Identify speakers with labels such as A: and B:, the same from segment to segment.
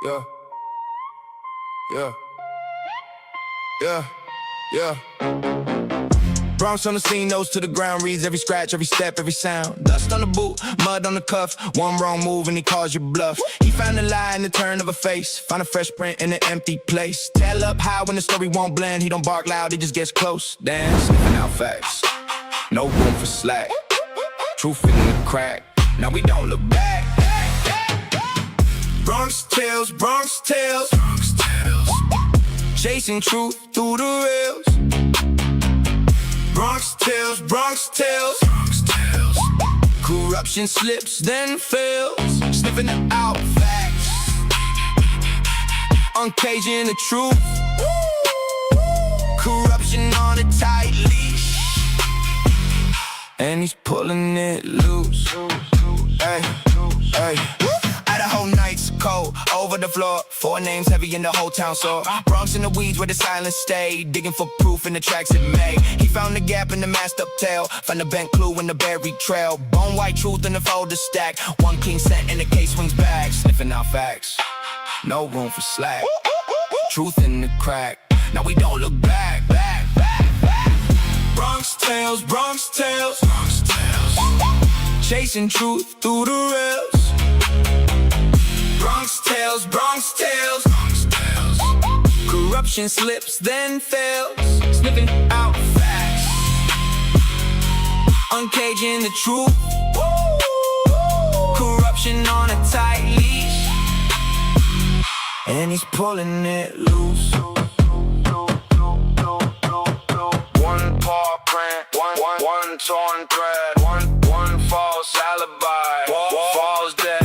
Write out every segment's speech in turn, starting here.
A: Yeah. Yeah. Yeah. Yeah. Bronx on the scene, nose to the ground, reads every scratch, every step, every sound. Dust on the boot, mud on the cuff, one wrong move and he calls you bluff. He found a lie in the turn of a face, found a fresh print in an empty place. Tail up high when the story won't blend, he don't bark loud, he just gets close. Damn, sniffing out facts, no room for slack. Truth in the crack, now we don't look back. BronxTails, BronxTails, BronxTails, chasing truth through the rails. BronxTails, BronxTails, BronxTails, corruption slips then fails, sniffing out facts, uncaging the truth. Corruption on a tight leash, and he's pulling it loose. Hey, hey. Idaho nights cold, over the floor, 4 names heavy in the whole town sore. Bronx in the weeds where the silence stayed, digging for proof in the tracks it made. He found the gap in the masked up tail, found the bent clue in the buried trail. Bone white truth in the folder stack, one clean scent in the case swings back. Sniffing out facts, no room for slack. Truth in the crack, now we don't look back. BronxTails, BronxTails, BronxTails, chasing truth through the rails. BronxTails, BronxTails, BronxTails, corruption slips then fails, sniffing out facts, uncaging the truth. Corruption on a tight leash, and he's pulling it loose. One paw print, one torn thread, one false alibi, falls dead.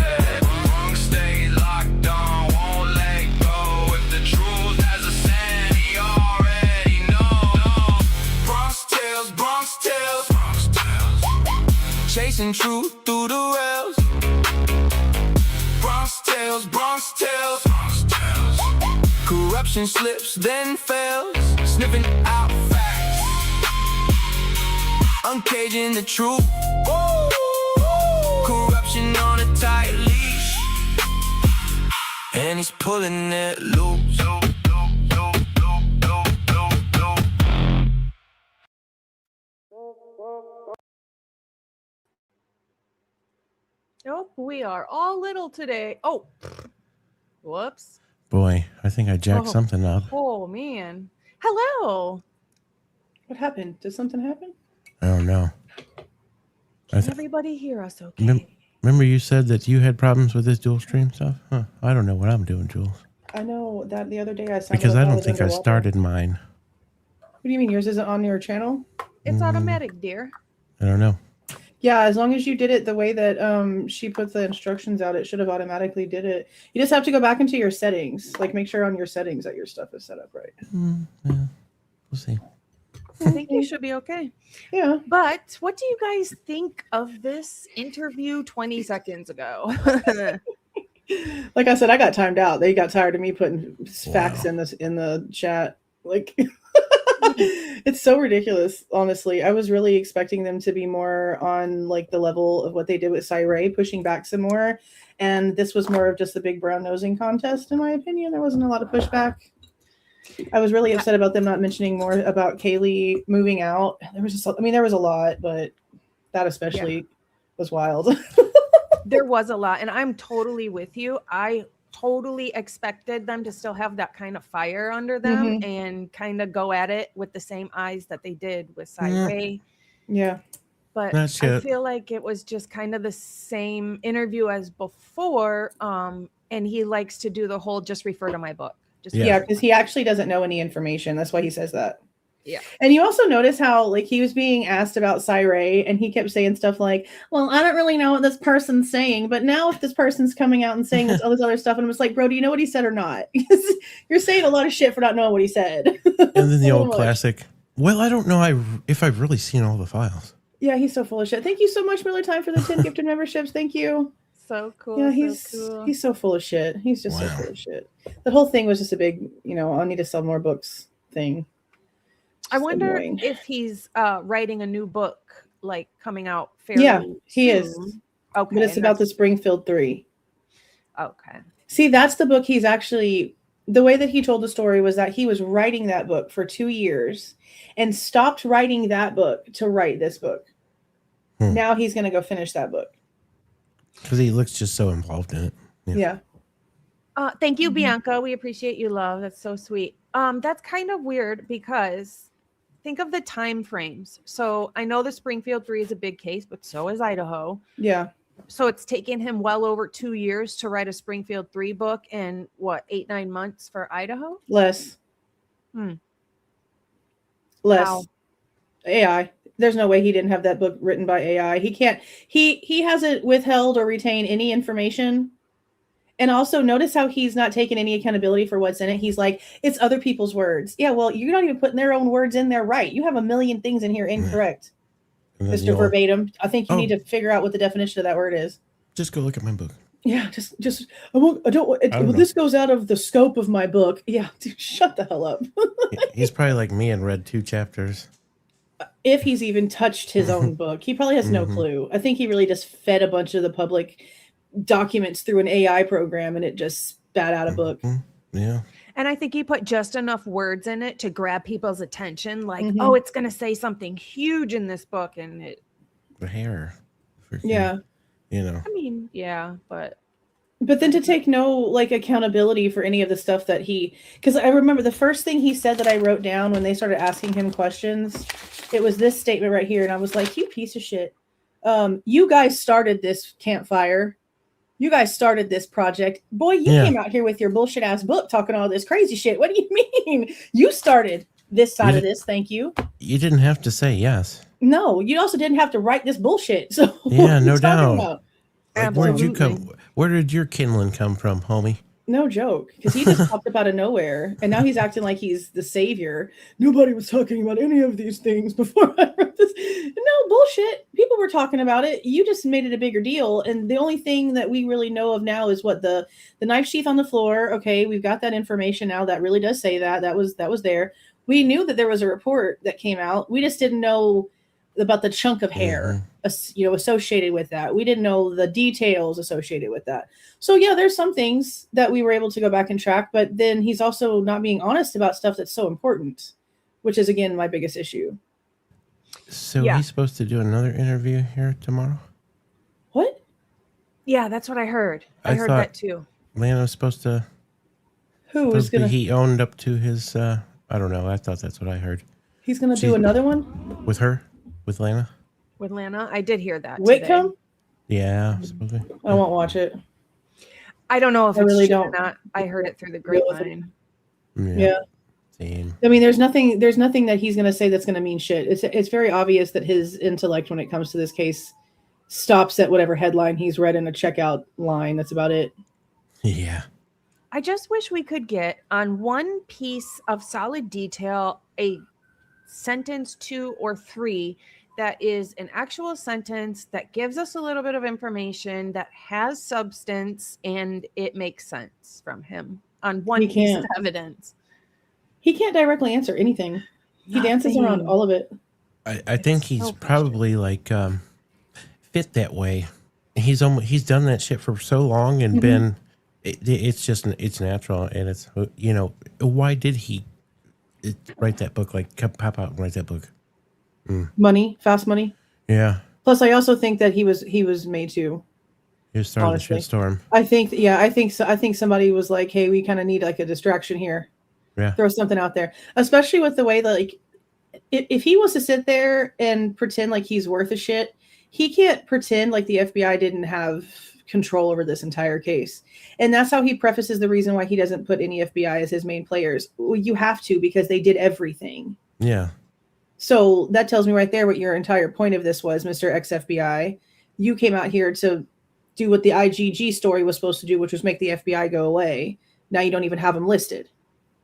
A: Chasing truth through the rails. BronxTails, BronxTails, BronxTails, corruption slips then fails, sniffing out facts, uncaging the truth. Corruption on a tight leash, and he's pulling it loose.
B: Oh, we are all little today. Oh, whoops.
C: Boy, I think I jacked something up.
B: Oh, man. Hello.
D: What happened? Did something happen?
C: I don't know.
B: Can everybody hear us okay?
C: Remember you said that you had problems with this dual stream stuff? Huh. I don't know what I'm doing, Jules.
D: I know that the other day I signed
C: because I don't think I started mine.
D: What do you mean yours isn't on your channel?
B: It's automatic, dear.
C: I don't know.
D: Yeah, as long as you did it the way that she put the instructions out, it should have automatically did it. You just have to go back into your settings. Like make sure on your settings that your stuff is set up right.
C: Yeah. We'll see.
B: I think you should be okay.
D: Yeah.
B: But what do you guys think of this interview 20 seconds ago?
D: Like I said, I got timed out. They got tired of me putting facts in the chat. Like it's so ridiculous, honestly. I was really expecting them to be more on like the level of what they did with Cyree, pushing back some more. And this was more of just the big brown nosing contest, in my opinion. There wasn't a lot of pushback. I was really upset about them not mentioning more about Kaylee moving out. There was just, I mean, there was a lot, but that especially was wild.
B: There was a lot, and I'm totally with you. I totally expected them to still have that kind of fire under them and kind of go at it with the same eyes that they did with Cyree.
D: Yeah.
B: But I feel like it was just kind of the same interview as before. And he likes to do the whole just refer to my book.
D: Yeah, because he actually doesn't know any information. That's why he says that.
B: Yeah.
D: And you also notice how like he was being asked about Cyree and he kept saying stuff like, well, I don't really know what this person's saying, but now if this person's coming out and saying all this other stuff, and I'm just like, bro, do you know what he said or not? You're saying a lot of shit for not knowing what he said.
C: And then the old classic, well, I don't know if I've really seen all the files.
D: Yeah, he's so full of shit. Thank you so much, Miller Time, for the 10 gifted memberships. Thank you.
B: So cool.
D: Yeah, he's so full of shit. He's just so full of shit. The whole thing was just a big, I'll need to sell more books thing.
B: I wonder if he's writing a new book, like coming out fairly
D: he
B: soon.
D: is.
B: Okay.
D: But it's about the Springfield 3.
B: Okay.
D: See, that's the book he's actually, the way that he told the story was that he was writing that book for 2 years and stopped writing that book to write this book. Now he's going to go finish that book.
C: Because he looks just so involved in it.
D: Yeah.
B: Thank you, Bianca. We appreciate you, love. That's so sweet. That's kind of weird because think of the time frames. So I know the Springfield 3 is a big case, but so is Idaho.
D: Yeah.
B: So it's taken him well over 2 years to write a Springfield 3 book and what, 8-9 months for Idaho?
D: Less.
B: Less.
D: Wow. AI. There's no way he didn't have that book written by AI. He can't, he hasn't withheld or retained any information. And also notice how he's not taking any accountability for what's in it. He's like, it's other people's words. Yeah, well, you're not even putting their own words in there right. You have a million things in here incorrect. Mr. Verbatim. I think you need to figure out what the definition of that word is.
C: Just go look at my book.
D: Yeah, just this goes out of the scope of my book. Yeah, dude, shut the hell up.
C: He's probably like me and read 2 chapters.
D: If he's even touched his own book, he probably has no clue. I think he really just fed a bunch of the public documents through an AI program and it just spat out a book.
C: Yeah.
B: And I think he put just enough words in it to grab people's attention. Like, oh, it's going to say something huge in this book. And it.
C: The hair.
D: Yeah.
C: You know.
B: I mean, yeah, but
D: then to take no like accountability for any of the stuff that because I remember the first thing he said that I wrote down when they started asking him questions, it was this statement right here. And I was like, you piece of shit. You guys started this campfire. You guys started this project. Boy, you came out here with your bullshit ass book talking all this crazy shit. What do you mean? You started this side of this. Thank you.
C: You didn't have to say yes.
D: No, you also didn't have to write this bullshit. So
C: yeah, no doubt. Like,
B: Absolutely.
C: where did your kindling come from, homie?
D: No joke, because he just popped up out of nowhere, and now he's acting like he's the savior. Nobody was talking about any of these things before I wrote this. No bullshit. People were talking about it. You just made it a bigger deal, and the only thing that we really know of now is what the knife sheath on the floor. Okay, we've got that information now. That really does say that was there. We knew that there was a report that came out. We just didn't know about the chunk of hair, associated with that. We didn't know the details associated with that. So yeah, there's some things that we were able to go back and track, but then he's also not being honest about stuff that's so important, which is again my biggest issue.
C: So he's supposed to do another interview here tomorrow?
D: What?
B: Yeah, that's what I heard. I heard that too.
C: Lana was supposed to.
D: Who was gonna?
C: He owned up to his. I don't know. I thought that's what I heard.
D: He's gonna do another one
C: with her, with Lana.
B: With Lana, I did hear that.
D: Whitcomb?
C: Yeah, supposedly.
D: I won't watch it.
B: I don't know if
D: I
B: it's
D: really
B: true
D: don't.
B: or not. I heard it through the grapevine.
D: Yeah.
C: Same.
D: I mean, there's nothing that he's going to say that's going to mean shit. It's very obvious that his intellect when it comes to this case stops at whatever headline he's read in a checkout line. That's about it.
C: Yeah.
B: I just wish we could get on one piece of solid detail a sentence 2 or 3 that is an actual sentence that gives us a little bit of information that has substance and it makes sense from him on one piece of evidence. He
D: can't directly answer anything. He dances around all of it.
C: I think he's probably like fit that way. He's done that shit for so long and been it's natural, and it's why did he write that book? Like pop out and write that book.
D: Money, fast money.
C: Yeah.
D: Plus, I also think that he was made to.
C: He was starting the shitstorm.
D: I think somebody was like, "Hey, we kind of need like a distraction here.
C: Yeah.
D: Throw something out there." Especially with the way that like, if he wants to sit there and pretend like he's worth a shit, he can't pretend like the FBI didn't have control over this entire case. And that's how he prefaces the reason why he doesn't put any FBI as his main players. Well, you have to, because they did everything.
C: Yeah.
D: So that tells me right there what your entire point of this was, Mr. Ex-FBI. You came out here to do what the IGG story was supposed to do, which was make the FBI go away. Now you don't even have them listed,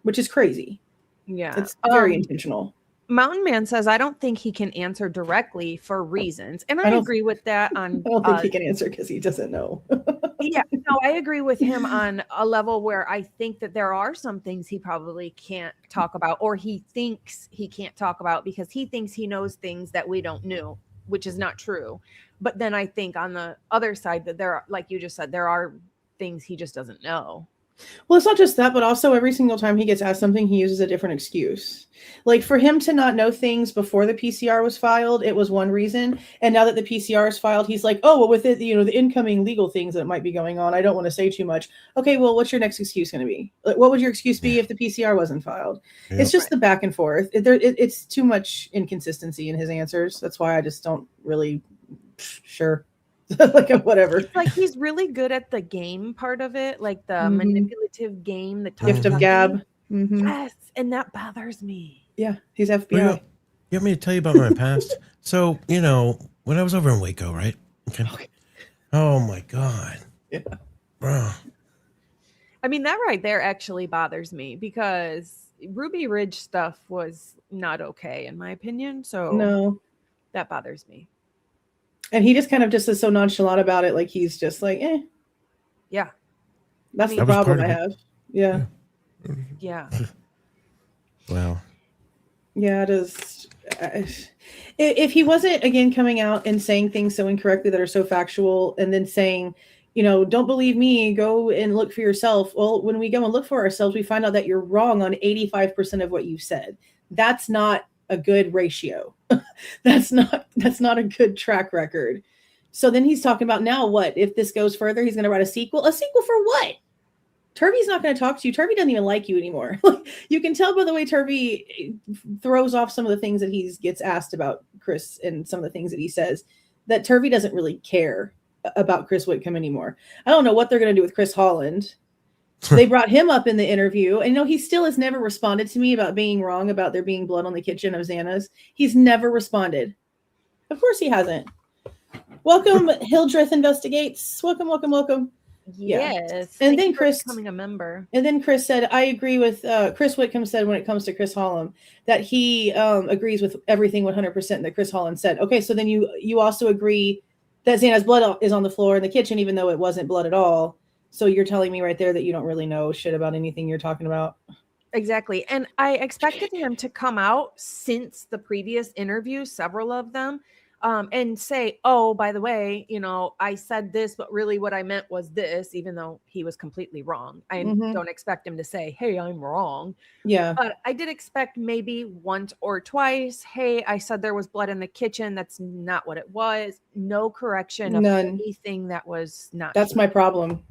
D: which is crazy.
B: Yeah.
D: It's very intentional.
B: Mountain Man says, I don't think he can answer directly for reasons. And I agree with that on...
D: I don't think he can answer because he doesn't know.
B: Yeah, no, I agree with him on a level where I think that there are some things he probably can't talk about, or he thinks he can't talk about because he thinks he knows things that we don't know, which is not true. But then I think on the other side that there are, like you just said, there are things he just doesn't know.
D: Well, it's not just that, but also every single time he gets asked something, he uses a different excuse. Like for him to not know things before the PCR was filed, it was one reason. And now that the PCR is filed, he's like, oh, well, with it, you know, the incoming legal things that might be going on, I don't want to say too much. Okay, well, what's your next excuse going to be? Like, what would your excuse be if the PCR wasn't filed?
C: Yep.
D: It's just the back and forth. It's too much inconsistency in his answers. That's why I just don't really, sure. Like whatever.
B: It's like he's really good at the game part of it, like the manipulative game, the
D: gift of gab.
B: Yes, and that bothers me.
D: Yeah, he's FBI.
C: Well, you want me to tell you about my past? So, you know, when I was over in Waco, right? Okay. Oh my God.
D: Yeah.
C: Bro.
B: I mean, that right there actually bothers me because Ruby Ridge stuff was not okay in my opinion. So
D: no,
B: that bothers me.
D: And he just kind of just is so nonchalant about it. Like he's just like,
B: yeah,
D: that's the problem I have. Yeah.
B: Yeah.
C: Wow.
D: Yeah, it is. If he wasn't again coming out and saying things so incorrectly that are so factual and then saying, you know, don't believe me, go and look for yourself. Well, when we go and look for ourselves, we find out that you're wrong on 85% of what you said. That's not a good ratio. That's not a good track record. So then he's talking about now what? If this goes further, he's going to write a sequel. A sequel for what? Turvey's not going to talk to you. Turvey doesn't even like you anymore. You can tell by the way Turvey throws off some of the things that he gets asked about Chris and some of the things that he says, that Turvey doesn't really care about Chris Whitcomb anymore. I don't know what they're going to do with Chris Holland. They brought him up in the interview, and he still has never responded to me about being wrong about there being blood on the kitchen of Xana's. He's never responded. Of course he hasn't. Welcome, Hildreth Investigates. Welcome, welcome, welcome.
B: Yes.
D: And then Chris
B: becoming a member.
D: And then Chris said, I agree with Chris Whitcomb said when it comes to Chris Holland that he agrees with everything 100% that Chris Holland said. Okay, so then you also agree that Xana's blood is on the floor in the kitchen, even though it wasn't blood at all. So you're telling me right there that you don't really know shit about anything you're talking about.
B: Exactly. And I expected him to come out since the previous interview, several of them, and say, oh, by the way, I said this, but really what I meant was this, even though he was completely wrong. I don't expect him to say, hey, I'm wrong.
D: Yeah.
B: But I did expect maybe once or twice, hey, I said there was blood in the kitchen. That's not what it was. No correction of anything that was not.
D: That's my problem.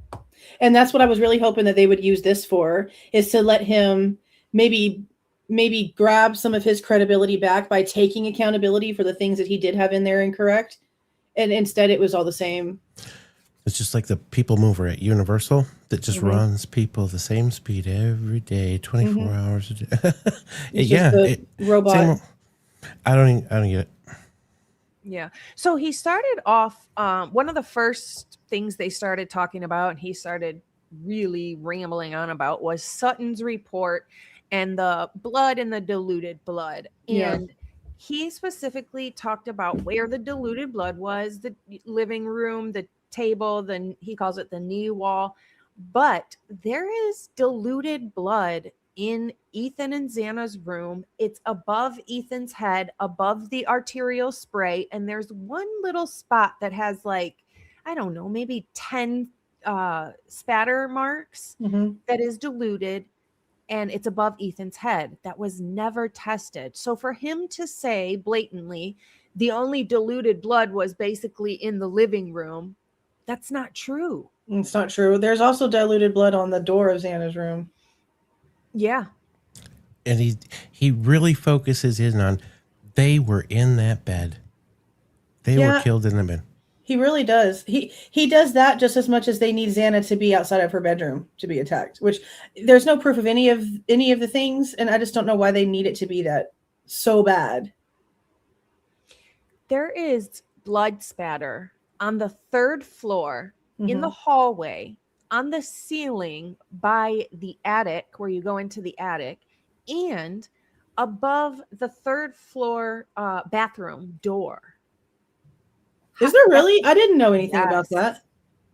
D: And that's what I was really hoping that they would use this for, is to let him maybe grab some of his credibility back by taking accountability for the things that he did have in there incorrect. And instead it was all the same.
C: It's just like the people mover at Universal that just runs people the same speed every day, 24 hours a day.
D: Robot.
C: I don't get it.
B: Yeah. So he started off, one of the first things they started talking about, and he started really rambling on about, was Sutton's report and the blood and the diluted blood. And he specifically talked about where the diluted blood was, the living room, the table, he calls it the knee wall. But there is diluted blood in Ethan and Xana's room. It's above Ethan's head, above the arterial spray. And there's one little spot that has I don't know, maybe 10 spatter marks that is diluted. And it's above Ethan's head. That was never tested. So for him to say blatantly, the only diluted blood was basically in the living room, that's not true.
D: It's not true. There's also diluted blood on the door of Xana's room.
B: Yeah.
C: And he really focuses in on, they were in that bed. They were killed in the bed.
D: He really does. He does that just as much as they need Xana to be outside of her bedroom to be attacked, which there's no proof of any of the things. And I just don't know why they need it to be that so bad.
B: There is blood spatter on the third floor in the hallway, on the ceiling by the attic where you go into the attic, and above the third floor bathroom door.
D: Is there really? I didn't know anything about that.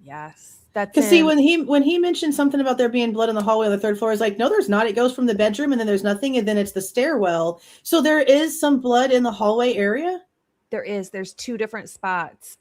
B: Yes. That's
D: because see, when he mentioned something about there being blood on the hallway on the third floor, it's like, no, there's not. It goes from the bedroom and then there's nothing. And then it's the stairwell. So there is some blood in the hallway area.
B: There is. There's two different spots.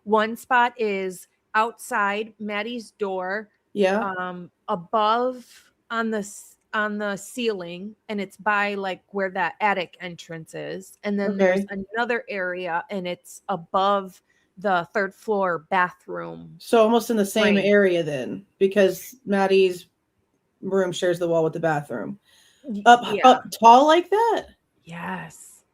B: One spot is outside Maddie's door,
D: Yeah.
B: above on the ceiling, and it's by like where that attic entrance is. And then there's
D: Okay.
B: another area, and it's above the third floor bathroom.
D: So almost in the same
B: frame.
D: area then, because Maddie's room shares the wall with the bathroom. Up tall like that?
B: Yes.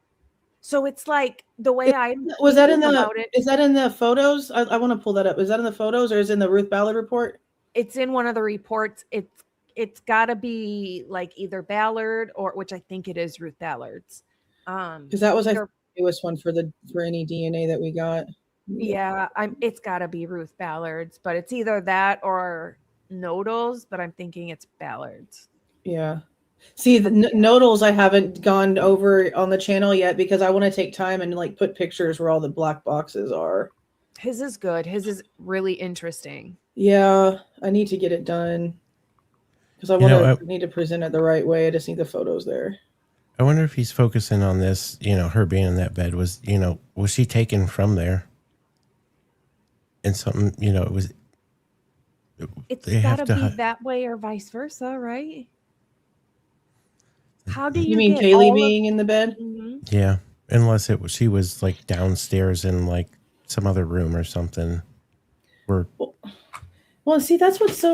B: So it's like the way
D: Was that in the
B: about it.
D: is that in the photos? I want to pull that up. Is that in the photos or is it in the Ruth Ballard report?
B: It's in one of the reports. It's got to be like either Ballard or, which I think it is Ruth Ballard's.
D: Because that was the newest one for any DNA that we got.
B: Yeah, it's got to be Ruth Ballard's, but it's either that or Nodal's, but I'm thinking it's Ballard's.
D: Yeah. See, the Nodals I haven't gone over on the channel yet because I want to take time and like put pictures where all the black boxes are.
B: His is good. His is really interesting.
D: Yeah, I need to get it done because I need to present it the right way. I just need the photos there.
C: I wonder if he's focusing on this, her being in that bed was she taken from there? And something, it was.
B: It's got to be that way or vice versa, right? How do you
D: mean Kaylee being in the bed?
B: Mm-hmm.
C: Yeah, unless she was like downstairs in like some other room or something.
D: Well, see, that's what's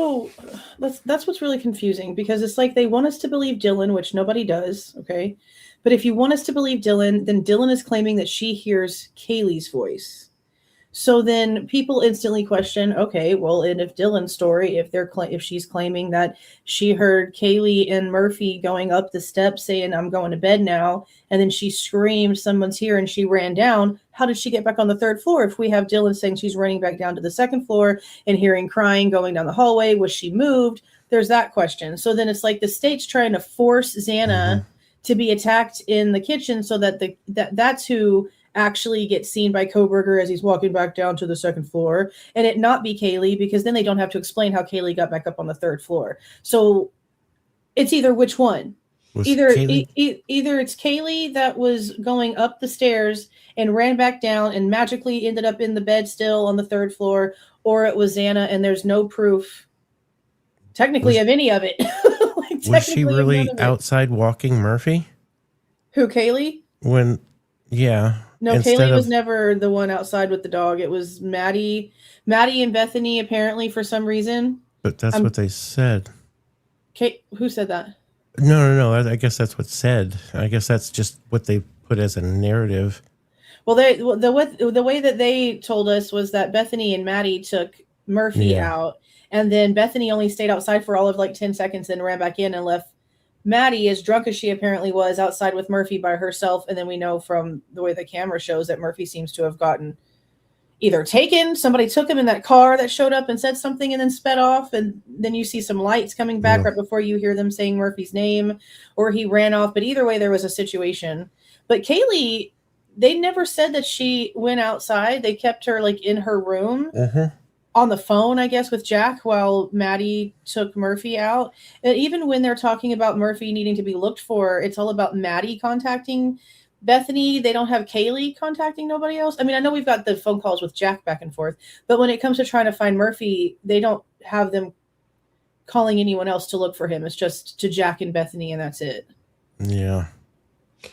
D: really confusing because it's like they want us to believe Dylan, which nobody does, okay? But if you want us to believe Dylan, then Dylan is claiming that she hears Kaylee's voice. So then people instantly question, okay, well, and if Dylan's story, if she's claiming that she heard Kaylee and Murphy going up the steps saying, I'm going to bed now, and then she screamed, someone's here, and she ran down, how did she get back on the third floor? If we have Dylan saying she's running back down to the second floor and hearing crying going down the hallway, was she moved? There's that question. So then it's like the state's trying to force Xana to be attacked in the kitchen so that that's who actually gets seen by Kohberger as he's walking back down to the second floor, and it not be Kaylee, because then they don't have to explain how Kaylee got back up on the third floor. So it's either which one. Either it's Kaylee that was going up the stairs and ran back down and magically ended up in the bed still on the third floor, or it was Xana, and there's no proof technically of any of it.
C: Was she really outside walking Murphy?
D: Who, Kaylee?
C: Yeah.
D: No, Kaylee was never the one outside with the dog. It was Maddie and Bethany, apparently, for some reason.
C: But that's what they said.
D: Who said that?
C: No. I guess that's what's said. I guess that's just what they put as a narrative.
D: Well, the way that they told us was that Bethany and Maddie took Murphy out, and then Bethany only stayed outside for all of like 10 seconds and ran back in and left Maddie, as drunk as she apparently was, outside with Murphy by herself. And then we know from the way the camera shows that Murphy seems to have gotten either taken, somebody took him in that car that showed up and said something and then sped off. And then you see some lights coming back right before you hear them saying Murphy's name, or he ran off. But either way, there was a situation. But Kaylee, they never said that she went outside. They kept her like in her room. On the phone, I guess, with Jack while Maddie took Murphy out. And even when they're talking about Murphy needing to be looked for, it's all about Maddie contacting Bethany. They don't have Kaylee contacting nobody else. I mean, I know we've got the phone calls with Jack back and forth, but when it comes to trying to find Murphy, they don't have them calling anyone else to look for him. It's just to Jack and Bethany, and that's it.
C: Yeah.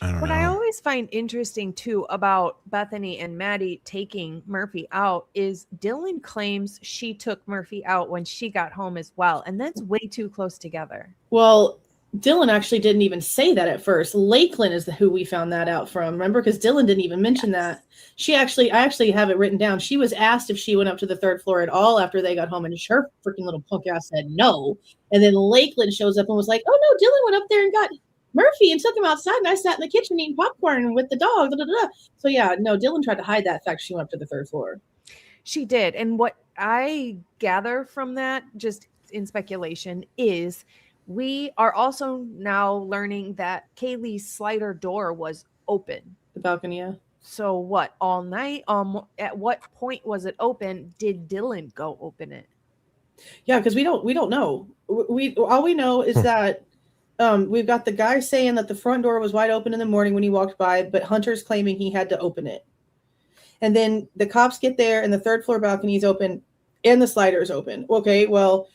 C: I don't know.
B: What I always find interesting too about Bethany and Maddie taking Murphy out is Dylan claims she took Murphy out when she got home as well. And that's way too close together.
D: Well, Dylan actually didn't even say that at first. Lakeland is who we found that out from. Remember? Because Dylan didn't even mention that. I actually have it written down. She was asked if she went up to the third floor at all after they got home, and her freaking little punk ass said no. And then Lakeland shows up and was like, oh no, Dylan went up there and got Murphy and took him outside, and I sat in the kitchen eating popcorn with the dog. Da, da, da. So yeah, no, Dylan tried to hide that fact she went up to the third floor.
B: She did. And what I gather from that, just in speculation, is we are also now learning that Kaylee's slider door was open.
D: The balcony, yeah.
B: So what, all night? At what point was it open? Did Dylan go open it?
D: Yeah, because we don't know. All we know is that we've got the guy saying that the front door was wide open in the morning when he walked by, but Hunter's claiming he had to open it. And then the cops get there and the third floor balcony is open and the slider is open. Okay, well,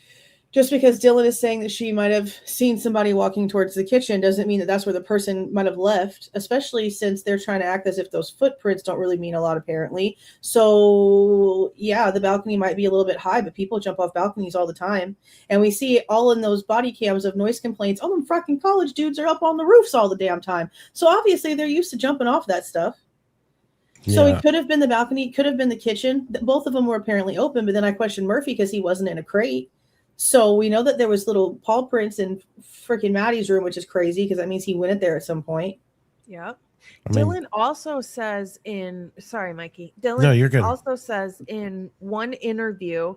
D: just because Dylan is saying that she might have seen somebody walking towards the kitchen doesn't mean that that's where the person might have left, especially since they're trying to act as if those footprints don't really mean a lot, apparently. So, yeah, the balcony might be a little bit high, but people jump off balconies all the time. And we see it all in those body cams of noise complaints. All them fucking college dudes are up on the roofs all the damn time. So, obviously, they're used to jumping off that stuff. So it could have been the balcony, could have been the kitchen. Both of them were apparently open, but then I questioned Murphy because he wasn't in a crate. So we know that there was little paw prints in freaking Maddie's room, which is crazy because that means he went in there at some point.
B: Yep.
C: I mean,
B: Dylan also says sorry, Mikey. Dylan
C: No, you're good.
B: also says in one interview,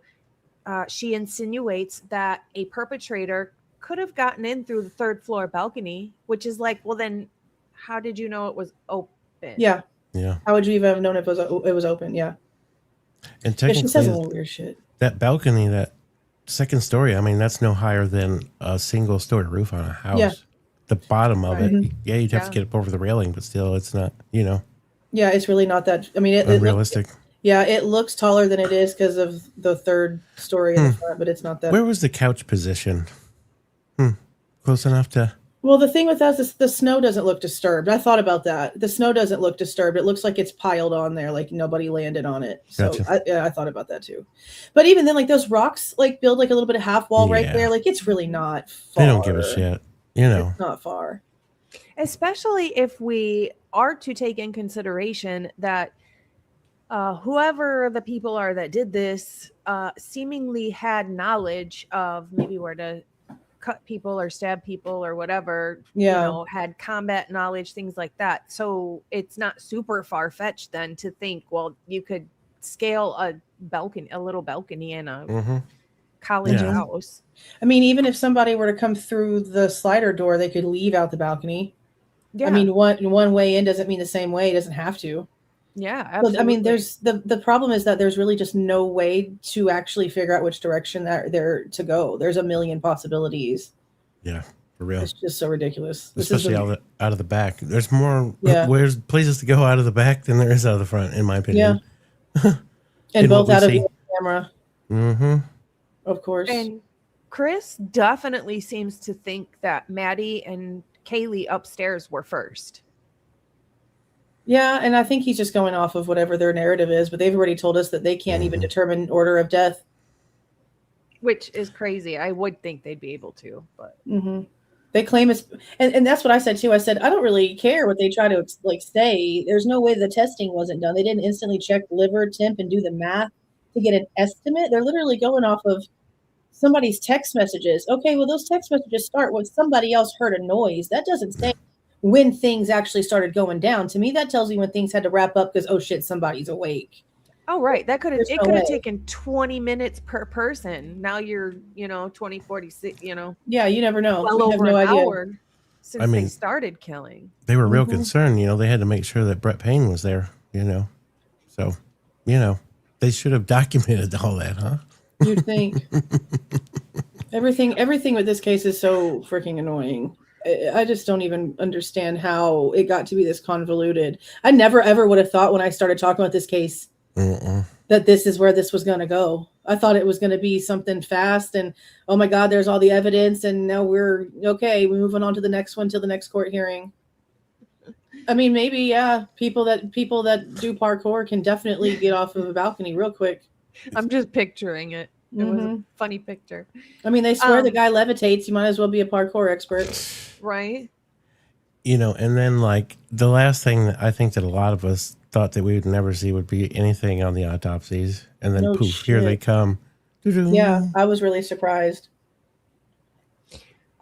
B: she insinuates that a perpetrator could have gotten in through the third floor balcony, which is like, well, then how did you know it was open?
D: Yeah.
C: Yeah.
D: How would you even have known if it was open? Yeah.
C: And
D: Yeah, she says a
C: technically,
D: little weird shit.
C: that balcony, that second story, I mean, that's no higher than a single story roof on a house.
D: Yeah.
C: The bottom of it, yeah, you'd have to
B: Yeah.
C: get up over the railing, but still, it's not, you know,
D: Yeah, it's really not that. I mean,
C: unrealistic.
D: it looks taller than it is because of the third story in the front, but it's not that.
C: Where was the couch position? Close enough to.
D: Well, the thing with us is the snow doesn't look disturbed. I thought about that. The snow doesn't look disturbed. It looks like it's piled on there, like nobody landed on it. So
C: Gotcha.
D: I thought about that too. But even then, like those rocks, like build like a little bit of half wall right
C: Yeah.
D: there. Like it's really not far.
C: They don't give a shit, you know.
D: It's not far.
B: Especially if we are to take in consideration that whoever the people are that did this seemingly had knowledge of maybe where to cut people or stab people or whatever,
D: Yeah.
B: you know, had combat knowledge, things like that. So it's not super far-fetched then to think, well, you could scale a little balcony in a college
C: Yeah.
B: house.
D: I mean, even if somebody were to come through the slider door, they could leave out the balcony.
B: Yeah.
D: I mean, one way in doesn't mean the same way. It doesn't have to.
B: Yeah,
D: But,
B: absolutely.
D: I mean, there's the problem is that there's really just no way to actually figure out which direction that they're to go. There's a million possibilities.
C: Yeah, for real.
D: It's just so ridiculous.
C: Especially out of the back. There's more
D: Yeah.
C: where's places to go out of the back than there is out of the front, in my opinion.
D: And
C: In
D: both
C: what we
D: out of
C: see.
D: the camera,
C: Mm-hmm.
D: of course.
B: And Chris definitely seems to think that Maddie and Kaylee upstairs were first.
D: Yeah, and I think he's just going off of whatever their narrative is, but they've already told us that they can't even determine order of death.
B: Which is crazy. I would think they'd be able to, but
D: They claim it's, and that's what I said too. I said, I don't really care what they try to like say. There's no way the testing wasn't done. They didn't instantly check liver temp and do the math to get an estimate. They're literally going off of somebody's text messages. Okay, well, those text messages start when somebody else heard a noise. That doesn't say when things actually started going down. To me, that tells you when things had to wrap up because, oh shit, somebody's awake.
B: oh right, that could have
D: There's no way.
B: taken 20 minutes per person. Now you're 20, 46,
D: Yeah, you never know.
B: well
D: You have
B: over
D: no
B: an
D: idea.
B: hour since
C: I mean-
B: they started killing.
C: They were real concerned, they had to make sure that Brett Payne was there, So, they should have documented all that, huh?
D: You'd think. Everything with this case is so freaking annoying. I just don't even understand how it got to be this convoluted. I never ever would have thought when I started talking about this case that this is where this was going to go. I thought it was going to be something fast and, oh my God, there's all the evidence and now we're okay. We're moving on to the next one, to the next court hearing. I mean, maybe, yeah, people that do parkour can definitely get off of a balcony real quick.
B: I'm just picturing it. It was a funny picture.
D: I mean, they swear the guy levitates. You might as well be a parkour expert.
B: Right?
C: And then like the last thing that I think that a lot of us thought that we would never see would be anything on the autopsies. And then
D: No
C: poof, here they
D: shit.
C: come. Doo-doo.
D: Yeah, I was really surprised.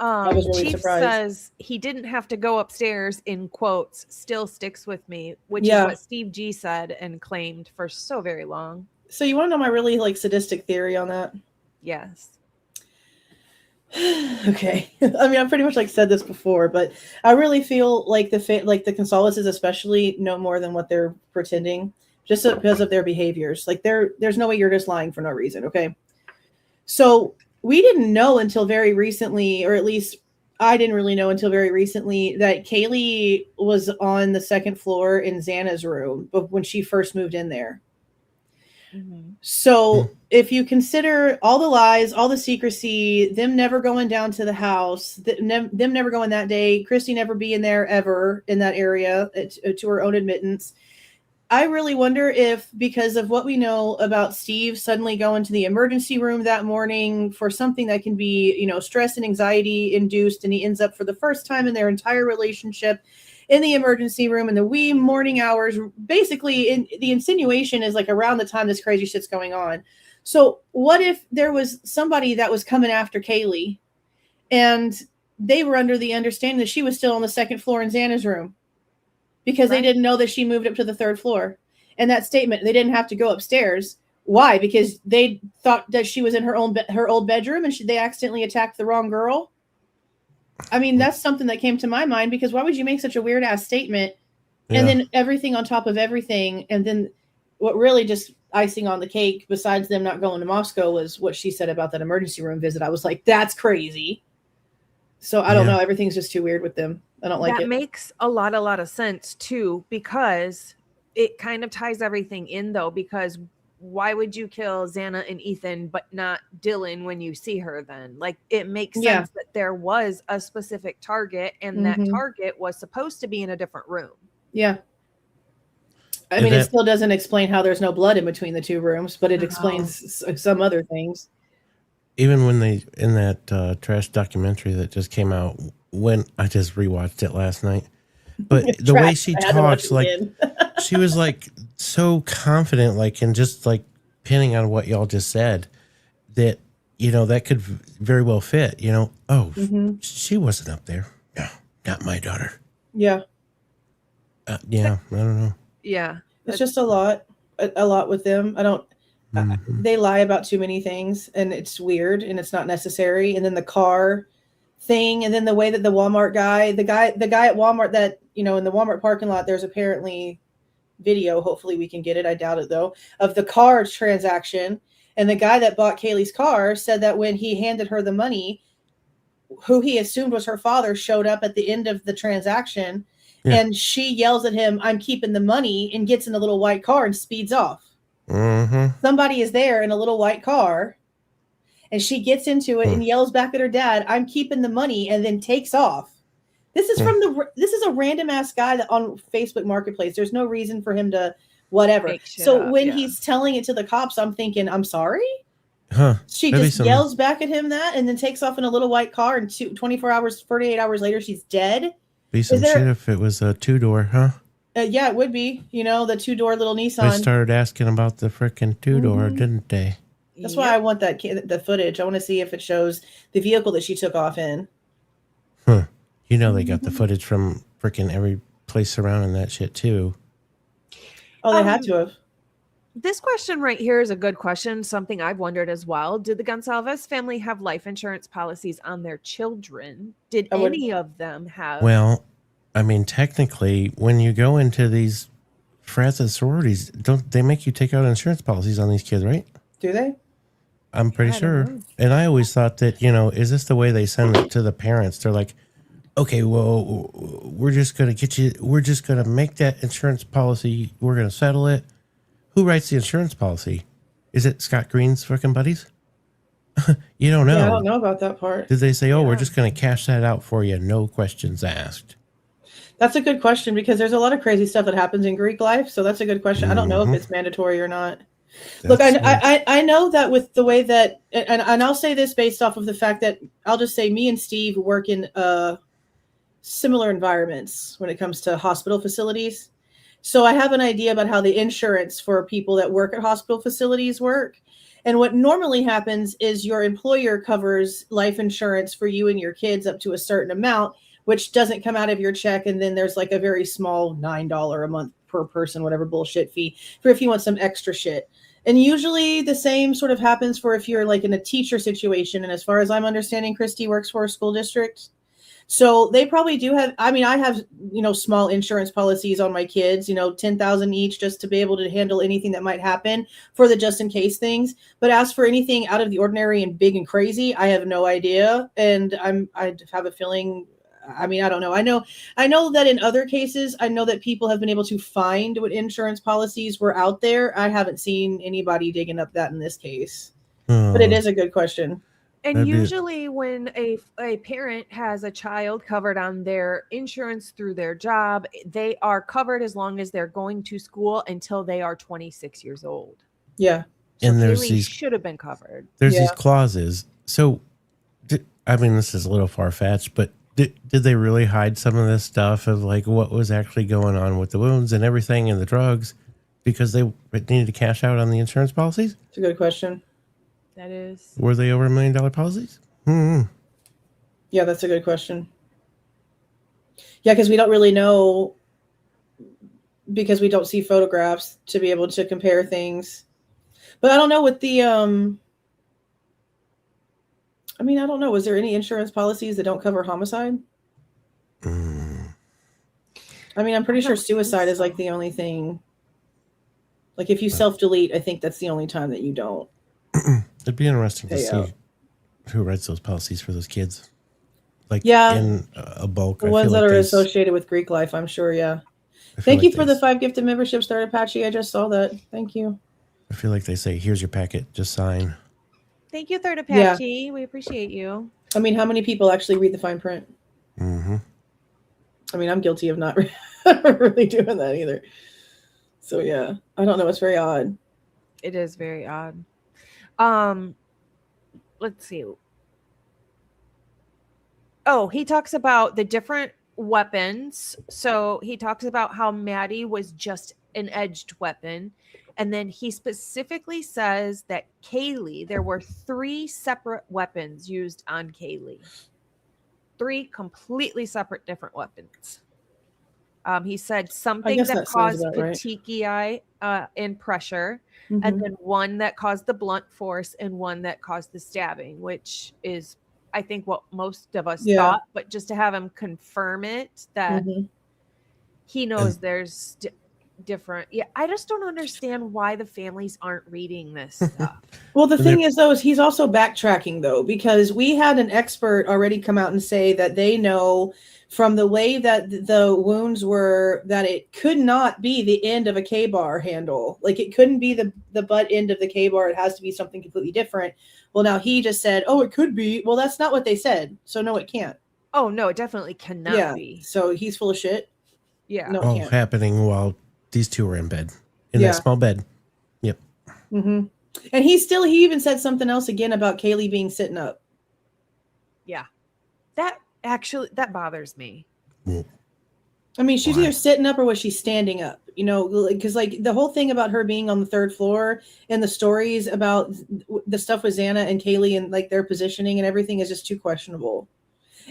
D: was really
B: Chief
D: surprised.
B: says he didn't have to go upstairs, in quotes, still sticks with me, which
D: Yeah.
B: is what Steve G said and claimed for so very long.
D: So you want to know my really sadistic theory on that?
B: Yes.
D: Okay. I mean, I've pretty much said this before, but I really feel like the Gonzaleses especially know more than what they're pretending, just because of their behaviors. There's no way you're just lying for no reason. Okay. So we didn't know until very recently, or at least I didn't really know until very recently, that Kaylee was on the second floor in Xana's room when she first moved in there. So if you consider all the lies, all the secrecy, them never going down to the house, them never going that day, Christy never being there ever in that area to her own admittance, I really wonder if, because of what we know about Steve suddenly going to the emergency room that morning for something that can be, you know, stress and anxiety induced, and he ends up for the first time in their entire relationship in the emergency room in the wee morning hours. Basically, the insinuation is like around the time this crazy shit's going on. So what if there was somebody that was coming after Kaylee and they were under the understanding that she was still on the second floor in Xana's room? Because they didn't know that she moved up to the third floor. And that statement, they didn't have to go upstairs. Why? Because they thought that she was in her old bedroom and they accidentally attacked the wrong girl. I mean, that's something that came to my mind, because why would you make such a weird ass statement and then everything on top of everything? And then what really just icing on the cake, besides them not going to Moscow, was what she said about that emergency room visit. I was like, that's crazy. So I don't know. Everything's just too weird with them. I don't like it.
B: That makes a lot of sense too, because it kind of ties everything in though, because why would you kill Xana and Ethan but not Dylan when you see her then? Like, it makes sense that there was a specific target, and that target was supposed to be in a different room.
D: Yeah. I mean, it still doesn't explain how there's no blood in between the two rooms, but it explains some other things.
C: Even when they, in that trash documentary that just came out, when I just rewatched it last night, but the way she talks, like she was like so confident, like, and just like pinning on what y'all just said, that, you know, that could very well fit, you know. Oh, she wasn't up there. No, not my daughter.
D: Yeah.
C: Yeah, I don't know.
B: Yeah.
D: It's just a lot with them. I don't, they lie about too many things, and it's weird and it's not necessary. And then the car thing, and then the way that the Walmart guy, the guy at Walmart, that, you know, in the Walmart parking lot, there's apparently video, hopefully we can get it, I doubt it though, of the car transaction. And the guy that bought Kaylee's car said that when he handed her the money, who he assumed was her father showed up at the end of the transaction, and she yells at him, "I'm keeping the money," and gets in the little white car and speeds off. Somebody is there in a little white car, and she gets into it and yells back at her dad, "I'm keeping the money," and then takes off. This is this is a random ass guy that on Facebook Marketplace. There's no reason for him to whatever. So when he's telling it to the cops, I'm thinking, I'm sorry? She just yells back at him that, and then takes off in a little white car, and 24 hours, 48 hours later, she's dead.
C: Be some shit if it was a two-door, huh?
D: Yeah, it would be. You know, the two-door little Nissan.
C: They started asking about the freaking two-door, didn't they?
D: That's why I want the footage. I want to see if it shows the vehicle that she took off in.
C: You know, they got the footage from freaking every place surrounding that shit too.
D: Oh, they had to have.
B: This question right here is a good question. Something I've wondered as well. Did the Gonsalves family have life insurance policies on their children? Did any of them have?
C: Well, I mean, technically, when you go into these frats and sororities, don't they make you take out insurance policies on these kids, right?
D: Do they?
C: I'm pretty sure. And I always thought that, you know, is this the way they send it to the parents? They're like, okay, well, we're just going to make that insurance policy. We're going to settle it. Who writes the insurance policy? Is it Scott Green's freaking buddies? You don't know.
D: Yeah, I don't know about that part.
C: Did they say, we're just going to cash that out for you, no questions asked?
D: That's a good question, because there's a lot of crazy stuff that happens in Greek life. So that's a good question. I don't know if it's mandatory or not. Look, I know that with the way that, and I'll say this based off of the fact that I'll just say me and Steve work in similar environments when it comes to hospital facilities. So I have an idea about how the insurance for people that work at hospital facilities work. And what normally happens is your employer covers life insurance for you and your kids up to a certain amount, which doesn't come out of your check. And then there's like a very small $9 a month per person, whatever bullshit fee for if you want some extra shit. And usually the same sort of happens for if you're like in a teacher situation. And as far as I'm understanding, Christy works for a school district. So they probably do have, I mean, I have, you know, small insurance policies on my kids, you know, $10,000 each just to be able to handle anything that might happen for the just in case things. But as for anything out of the ordinary and big and crazy, I have no idea. And I have a feeling I mean, I don't know. I know that in other cases, I know that people have been able to find what insurance policies were out there. I haven't seen anybody digging up that in this case, but it is a good question.
B: And usually when a parent has a child covered on their insurance through their job, they are covered as long as they're going to school until they are 26 years old.
D: Yeah.
B: So
C: and there's
B: Kaylee should have been covered.
C: There's these clauses. So, I mean, this is a little far-fetched, but did they really hide some of this stuff of like what was actually going on with the wounds and everything and the drugs because they needed to cash out on the insurance policies?
D: It's a good question.
B: That is.
C: Were they over $1 million policies? Mm-hmm.
D: Yeah, that's a good question. Yeah, because we don't really know, because we don't see photographs to be able to compare things. But I don't know with the, I mean, I don't know. Was there any insurance policies that don't cover homicide? I mean, I'm pretty sure suicide is like the only thing. Like if you self-delete, I think that's the only time that you don't.
C: It'd be interesting to see who writes those policies for those kids. Like
D: yeah,
C: in a bulk.
D: The ones that are associated with Greek life, I'm sure. Yeah. Thank you for the 5 gifted memberships there, Apache. I just saw that. Thank you.
C: I feel like they say, here's your packet, just sign.
B: Thank you, Third Apache. Yeah. We appreciate you.
D: I mean, how many people actually read the fine print?
C: Mm-hmm.
D: I mean, I'm guilty of not really doing that either. So yeah, I don't know. It's very odd.
B: It is very odd. Let's see. Oh, he talks about the different weapons. So he talks about how Maddie was just an edged weapon. And then he specifically says that Kaylee, there were 3 separate weapons used on Kaylee. 3 completely separate different weapons. He said something that caused petechiae and pressure, and then one that caused the blunt force and one that caused the stabbing, which is, I think, what most of us thought. But just to have him confirm it, that he knows there's different. Yeah, I just don't understand why the families aren't reading this stuff.
D: Well, the thing is, though, is he's also backtracking, though, because we had an expert already come out and say that they know from the way that the wounds were that it could not be the end of a K-bar handle. Like it couldn't be the butt end of the K-bar. It has to be something completely different. Well, now he just said, oh, it could be. Well, that's not what they said. So no, it can't.
B: Oh, no, it definitely cannot be.
D: So he's full of shit.
B: Yeah.
D: No,
C: all happening while these two were in bed, in that small bed. Yep.
D: Mm-hmm. And he even said something else again about Kaylee being sitting up.
B: Yeah. That bothers me.
D: I mean, she's either sitting up or was she standing up? You know, because like the whole thing about her being on the 3rd floor and the stories about the stuff with Xana and Kaylee and like their positioning and everything is just too questionable.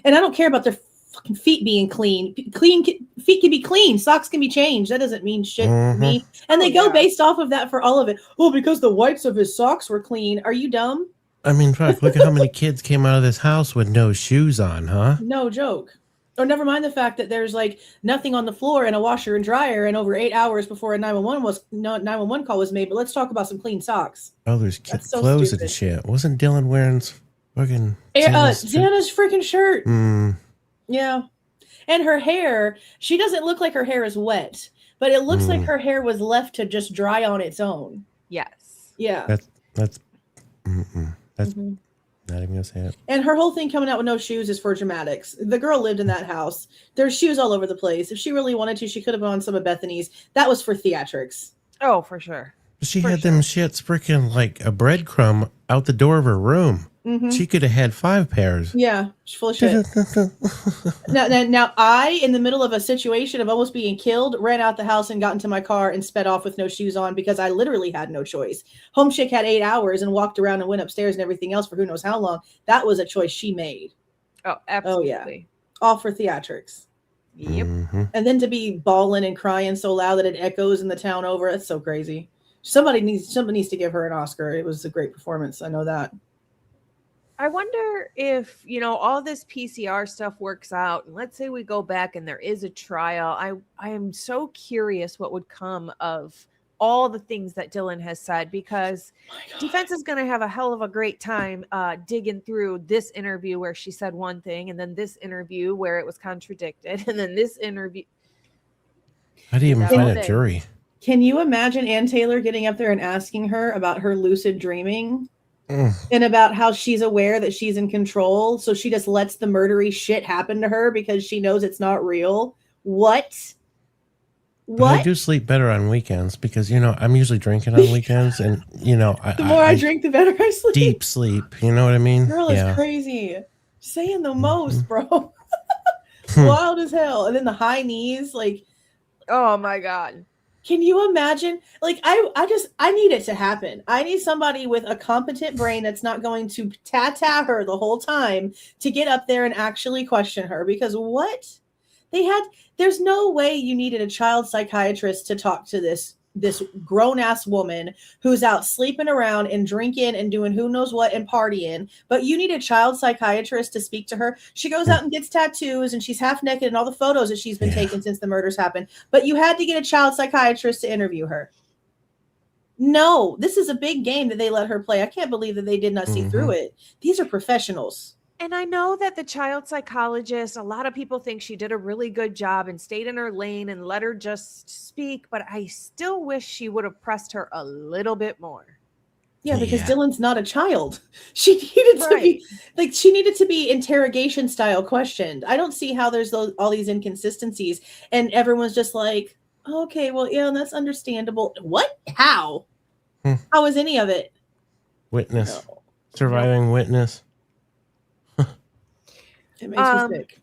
D: And I don't care about their fucking feet being clean. Feet can be clean. Socks can be changed. That doesn't mean shit to me. And they go based off of that for all of it. Oh, because the whites of his socks were clean. Are you dumb?
C: I mean, fuck, look at how many kids came out of this house with no shoes on, huh?
D: No joke. Or never mind the fact that there's like nothing on the floor and a washer and dryer and over 8 hours before a 911 call was made. But let's talk about some clean socks.
C: Oh, there's kids' clothes and shit. Wasn't Dylan wearing fucking
D: Xana's freaking shirt?
C: Mm.
D: Yeah. And her hair, she doesn't look like her hair is wet, but it looks like her hair was left to just dry on its own.
B: Yes.
D: Yeah.
C: That's not even gonna say it.
D: And her whole thing coming out with no shoes is for dramatics. The girl lived in that house. There's shoes all over the place. If she really wanted to, she could have on some of Bethany's. That was for theatrics.
B: Oh, for sure.
C: She had them shits freaking like a breadcrumb out the door of her room. She could have had 5 pairs.
D: Yeah, she's full of shit. now, I, in the middle of a situation of almost being killed, ran out the house and got into my car and sped off with no shoes on because I literally had no choice. Home chick had 8 hours and walked around and went upstairs and everything else for who knows how long. That was a choice she made.
B: Oh, absolutely.
D: Oh, yeah. All for theatrics.
B: Yep.
D: And then to be bawling and crying so loud that it echoes in the town over. That's so crazy. Somebody needs to give her an Oscar. It was a great performance. I know that.
B: I wonder if, all this PCR stuff works out, and let's say we go back and there is a trial. I am so curious what would come of all the things that Dylan has said, because defense is going to have a hell of a great time digging through this interview where she said one thing, and then this interview where it was contradicted, and then this interview.
C: How do you even find a jury?
D: Can you imagine Ann Taylor getting up there and asking her about her lucid dreaming and about how she's aware that she's in control, so she just lets the murdery shit happen to her because she knows it's not real? What?
C: But I do sleep better on weekends because, you know, I'm usually drinking on weekends, and, you know,
D: the more I drink, the better I sleep.
C: Deep sleep, you know what I mean?
D: Girl is crazy. Saying the most, bro. Wild as hell. And then the high knees, like,
B: oh my God.
D: Can you imagine? Like, I need it to happen. I need somebody with a competent brain that's not going to ta her the whole time to get up there and actually question her, because what? There's no way you needed a child psychiatrist to talk to this grown-ass woman who's out sleeping around and drinking and doing who knows what and partying, but you need a child psychiatrist to speak to her. She goes out and gets tattoos, and she's half naked, and all the photos that she's been taking since the murders happened, but you had to get a child psychiatrist to interview her. No, this is a big game that they let her play. I can't believe that they did not see through it. These are professionals.
B: And I know that the child psychologist, a lot of people think she did a really good job and stayed in her lane and let her just speak, but I still wish she would have pressed her a little bit more.
D: Yeah, because Dylan's not a child. She needed to be, like, she needed to be interrogation style questioned. I don't see how there's all these inconsistencies, and everyone's just like, okay, well, yeah, that's understandable. What? How? How is any of it?
C: Witness. No. Surviving witness.
D: It makes me sick.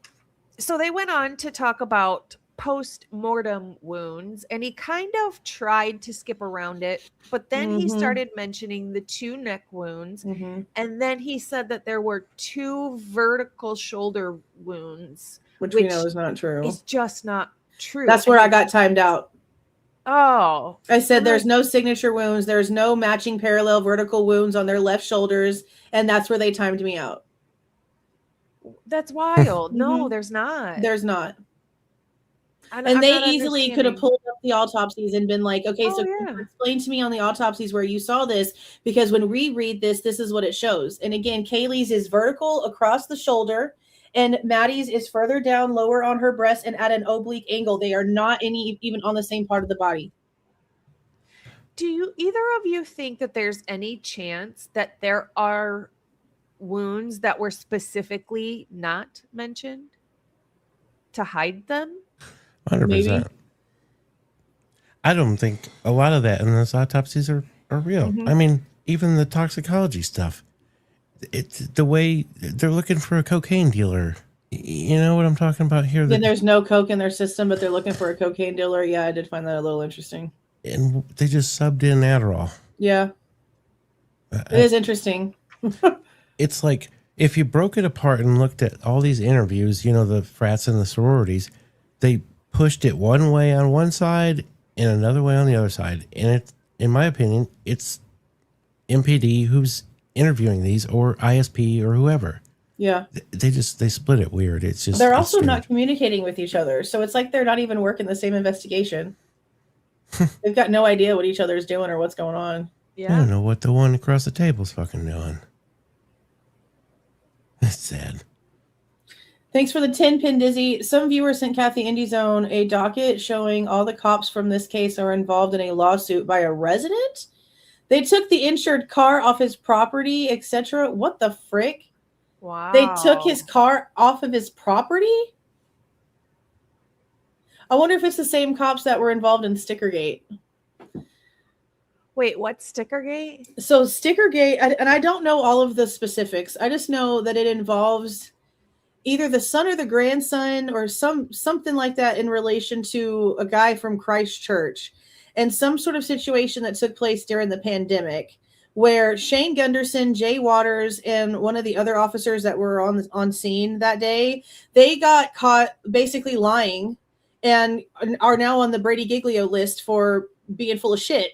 B: So they went on to talk about post-mortem wounds, and he kind of tried to skip around it, but then he started mentioning the 2 neck wounds, and then he said that there were 2 vertical shoulder wounds,
D: which we know is not true.
B: It's just not true.
D: That's where I got timed out.
B: Oh,
D: I said there's no signature wounds, there's no matching parallel vertical wounds on their left shoulders, and that's where they timed me out.
B: That's wild. No, there's not.
D: There's not. And they easily could have pulled up the autopsies and been like, okay, explain to me on the autopsies where you saw this, because when we read this, this is what it shows. And again, Kaylee's is vertical across the shoulder, and Maddie's is further down, lower on her breast, and at an oblique angle. They are not even on the same part of the body.
B: Do you either of you think that there's any chance that there are wounds that were specifically not mentioned to hide them?
C: 100%. Maybe. I don't think a lot of that in those autopsies are real. I mean, even the toxicology stuff, it's the way they're looking for a cocaine dealer. You know what I'm talking about here?
D: Then there's no coke in their system, but they're looking for a cocaine dealer. Yeah, I did find that a little interesting.
C: And they just subbed in Adderall.
D: Yeah. It is interesting.
C: It's like if you broke it apart and looked at all these interviews, you know, the frats and the sororities, they pushed it one way on one side and another way on the other side. And it's, in my opinion, it's MPD who's interviewing these, or ISP, or whoever.
D: Yeah.
C: They split it weird. It's just,
D: they're also not communicating with each other. So it's like they're not even working the same investigation. They've got no idea what each other's doing or what's going on.
C: Yeah. I don't know what the one across the table's fucking doing. That's sad.
D: Thanks for the 10-pin, Dizzy. Some viewers sent Kathy IndieZone a docket showing all the cops from this case are involved in a lawsuit by a resident. They took the insured car off his property, etc. What the frick?
B: Wow.
D: They took his car off of his property? I wonder if it's the same cops that were involved in Stickergate.
B: Wait, what's Stickergate?
D: So Stickergate, and I don't know all of the specifics. I just know that it involves either the son or the grandson or something like that in relation to a guy from Christchurch, and some sort of situation that took place during the pandemic where Shane Gunderson, Jay Waters, and one of the other officers that were on scene that day, they got caught basically lying and are now on the Brady Giglio list for being full of shit.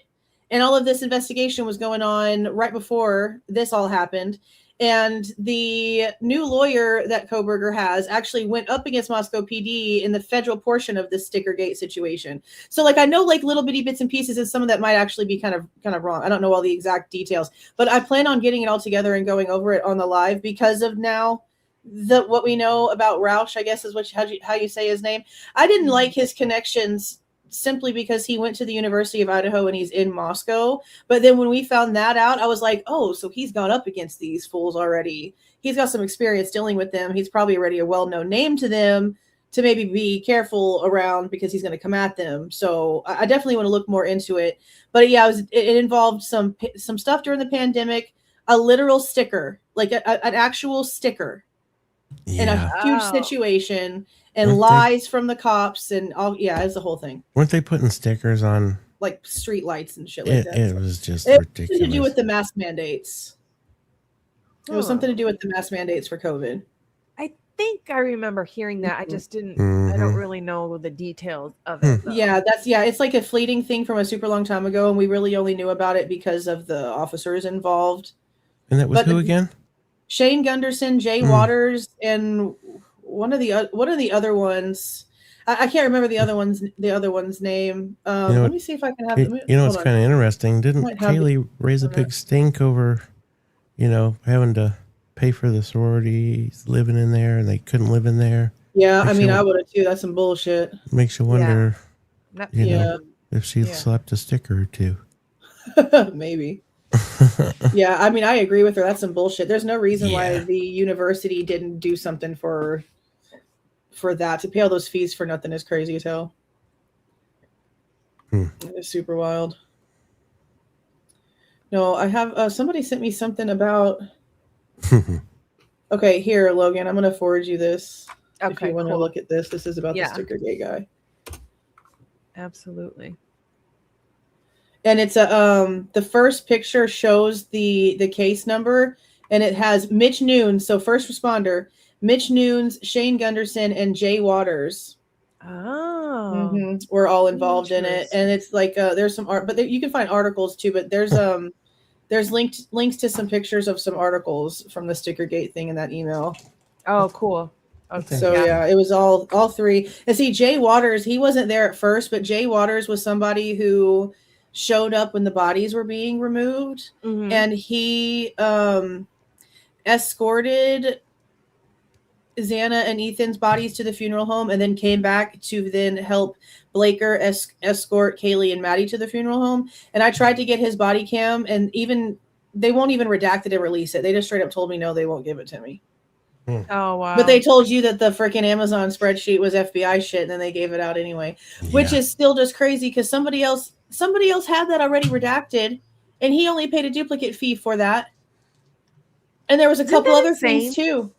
D: And all of this investigation was going on right before this all happened. And the new lawyer that Kohberger has actually went up against Moscow PD in the federal portion of this Stickergate situation. So like I know like little bitty bits and pieces, and some of that might actually be kind of wrong. I don't know all the exact details, but I plan on getting it all together and going over it on the live because of now what we know about Roush, I guess is how you say his name. I didn't like his connections simply because he went to the University of Idaho and he's in Moscow. But then when we found that out, I was like, oh, so he's gone up against these fools already. He's got some experience dealing with them. He's probably already a well-known name to them to maybe be careful around because he's going to come at them. So I definitely want to look more into it. But yeah, it involved some stuff during the pandemic, a literal sticker, like an actual sticker in a huge situation. And lies from the cops and all, it's the whole thing.
C: Weren't they putting stickers on
D: like street lights and shit like that?
C: It was just ridiculous.
D: Something to do with the mask mandates. It was something to do with the mask mandates for COVID.
B: I think I remember hearing that. I just didn't. I don't really know the details of it.
D: Yeah, it's like a fleeting thing from a super long time ago, and we really only knew about it because of the officers involved.
C: And that was who again?
D: Shane Gunderson, Jay Waters, and one of the other ones. I can't remember the other one's name. Let me see if I can have them.
C: You know, it's kind of interesting. Didn't Kaylee raise a big stink over, having to pay for the sororities living in there and they couldn't live in there?
D: Yeah, I mean, I would have too. That's some bullshit.
C: Makes you wonder, if she slapped a sticker or two.
D: Maybe. Yeah, I mean, I agree with her. That's some bullshit. There's no reason why the university didn't do something for that. To pay all those fees for nothing is crazy as hell. It's super wild. No, I have somebody sent me something about. Okay, here, Logan, I'm going to forward you this. Okay, if you want to look at this. This is about the Stickergate guy.
B: Absolutely.
D: And it's the first picture shows the case number, and it has Mitch Nunes, so first responder, Mitch Nunes, Shane Gunderson, and Jay Waters.
B: Oh,
D: we're all involved in it, and it's like there's some art, but you can find articles too. But there's links to some pictures of some articles from the Stickergate thing in that email.
B: Oh, cool. Okay.
D: So yeah, it was all three. And see, Jay Waters, he wasn't there at first, but Jay Waters was somebody who showed up when the bodies were being removed, and he escorted Xana and Ethan's bodies to the funeral home and then came back to then help Blaker escort Kaylee and Maddie to the funeral home. And I tried to get his body cam, and even they won't even redact it and release it. They just straight up told me no, they won't give it to me.
B: Oh wow.
D: But they told you that the freaking Amazon spreadsheet was FBI shit, and then they gave it out anyway, which is still just crazy because somebody else had that already redacted, and he only paid a duplicate fee for that. And there was a couple other things too.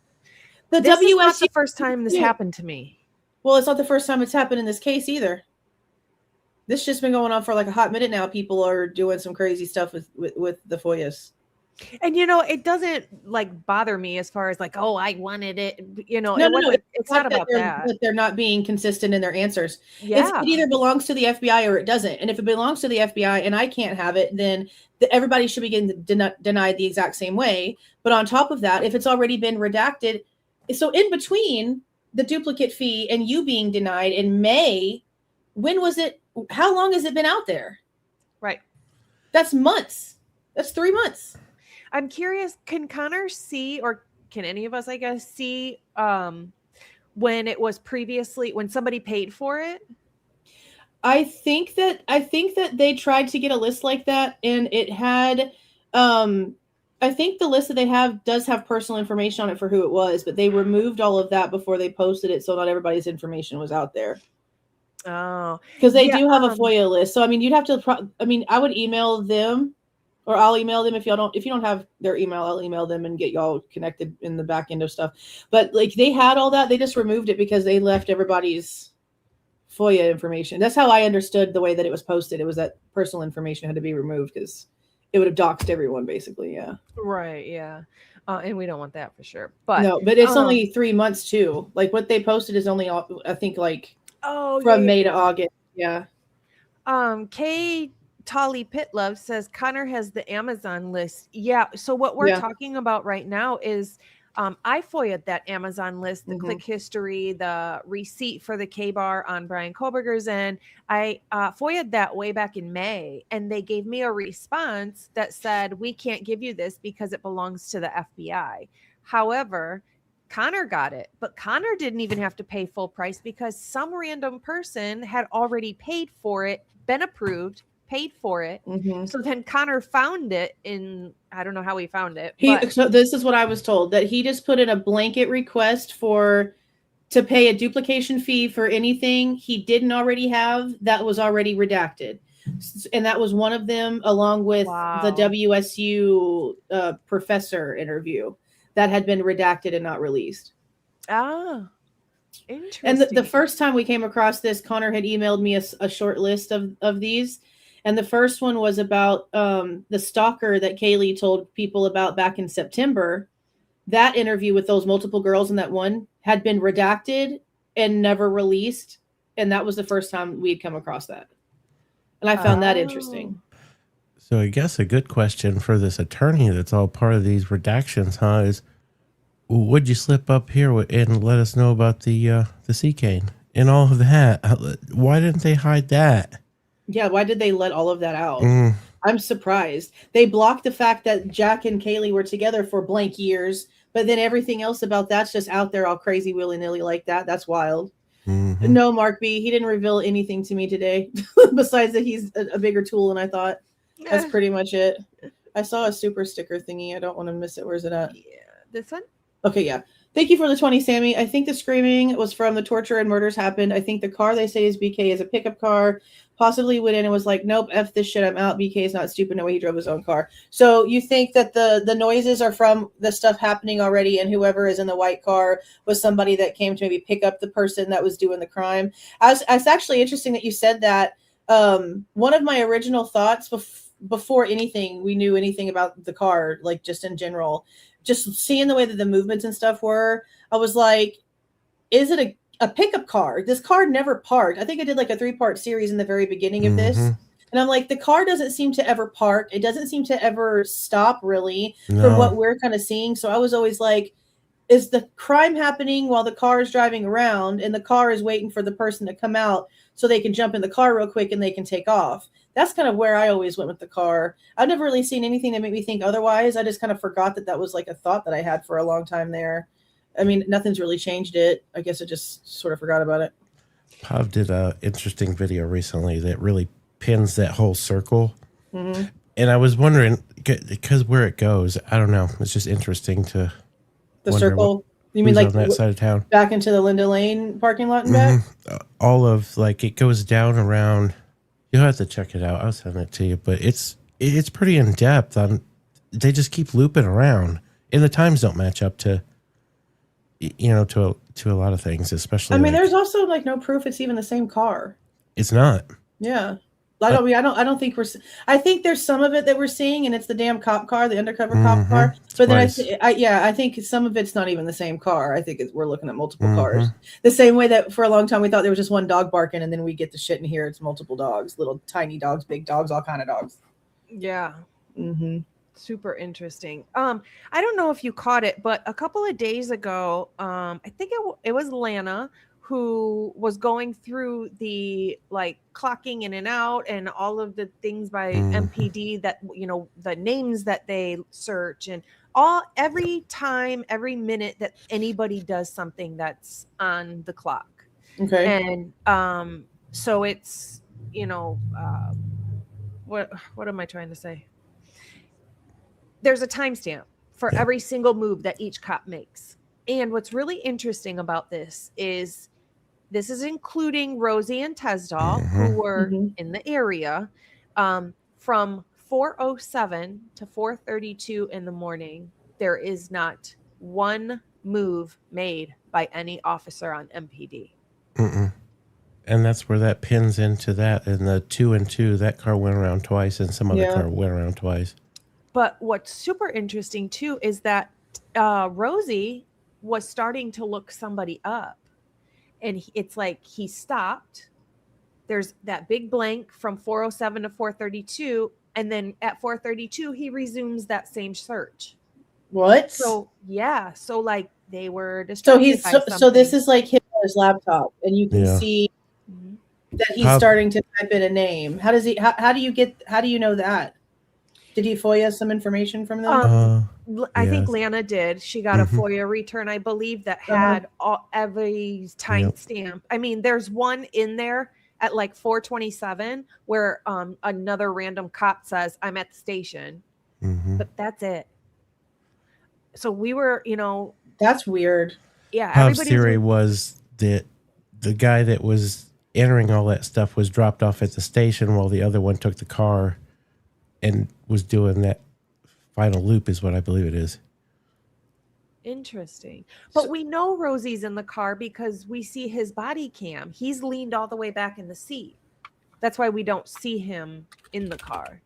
B: This is not the first time this happened to me.
D: Well, it's not the first time it's happened in this case either. This just been going on for like a hot minute now. People are doing some crazy stuff with the FOIAs.
B: And it doesn't like bother me as far as like, oh, I wanted it.
D: No,
B: it's not about that.
D: They're not being consistent in their answers. Yeah. It either belongs to the FBI or it doesn't. And if it belongs to the FBI and I can't have it, then everybody should be getting denied the exact same way. But on top of that, if it's already been redacted, so in between the duplicate fee and you being denied in May, when was it? How long has it been out there?
B: Right.
D: That's months. That's 3 months.
B: I'm curious, can Connor see, or can any of us, I guess, see when it was previously, when somebody paid for it?
D: I think that they tried to get a list like that, and it had I think the list that they have does have personal information on it for who it was, but they removed all of that before they posted it, so not everybody's information was out there.
B: Oh,
D: because they do have a FOIA list. So I mean, you'd have to. I would email them, or I'll email them if you don't have their email. I'll email them and get y'all connected in the back end of stuff. But like they had all that, they just removed it because they left everybody's FOIA information. That's how I understood the way that it was posted. It was that personal information had to be removed because it would have doxed everyone, basically. Yeah.
B: Right. Yeah. And we don't want that for sure. But
D: no, but it's only 3 months too. Like what they posted is only, I think, like from May to August. Yeah.
B: Kay Tolly Pitlove says Connor has the Amazon list. Yeah. So what we're talking about right now is I FOIA'd that Amazon list, the click history, the receipt for the K-bar on Bryan Kohberger's end. I FOIA'd that way back in May, and they gave me a response that said, we can't give you this because it belongs to the FBI. However, Connor got it, but Connor didn't even have to pay full price because some random person had already paid for it, been approved, paid for it. So then Connor found it in, I don't know how he found it.
D: So this is what I was told, that he just put in a blanket request to pay a duplication fee for anything he didn't already have that was already redacted. And that was one of them, along with the WSU professor interview that had been redacted and not released.
B: Ah, interesting.
D: And the first time we came across this, Connor had emailed me a short list of these. And the first one was about the stalker that Kaylee told people about back in September. That interview with those multiple girls in that one had been redacted and never released. And that was the first time we had come across that. And I found that interesting.
C: So I guess a good question for this attorney that's all part of these redactions, is would you slip up here and let us know about the sea cane and all of that? Why didn't they hide that?
D: Yeah, why did they let all of that out? I'm surprised. They blocked the fact that Jack and Kaylee were together for blank years, but then everything else about that's just out there all crazy willy-nilly like that. That's wild. No, Mark B, he didn't reveal anything to me today, besides that he's a bigger tool than I thought. That's pretty much it. I saw a super sticker thingy. I don't want to miss it. Where's it at?
B: Yeah, this one?
D: Okay, yeah. Thank you for the 20, Sammy. I think the screaming was from the torture and murders happened. I think the car they say is BK is a pickup car. Possibly went in and was like, nope, F this shit, I'm out. BK is not stupid. No way he drove his own car. So you think that the noises are from the stuff happening already, and whoever is in the white car was somebody that came to maybe pick up the person that was doing the crime. It's actually interesting that you said that. One of my original thoughts before we knew anything about the car, like just in general, just seeing the way that the movements and stuff were, I was like, is it a pickup car? This car never parked. I think I did like a 3-part series in the very beginning of this. And I'm like, the car doesn't seem to ever park. It doesn't seem to ever stop, really, from what we're kind of seeing. So I was always like, is the crime happening while the car is driving around and the car is waiting for the person to come out so they can jump in the car real quick and they can take off? That's kind of where I always went with the car. I've never really seen anything that made me think otherwise. I just kind of forgot that was like a thought that I had for a long time there. I mean, nothing's really changed it. I guess I just sort of forgot about it.
C: Pav did an interesting video recently that really pins that whole circle. And I was wondering, because where it goes, I don't know. It's just interesting to
D: the circle. You mean like
C: on that side of town?
D: Back into the Linda Lane parking lot and back?
C: All of like it goes down around. You'll have to check it out. I'll send it to you, but it's pretty in depth. They just keep looping around, and the times don't match up to to a lot of things, especially.
D: I mean, there's also like no proof it's even the same car.
C: It's not.
D: Yeah. I don't think I think there's some of it that we're seeing, and it's the damn cop car, the undercover cop car. But then I think some of it's not even the same car. I think we're looking at multiple cars. The same way that for a long time we thought there was just one dog barking, and then we get the shit in here. It's multiple dogs, little tiny dogs, big dogs, all kind of dogs.
B: Yeah. Super interesting. I don't know if you caught it, but a couple of days ago, I think it was Lana who was going through the like clocking in and out and all of the things by MPD that, the names that they search and every minute that anybody does something that's on the clock.
D: Okay.
B: And so it's, what am I trying to say? There's a timestamp for every single move that each cop makes. And what's really interesting about this is including Rosie and Tesdall, who were in the area from 4:07 to 4:32 in the morning. There is not one move made by any officer on MPD.
C: And that's where that pins into that. And the 2 and 2, that car went around twice, and some other car went around twice.
B: But what's super interesting too is that Rosie was starting to look somebody up, and it's like he stopped, there's that big blank from 407 to 432, and then at 432 he resumes that same search.
D: What?
B: So yeah, so like they were
D: So
B: distracted
D: he's
B: by
D: so,
B: something.
D: so this is like him on his laptop, and you can
C: Yeah.
D: see
B: Mhm.
D: that he's starting to type in a name. How does he? How do you know that? Did he FOIA some information from them?
B: I think
C: yes.
B: Lana did. She got a FOIA return, I believe, that had every timestamp. I mean, there's one in there at like 4:27 where another random cop says, "I'm at the station," but that's it. So we were,
D: That's weird.
B: Yeah,
C: Pop's
B: everybody's
C: theory was that the guy that was entering all that stuff was dropped off at the station while the other one took the car and was doing that final loop, is what I believe it is.
B: Interesting. But we know Rosie's in the car because we see his body cam. He's leaned all the way back in the seat. That's why we don't see him in the car.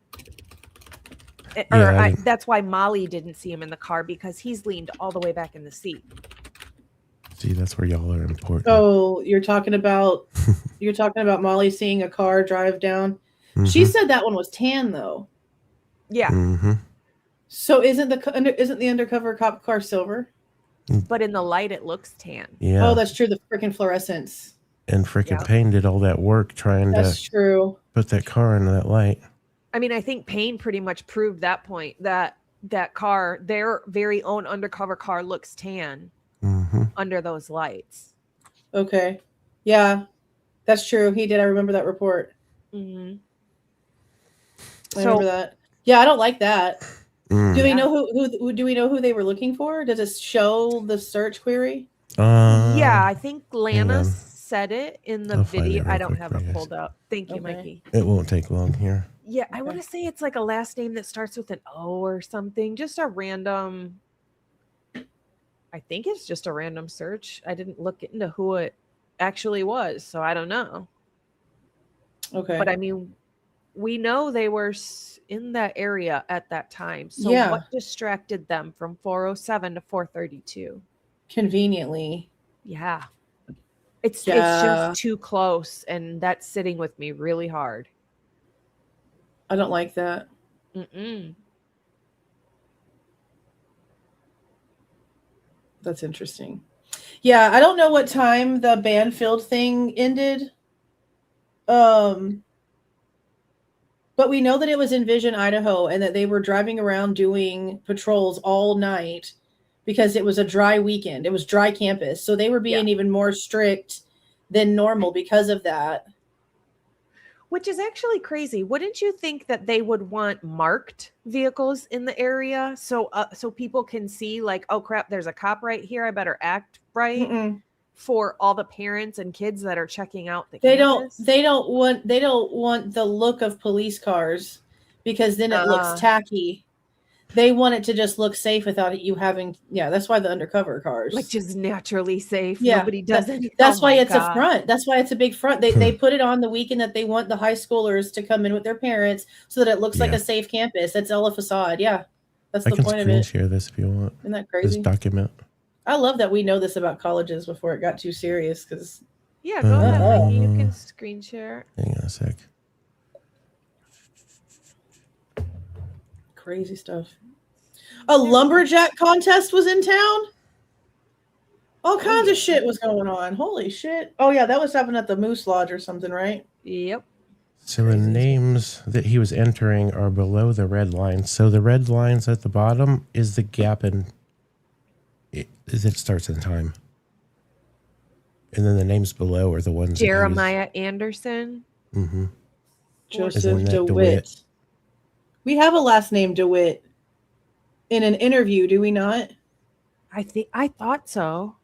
B: That's why Molly didn't see him in the car, because he's leaned all the way back in the seat.
C: See, that's where y'all are important.
D: Oh, you're talking about Molly seeing a car drive down. She said that one was tan though.
B: Yeah.
D: So isn't the undercover cop car silver?
B: But in the light, it looks tan.
C: Yeah.
D: Oh, that's true. The freaking fluorescence.
C: And freaking Payne did all that work trying
D: to
C: put that car into that light.
B: I mean, I think Payne pretty much proved that point, that car, their very own undercover car, looks tan under those lights.
D: Okay. Yeah, that's true. He did. I remember that report. I remember that. Yeah, I don't like that. Do we know who do we know who they were looking for? Does it show the search query?
B: Yeah, I think Lana said it in the video. I don't have it pulled up. Thank you, Mikey.
C: It won't take long here.
B: Yeah, I want to say it's like a last name that starts with an O or something. Just a random. I think it's just a random search. I didn't look into who it actually was, so I don't know.
D: Okay.
B: But I mean, we know they were in that area at that time. So what distracted them from 407 to 432?
D: Conveniently.
B: Yeah. It's just too close, and that's sitting with me really hard.
D: I don't like that. That's interesting. Yeah, I don't know what time the Banfield thing ended. But we know that it was in Vision, Idaho, and that they were driving around doing patrols all night because it was a dry weekend. It was dry campus. So they were being even more strict than normal because of that.
B: Which is actually crazy. Wouldn't you think that they would want marked vehicles in the area so people can see, like, oh crap, there's a cop right here, I better act right, for all the parents and kids that are checking out the campus?
D: They don't want the look of police cars, because then it looks tacky. They want it to just look safe without you having. Yeah, that's why the undercover cars,
B: like, just naturally safe.
D: Yeah,
B: nobody does it.
D: That's why it's a front. That's why it's a big front. They put it on the weekend that they want the high schoolers to come in with their parents, so that it looks like a safe campus. That's all a facade. Yeah, that's the point of it.
C: I can screen share this if you want.
D: Isn't that crazy?
C: This document.
D: I love that we know this about colleges before it got too serious. Because
B: go ahead, Mikey. You can screen share.
C: Hang on a sec.
D: Crazy stuff. A lumberjack contest was in town. All kinds of shit was going on. Holy shit. Oh, yeah, that was happening at the Moose Lodge or something, right?
B: Yep.
C: So the names that he was entering are below the red lines. So the red lines at the bottom is the gap in it starts in time. And then the names below are the ones.
B: Jeremiah Anderson.
D: Joseph DeWitt. We have a last name DeWitt in an interview, do we not?
B: I thought so.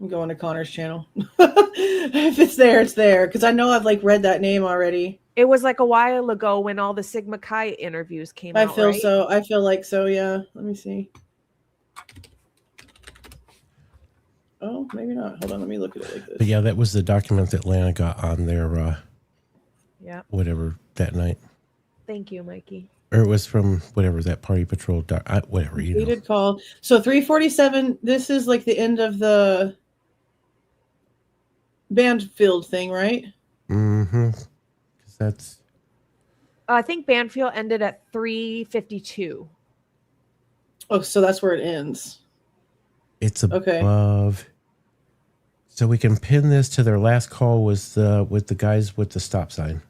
D: I'm going to Connor's channel. If it's there, it's there. Because I know I've read that name already.
B: It was like a while ago when all the Sigma Chi interviews came out.
D: I feel so. I feel like so, yeah. Let me see. Oh, maybe not. Hold on, let me look at it like this.
C: But yeah, that was the document that Lana got on their whatever that night.
B: Thank you, Mikey.
C: Or it was from whatever that party patrol, whatever, you know.
D: We did call. So 347, this is like the end of the Banfield thing, right?
C: Mm-hmm. 'Cause that's
B: I think Banfield ended at 3:52.
D: Oh, so that's where it ends.
C: it's
D: Okay.
C: above. So we can pin this to their last call was with the guys with the stop sign.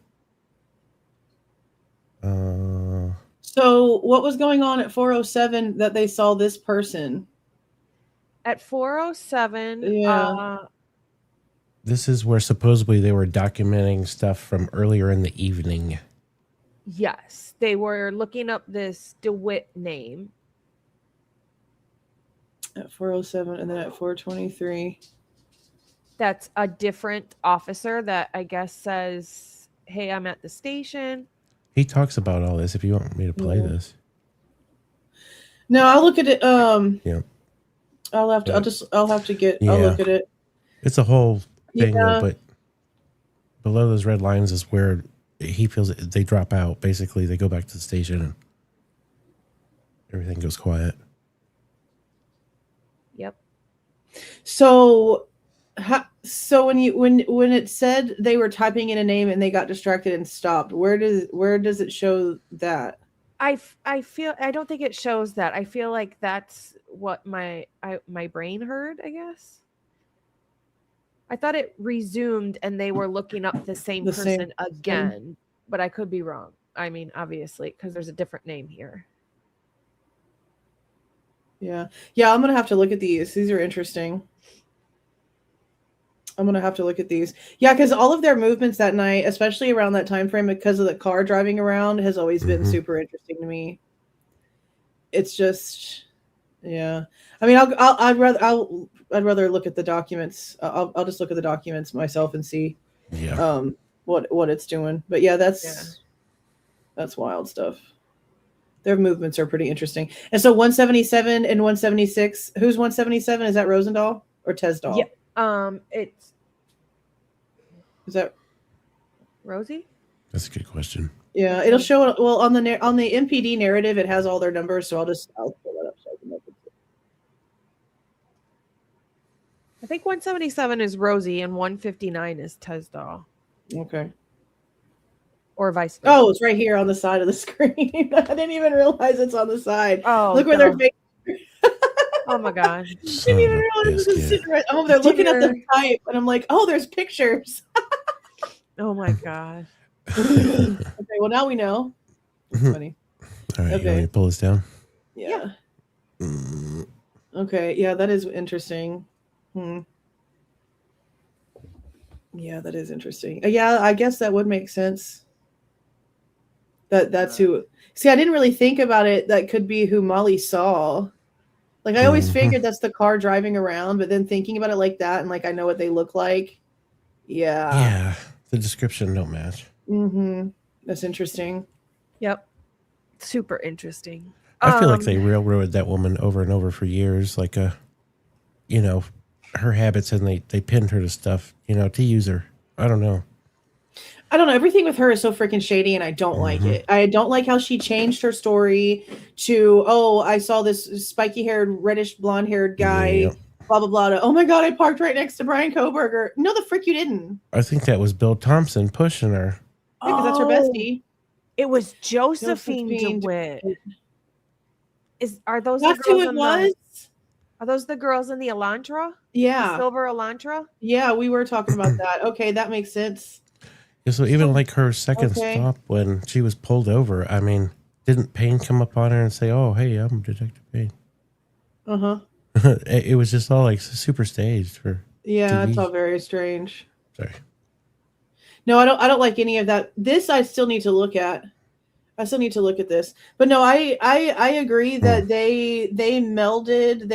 D: So what was going on at 407 that they saw this person?
B: At 4:07,
D: Yeah.
C: This is where supposedly they were documenting stuff from earlier in the evening.
B: yes, they were looking up this DeWitt name.
D: At 407 and then at 423.
B: That's a different officer that I guess says, "Hey, I'm at the station."
C: He talks about all this if you want me to play
D: Yeah.
C: this.
D: No, I'll look at it.
C: Yeah.
D: I'll have to I'll have to get I'll
C: Yeah.
D: look at it.
C: It's a whole thing,
D: Yeah.
C: though, but below those red lines is where he feels they drop out. Basically, they go back to the station and everything goes quiet.
B: Yep.
D: So so when it said they were typing in a name and they got distracted and stopped, where does it show that?
B: I feel I don't think it shows that. I feel like that's what my brain heard, I guess. I thought it resumed and they were looking up the same person again, but I could be wrong. I mean, obviously, because there's a different name here.
D: Yeah. Yeah, I'm gonna have to look at these. These are interesting. I'm gonna have to look at these. Yeah, because all of their movements that night, especially around that time frame, because of the car driving around, has always been super interesting to me. It's just, yeah. I mean, I'd rather look at the documents. I'll just look at the documents myself and see, what it's doing. But yeah, that's wild stuff. Their movements are pretty interesting. And so 177 and 176. Who's 177? Is that Rosendahl or Tesdahl?
B: Yeah.
D: Is that
B: Rosie?
C: That's a good question.
D: Yeah, it'll show. Well, on the MPD narrative, it has all their numbers. So I'll pull that up so I can look at it.
B: I think 177 is Rosie and 159 is Tesdahl.
D: Okay.
B: Or vice versa.
D: Oh, it's right here on the side of the screen. I didn't even realize it's on the side.
B: Oh,
D: look where they're.
B: Oh my god!
D: I didn't even realize this is sitting right. Oh, they're looking at the type, and I'm like, oh, there's pictures.
B: Oh my god.
D: Okay, well now we know. That's funny.
C: All right, you want me to pull this down?
D: Yeah. Okay, yeah, that is interesting. Yeah, that is interesting. Yeah, I guess that would make sense. That's who. See, I didn't really think about it. That could be who Molly saw. Like I always figured that's the car driving around, but then thinking about it like that and like I know what they look like. Yeah.
C: Yeah, the description don't match.
D: That's interesting.
B: Yep. Super interesting.
C: I feel like they railroaded that woman over and over for years, like her habits, and they pinned her to stuff, to use her. I don't know.
D: Everything with her is so freaking shady, and I don't like it. I don't like how she changed her story to, oh, I saw this spiky-haired, reddish blonde-haired guy, blah, blah, blah. To, oh, my God, I parked right next to Bryan Kohberger. No, the frick you didn't.
C: I think that was Bill Thompson pushing her.
D: Yeah, because that's her bestie.
B: It was Josephine DeWitt. Are those
D: That's
B: the girls
D: who it was?
B: Are those the girls in the Elantra?
D: Yeah.
B: The silver Elantra?
D: Yeah, we were talking about that. Okay, that makes sense.
C: Yeah, so even like her second stop when she was pulled over, I mean, didn't Payne come up on her and say, "Oh, hey, I'm Detective Payne"? It was just all like super staged for.
D: Yeah,
C: TV.
D: it's all very strange.
C: Sorry.
D: No, I don't like any of that. This I still need to look at. I still need to look at this. But no, I agree that they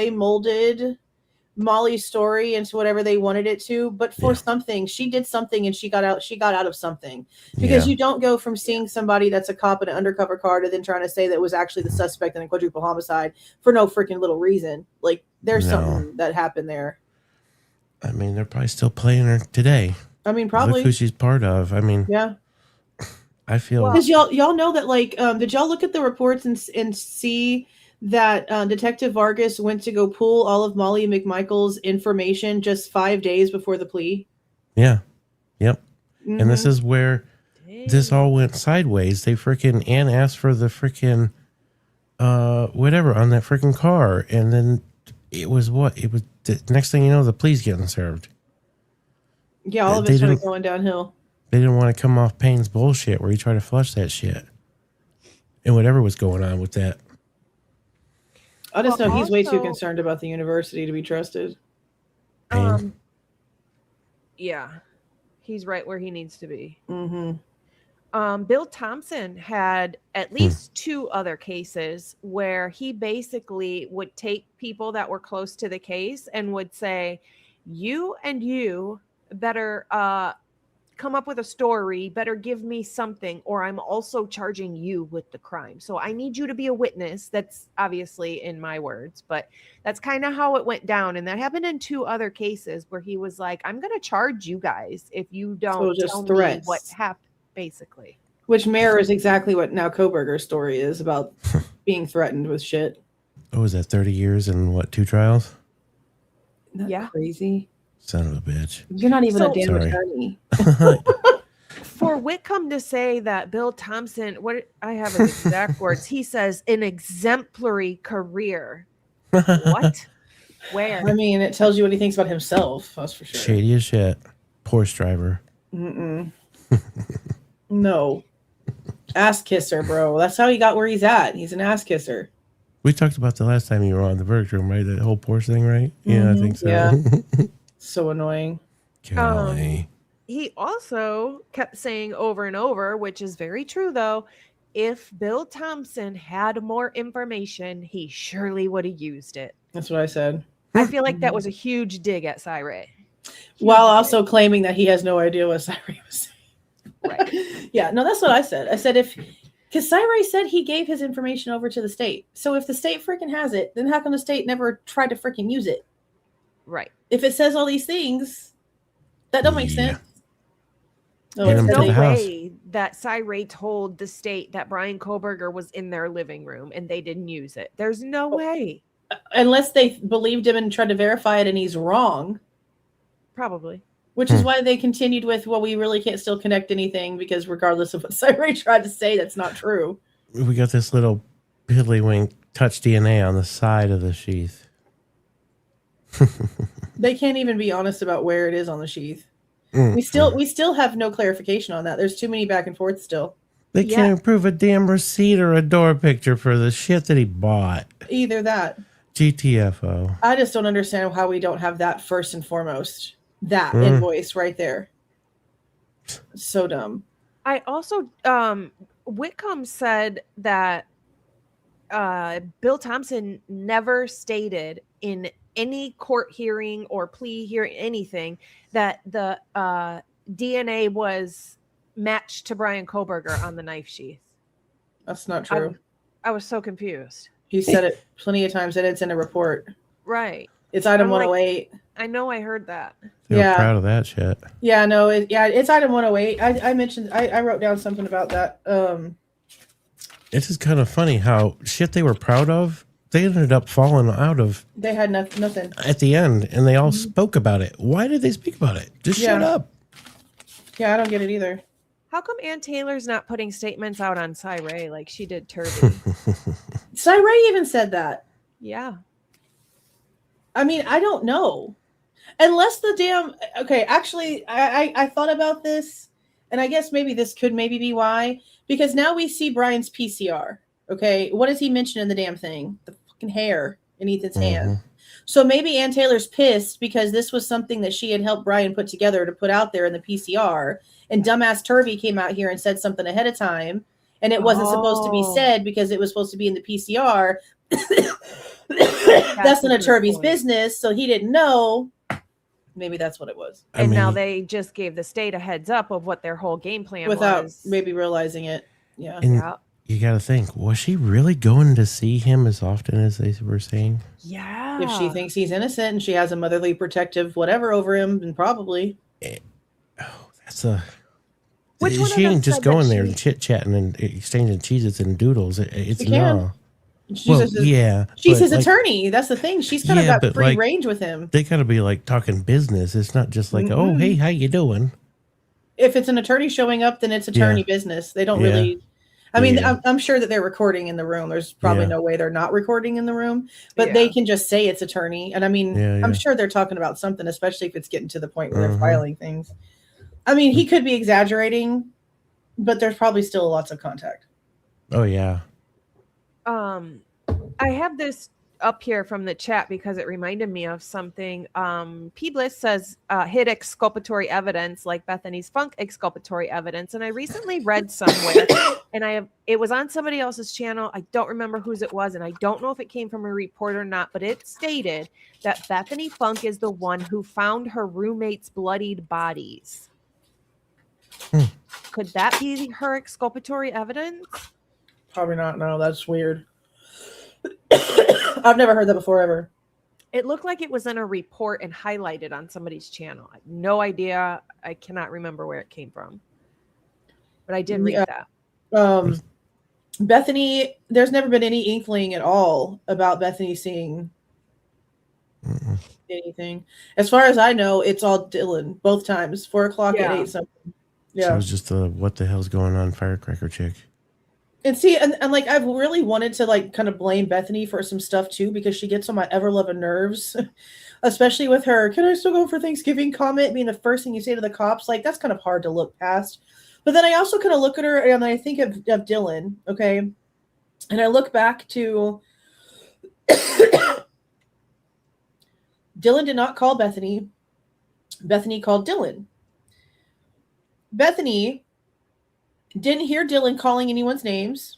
D: molded Molly's story into whatever they wanted it to, but for something, she did something and she got out of something, because you don't go from seeing somebody that's a cop in an undercover car to then trying to say that was actually the suspect in a quadruple homicide for no freaking little reason. Like there's something that happened there.
C: I mean, they're probably still playing her today.
D: I mean, probably.
C: Look who she's part of. I mean,
D: yeah.
C: I feel
D: because y'all know that, like, did y'all look at the reports and see that Detective Vargas went to go pull all of Molly McMichael's information just 5 days before the plea?
C: Yeah. Yep. And this is where this all went sideways. They freaking Ann asked for the freaking whatever on that freaking car, and then it was the next thing you know, the police getting served.
D: Yeah, all of it started going downhill.
C: They didn't want to come off Payne's bullshit where he tried to flush that shit, and whatever was going on with that.
D: I just know he's way too concerned about the university to be trusted.
C: Payne.
B: Yeah, he's right where he needs to be.
D: Mm-hmm.
B: Bill Thompson had at least 2 other cases where he basically would take people that were close to the case and would say, you and you better come up with a story, better give me something, or I'm also charging you with the crime. So I need you to be a witness. That's obviously in my words, but that's kind of how it went down. And that happened in 2 other cases where he was like, I'm going to charge you guys if you don't tell me what happened, basically.
D: Which mirrors exactly what now Kohberger's story is about being threatened with shit.
C: What was that, 30 years and what, 2 trials?
D: Isn't that crazy?
C: Son of a bitch.
D: You're not even a damn attorney.
B: For Whitcomb to say that Bill Thompson, what I have his exact words, he says an exemplary career. What? Where?
D: I mean, it tells you what he thinks about himself. That's for sure.
C: Shady as shit. Porsche driver.
D: No. Ass kisser, bro. That's how he got where he's at. He's an ass kisser.
C: We talked about the last time you were on the verdict room, right? That whole Porsche thing, right? Yeah, I think so.
D: Yeah. So annoying.
C: Golly.
B: He also kept saying over and over, which is very true though, if Bill Thompson had more information, he surely would have used it.
D: That's what I said.
B: I feel like that was a huge dig at Cyree.
D: While also claiming that he has no idea what Cyree was saying.
B: Right.
D: Yeah, no, that's what I said. I said because Cyree said he gave his information over to the state. So if the state freaking has it, then how come the state never tried to freaking use it?
B: Right.
D: If it says all these things, that don't make sense.
B: There's no way that Cyree told the state that Bryan Kohberger was in their living room and they didn't use it. There's no way.
D: Unless they believed him and tried to verify it and he's wrong.
B: Probably.
D: Which is why they continued with, well, we really can't still connect anything because regardless of what Cyree tried to say, that's not true.
C: We got this little piddlywink touch DNA on the side of the sheath.
D: They can't even be honest about where it is on the sheath. We still have no clarification on that. There's too many back and forth still.
C: They can't prove a damn receipt or a door picture for the shit that he bought.
D: Either that.
C: GTFO.
D: I just don't understand how we don't have that first and foremost. That invoice right there. So dumb.
B: I also, Whitcomb said that Bill Thompson never stated in any court hearing or plea hearing, anything, that the DNA was matched to Bryan Kohberger on the knife sheath.
D: That's not true.
B: I was so confused.
D: He said it plenty of times and it's in a report.
B: Right.
D: It's item 108.
B: I know I heard that.
C: They were proud of that shit.
D: Yeah, no, it's item 108. I mentioned, I wrote down something about that.
C: It's just kind of funny how shit they were proud of, they ended up falling out of.
D: They had nothing.
C: At the end, and they all spoke about it. Why did they speak about it? Just shut up.
D: Yeah, I don't get it either.
B: How come Ann Taylor's not putting statements out on Cyree like she did Turvey?
D: Cyree even said that.
B: Yeah.
D: I mean, I don't know. Unless the damn... Okay, actually, I thought about this, and I guess maybe this could maybe be why. Because now we see Bryan's PCR. Okay, what does he mention in the damn thing? The fucking hair in Ethan's hand. So maybe Ann Taylor's pissed because this was something that she had helped Bryan put together to put out there in the PCR. And dumbass Turvey came out here and said something ahead of time. And it wasn't supposed to be said because it was supposed to be in the PCR. That's none of Turvey's business. So he didn't know. Maybe that's what it was.
B: And now they just gave the state a heads up of what their whole game plan
D: without
B: was.
D: Maybe realizing it. Yeah.
C: And you got to think, was she really going to see him as often as they were saying?
B: Yeah.
D: If she thinks he's innocent and she has a motherly protective whatever over him, then probably.
C: That's a...
B: Which one
C: she
B: of them
C: ain't just
B: said
C: going
B: that
C: there
B: she-
C: and chit-chatting and exchanging Cheez-Its and doodles. It's
D: She can.
C: no.
D: She's
C: She's
D: his attorney. That's the thing. She's kind of got free range with him.
C: They got to be like talking business. It's not just like, oh, hey, how you doing?
D: if it's an attorney showing up, then it's attorney business. They don't really. I mean, I'm sure that they're recording in the room. There's probably no way they're not recording in the room, but they can just say it's attorney. And I mean, I'm sure they're talking about something, especially if it's getting to the point where they're filing things. I mean, he could be exaggerating, but there's probably still lots of contact.
C: Oh yeah.
B: I have this up here from the chat because it reminded me of something. P. Bliss says, hit exculpatory evidence like Bethany's funk exculpatory evidence. And I recently read somewhere and it was on somebody else's channel. I don't remember whose it was. And I don't know if it came from a report or not, but it stated that Bethany Funk is the one who found her roommate's bloodied bodies. Could that be her exculpatory evidence?
D: Probably not. No, that's weird. I've never heard that before ever.
B: It looked like it was in a report and highlighted on somebody's channel. I have no idea. I cannot remember where it came from, but I did read that.
D: Bethany, there's never been any inkling at all about Bethany seeing anything. As far as I know, it's all Dylan both times, 4 o'clock at 8 something.
C: Yeah. She was just the what the hell's going on firecracker chick.
D: And see, and like I've really wanted to like kind of blame Bethany for some stuff too, because she gets on my ever-loving nerves, especially with her "can I still go for Thanksgiving" comment being the first thing you say to the cops. Like, that's kind of hard to look past. But then I also kind of look at her and I think of Dylan, okay? And I look back to Dylan did not call Bethany. Bethany called Dylan. Bethany didn't hear Dylan calling anyone's names.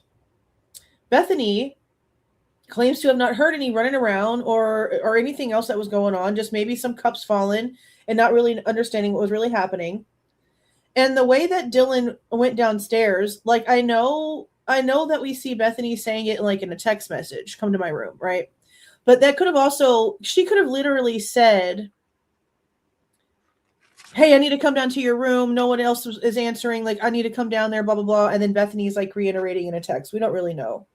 D: Bethany claims to have not heard any running around or anything else that was going on, just maybe some cups falling and not really understanding what was really happening. And the way that Dylan went downstairs, like I know that we see Bethany saying it like in a text message, "come to my room," right? But that could have also, she could have literally said, "Hey, I need to come down to your room. No one else is answering. Like, I need to come down there, blah, blah, blah." And then Bethany's like reiterating in a text. We don't really know.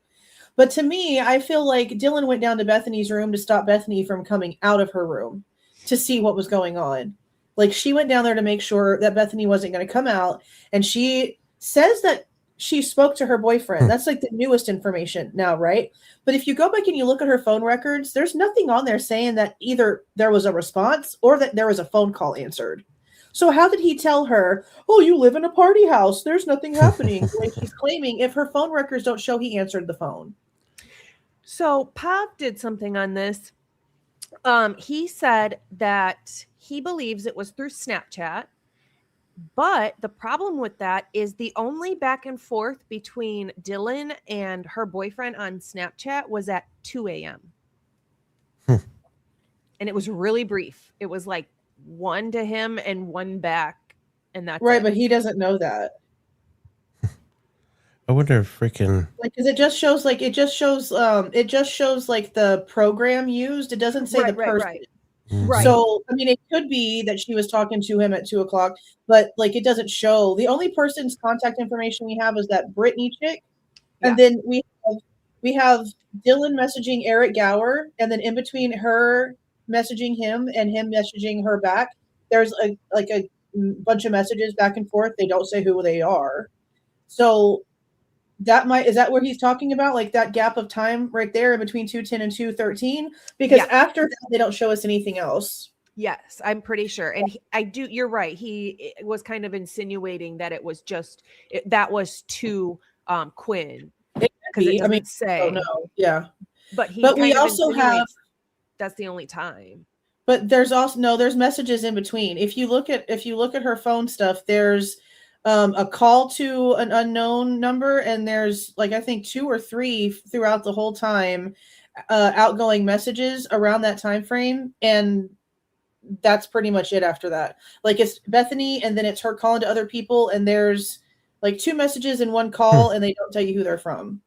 D: But to me, I feel like Dylan went down to Bethany's room to stop Bethany from coming out of her room to see what was going on. Like, she went down there to make sure that Bethany wasn't going to come out. And she says that she spoke to her boyfriend. That's like the newest information now, right? But if you go back and you look at her phone records, there's nothing on there saying that either there was a response or that there was a phone call answered. So how did he tell her, "Oh, you live in a party house, there's nothing happening"? Like he's claiming if her phone records don't show he answered the phone.
B: So Pav did something on this. He said that he believes it was through Snapchat, but the problem with that is the only back and forth between Dylan and her boyfriend on Snapchat was at 2 a.m. And it was really brief. It was like 1 to him and 1 back, and that's
D: right.
B: it.
D: But he doesn't know that.
C: I wonder if freaking
D: like, because it just shows like the program used. It doesn't say the person.
B: Right.
D: So I mean, it could be that she was talking to him at 2 o'clock, but like it doesn't show. The only person's contact information we have is that Brittany chick, and then we have Dylan messaging Eric Gower, and then in between her messaging him and him messaging her back, there's a bunch of messages back and forth. They don't say who they are. So is that what he's talking about? Like that gap of time right there in between 2:10 and 2:13? Because after that, they don't show us anything else.
B: Yes, I'm pretty sure. And you're right. He was kind of insinuating that it was just, that was to Quinn. Because it doesn't say.
D: Oh no. Yeah.
B: But
D: we also have,
B: that's the only time.
D: But there's also there's messages in between. If you look at her phone stuff, there's a call to an unknown number, and there's like I think 2 or 3 throughout the whole time outgoing messages around that time frame, and that's pretty much it after that. Like it's Bethany, and then it's her calling to other people, and there's like 2 messages and 1 call, and they don't tell you who they're from.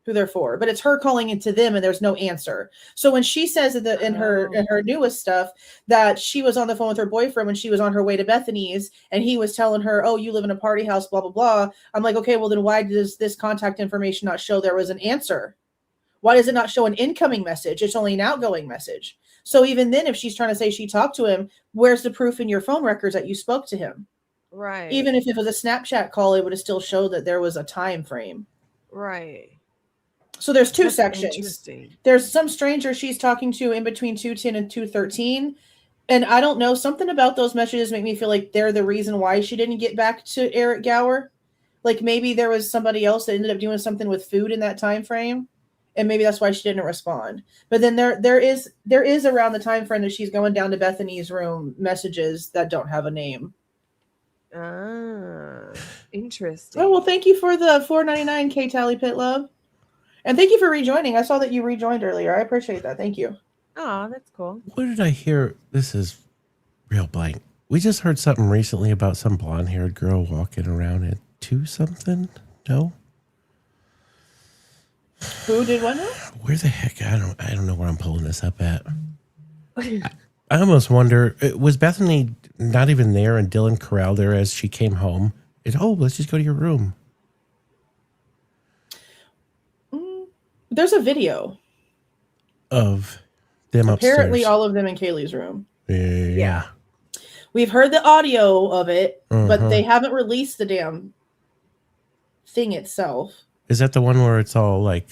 D: Who they're for, but it's her calling into them and there's no answer. So when she says in her newest stuff that she was on the phone with her boyfriend when she was on her way to Bethany's and he was telling her, "Oh, you live in a party house, blah, blah, blah." I'm like, okay, well then why does this contact information not show there was an answer? Why does it not show an incoming message? It's only an outgoing message. So even then, if she's trying to say she talked to him, where's the proof in your phone records that you spoke to him?
B: Right.
D: Even if it was a Snapchat call, it would have still showed that there was a time frame.
B: Right.
D: So there's two
B: That's
D: sections.
B: interesting.
D: There's some stranger she's talking to in between 2:10 and 2:13. And I don't know, something about those messages make me feel like they're the reason why she didn't get back to Eric Gower. Like maybe there was somebody else that ended up doing something with food in that time frame, and maybe that's why she didn't respond. But then there is around the time frame that she's going down to Bethany's room messages that don't have a name.
B: Ah, interesting.
D: Oh well, thank you for the $4.99 K Tally Pit Love, and thank you for rejoining. I saw that you rejoined earlier. I appreciate that. Thank you.
B: Oh, that's cool.
C: What did I hear? This is real blank. We just heard something recently about some blonde-haired girl walking around at 2 something. No.
D: Who did what now?
C: Where the heck? I don't know where I'm pulling this up at. I almost wonder, was Bethany not even there and Dylan corralled her as she came home? Let's just go to your room.
D: There's a video
C: Of them upstairs.
D: Apparently all of them in Kaylee's room.
C: Yeah.
D: We've heard the audio of it, but
C: Uh-huh.
D: they haven't released the damn thing itself.
C: Is that the one where it's all like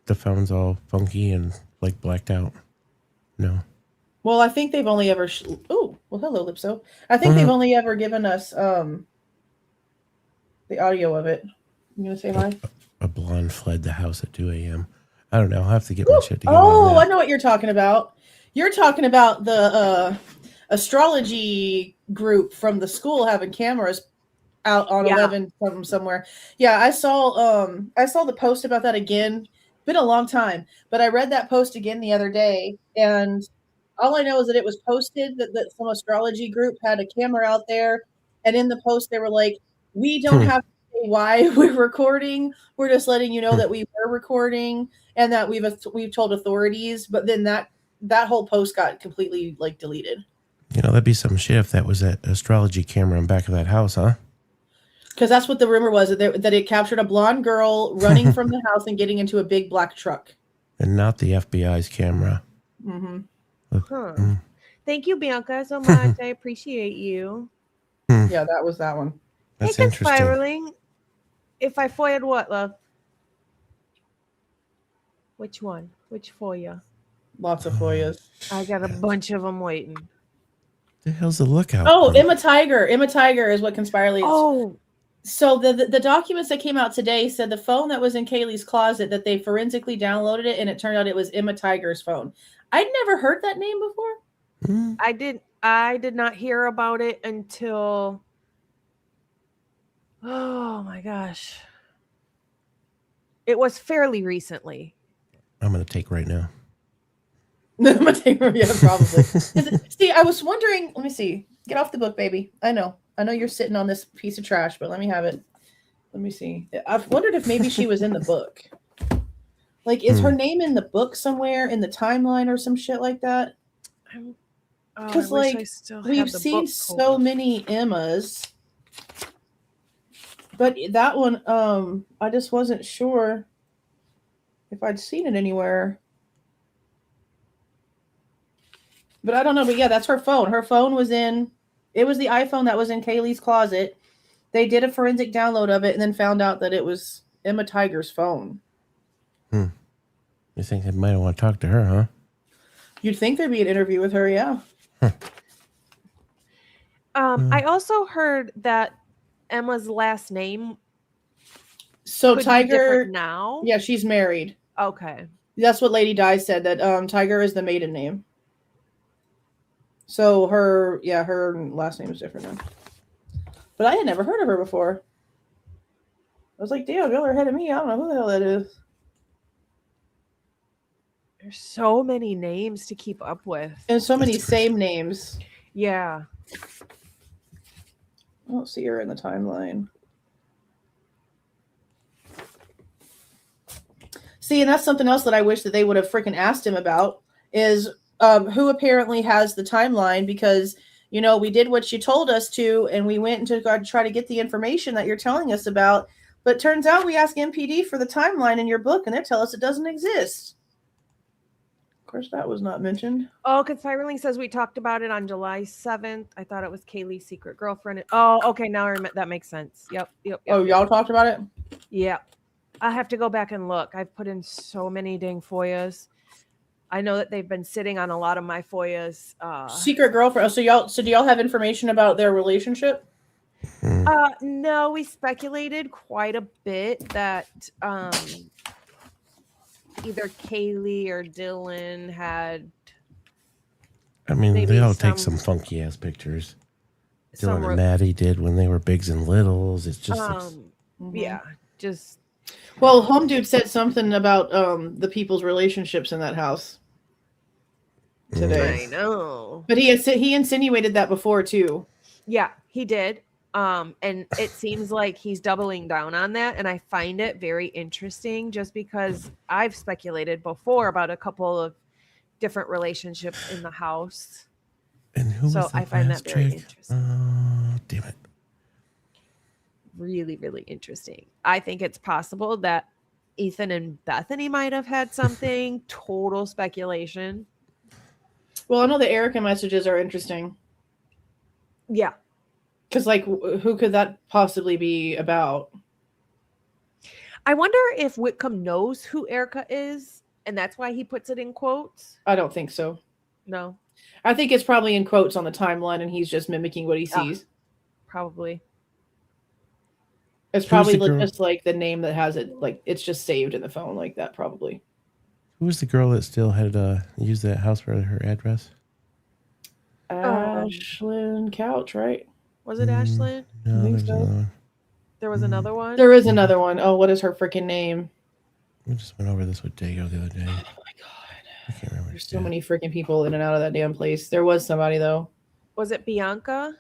C: the phone's all funky and like blacked out? No.
D: Well, I think they've only ever oh, well hello Lipso. I think they've only ever given us the audio of it. You gonna say hi?
C: A blonde fled the house at 2 a.m. I don't know. I'll have to get my shit together.
D: Oh, I know what you're talking about. You're talking about the astrology group from the school having cameras out on 11 something somewhere. Yeah, I saw the post about that again. Been a long time, but I read that post again the other day, and all I know is that it was posted that some astrology group had a camera out there, and in the post they were like, "We don't have to say why we're recording. We're just letting you know that we were recording and that we've told authorities." But then that whole post got completely like deleted.
C: You know, that'd be some shit if that was that astrology camera in the back of that house, huh?
D: Because that's what the rumor was, that it captured a blonde girl running from the house and getting into a big black truck.
C: And not the FBI's camera.
D: Mm-hmm.
B: Huh. Thank you, Bianca, so much. I appreciate you.
D: Yeah, that was that one.
C: That's
B: Hey,
C: interesting.
B: spiraling. If I foiled what, love? Which one? Which FOIA?
D: Lots of FOIAs.
B: I got a bunch of them waiting.
C: The hell's the lookout?
D: Oh,
C: for?
D: Emma Tiger. Emma Tiger is what conspirally.
B: Oh,
D: So the documents that came out today said the phone that was in Kaylee's closet, that they forensically downloaded it, and it turned out it was Emma Tiger's phone. I'd never heard that name before.
B: I did not hear about it until, oh my gosh, it was fairly recently.
C: I'm going to take right now.
D: Emma Tiger, yeah, probably. See, I was wondering. Let me see. Get off the book, baby. I know you're sitting on this piece of trash, but let me have it. Let me see. I've wondered if maybe she was in the book. Like, is her name in the book somewhere in the timeline or some shit like that? Because like we've seen so many Emmas, but that one, I just wasn't sure if I'd seen it anywhere. But I don't know. But yeah, that's her phone. Her phone was in. It was the iPhone that was in Kaylee's closet. They did a forensic download of it and then found out that it was Emma Tiger's phone.
C: You think they might want to talk to her, huh?
D: You'd think there'd be an interview with her, yeah.
B: I also heard that Emma's last name.
D: So Tiger
B: now.
D: Yeah, she's married.
B: Okay.
D: That's what Lady Di said, that Tiger is the maiden name. So her last name is different now. But I had never heard of her before. I was like, damn, y'all are ahead of me. I don't know who the hell that is.
B: There's so many names to keep up with.
D: And so many same names.
B: Yeah.
D: I don't see her in the timeline. See, and that's something else that I wish that they would have freaking asked him about, is who apparently has the timeline, because, you know, we did what you told us to, and we went to try to get the information that you're telling us about. But turns out we asked MPD for the timeline in your book, and they tell us it doesn't exist. Of course, that was not mentioned.
B: Oh, because Firelink says we talked about it on July 7th. I thought it was Kaylee's secret girlfriend. Oh, okay. Now that makes sense. Yep.
D: Oh, y'all talked about it?
B: Yeah. I have to go back and look. I've put in so many dang FOIAs. I know that they've been sitting on a lot of my FOIAs.
D: Secret girlfriend. So do y'all have information about their relationship?
B: No, we speculated quite a bit that either Kaylee or Dylan had.
C: I mean,
B: maybe
C: they all take some funky ass pictures. Dylan and Maddie did when they were bigs and littles. It's just
B: yeah, just.
D: Well, Home Dude said something about the people's relationships in that house today.
B: I know,
D: but he insinuated that before too.
B: Yeah, he did. And it seems like he's doubling down on that, and I find it very interesting just because I've speculated before about a couple of different relationships in the house.
C: And who was
B: I find that very interesting.
C: Oh, damn it.
B: Really, really interesting. I think it's possible that Ethan and Bethany might have had something. Total speculation.
D: Well, I know the Erica messages are interesting.
B: Yeah.
D: Because, like, who could that possibly be about?
B: I wonder if Whitcomb knows who Erica is, and that's why he puts it in quotes.
D: I don't think so.
B: No.
D: I think it's probably in quotes on the timeline, and he's just mimicking what he sees.
B: Probably.
D: It's probably just like the name that has it, like it's just saved in the phone like that, probably.
C: Who was the girl that still had used that house for her address?
D: Ashlyn Couch, right?
B: Was it Ashlyn?
C: No, there's another one.
B: There was another one?
D: There is another one. Oh, what is her freaking name?
C: We just went over this with Dago the other day.
D: Oh my god.
C: I can't remember.
D: There's so many freaking people in and out of that damn place. There was somebody though.
B: Was it Bianca?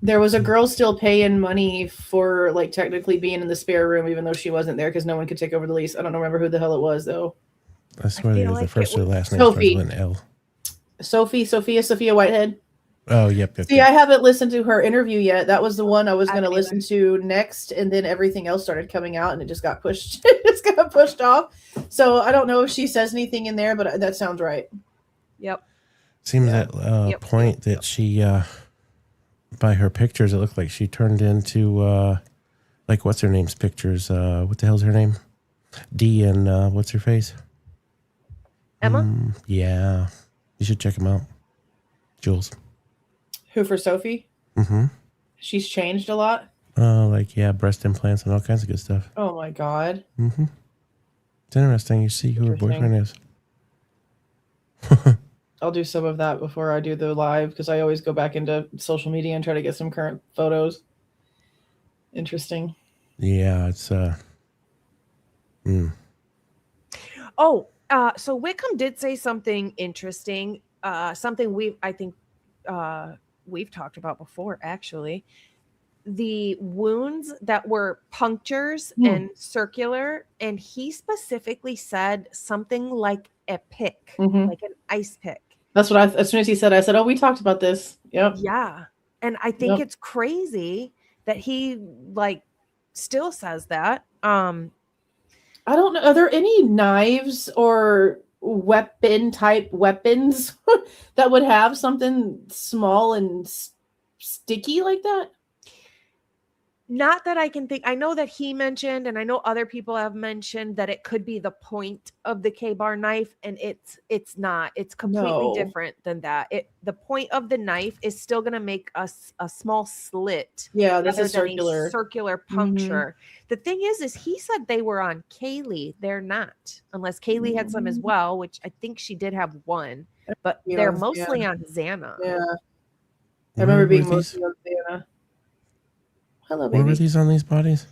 D: There was a girl still paying money for like technically being in the spare room, even though she wasn't there because no one could take over the lease. I don't remember who the hell it was though.
C: I swear it was the first or the last name
D: Sophie.
C: starts with an L.
D: Sophia Whitehead.
C: Oh, yep.
D: See, I haven't listened to her interview yet. That was the one I was going to listen to next, and then everything else started coming out, and it just got pushed. It just got pushed off. So I don't know if she says anything in there, but that sounds right.
B: Yep.
C: Seems that point that she, by her pictures, it looked like she turned into, like, what's her name's pictures? What the hell's her name? Dee and what's her face?
B: Emma?
C: Yeah. You should check them out. Jules.
D: Who for Sophie?
C: Mm-hmm.
D: She's changed a lot.
C: Like, yeah, breast implants and all kinds of good stuff.
D: Oh my god.
C: Mm-hmm. It's interesting. You see who her boyfriend is.
D: I'll do some of that before I do the live because I always go back into social media and try to get some current photos. Interesting.
B: Yeah,
C: it's
B: so Whitcomb did say something interesting. Something we've talked about before, actually. The wounds that were punctures and circular, and he specifically said something like a pick, like an ice pick.
D: That's what as soon as he said, I said, "Oh, we talked about this." Yep.
B: Yeah, and I think it's crazy that he like still says that. I
D: don't know. Are there any knives or weapons that would have something small and sticky like that?
B: Not that I can think. I know that he mentioned, and I know other people have mentioned that it could be the point of the K-bar knife, and it's not. It's completely different than that. The point of the knife is still going to make us a small slit.
D: Yeah, this is circular.
B: Circular puncture. The thing is he said they were on Kaylee. They're not, unless Kaylee had some as well, which I think she did have one, but they're mostly on Xana.
D: Yeah, I remember being mostly on Xana. Hello, baby.
C: Where were these on these bodies?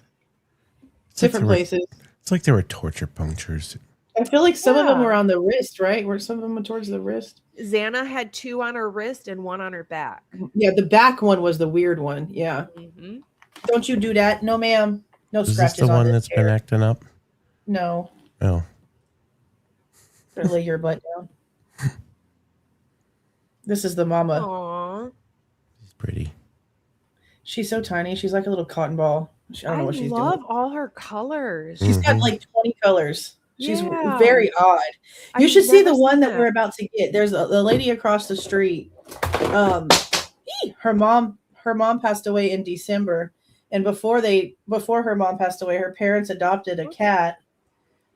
D: Different places.
C: It's like they were torture punctures.
D: I feel like some of them were on the wrist, right? Were some of them towards the wrist?
B: Xana had 2 on her wrist and 1 on her back.
D: Yeah, the back one was the weird one. Yeah. Don't you do that? No, ma'am. No scratches on this.
C: Is this the one that's been acting up?
D: No.
C: Oh.
D: Lay your butt down. This is the mama.
B: Aww.
C: She's pretty.
D: She's so tiny. She's like a little cotton ball. I don't know what she's doing.
B: I love all her colors.
D: She's got like 20 colors. She's
B: Yeah.
D: very odd. You
B: I've
D: should see the
B: never
D: one
B: seen
D: that we're about to get. There's a lady across the street. Her mom passed away in December, and before her mom passed away, her parents adopted a cat.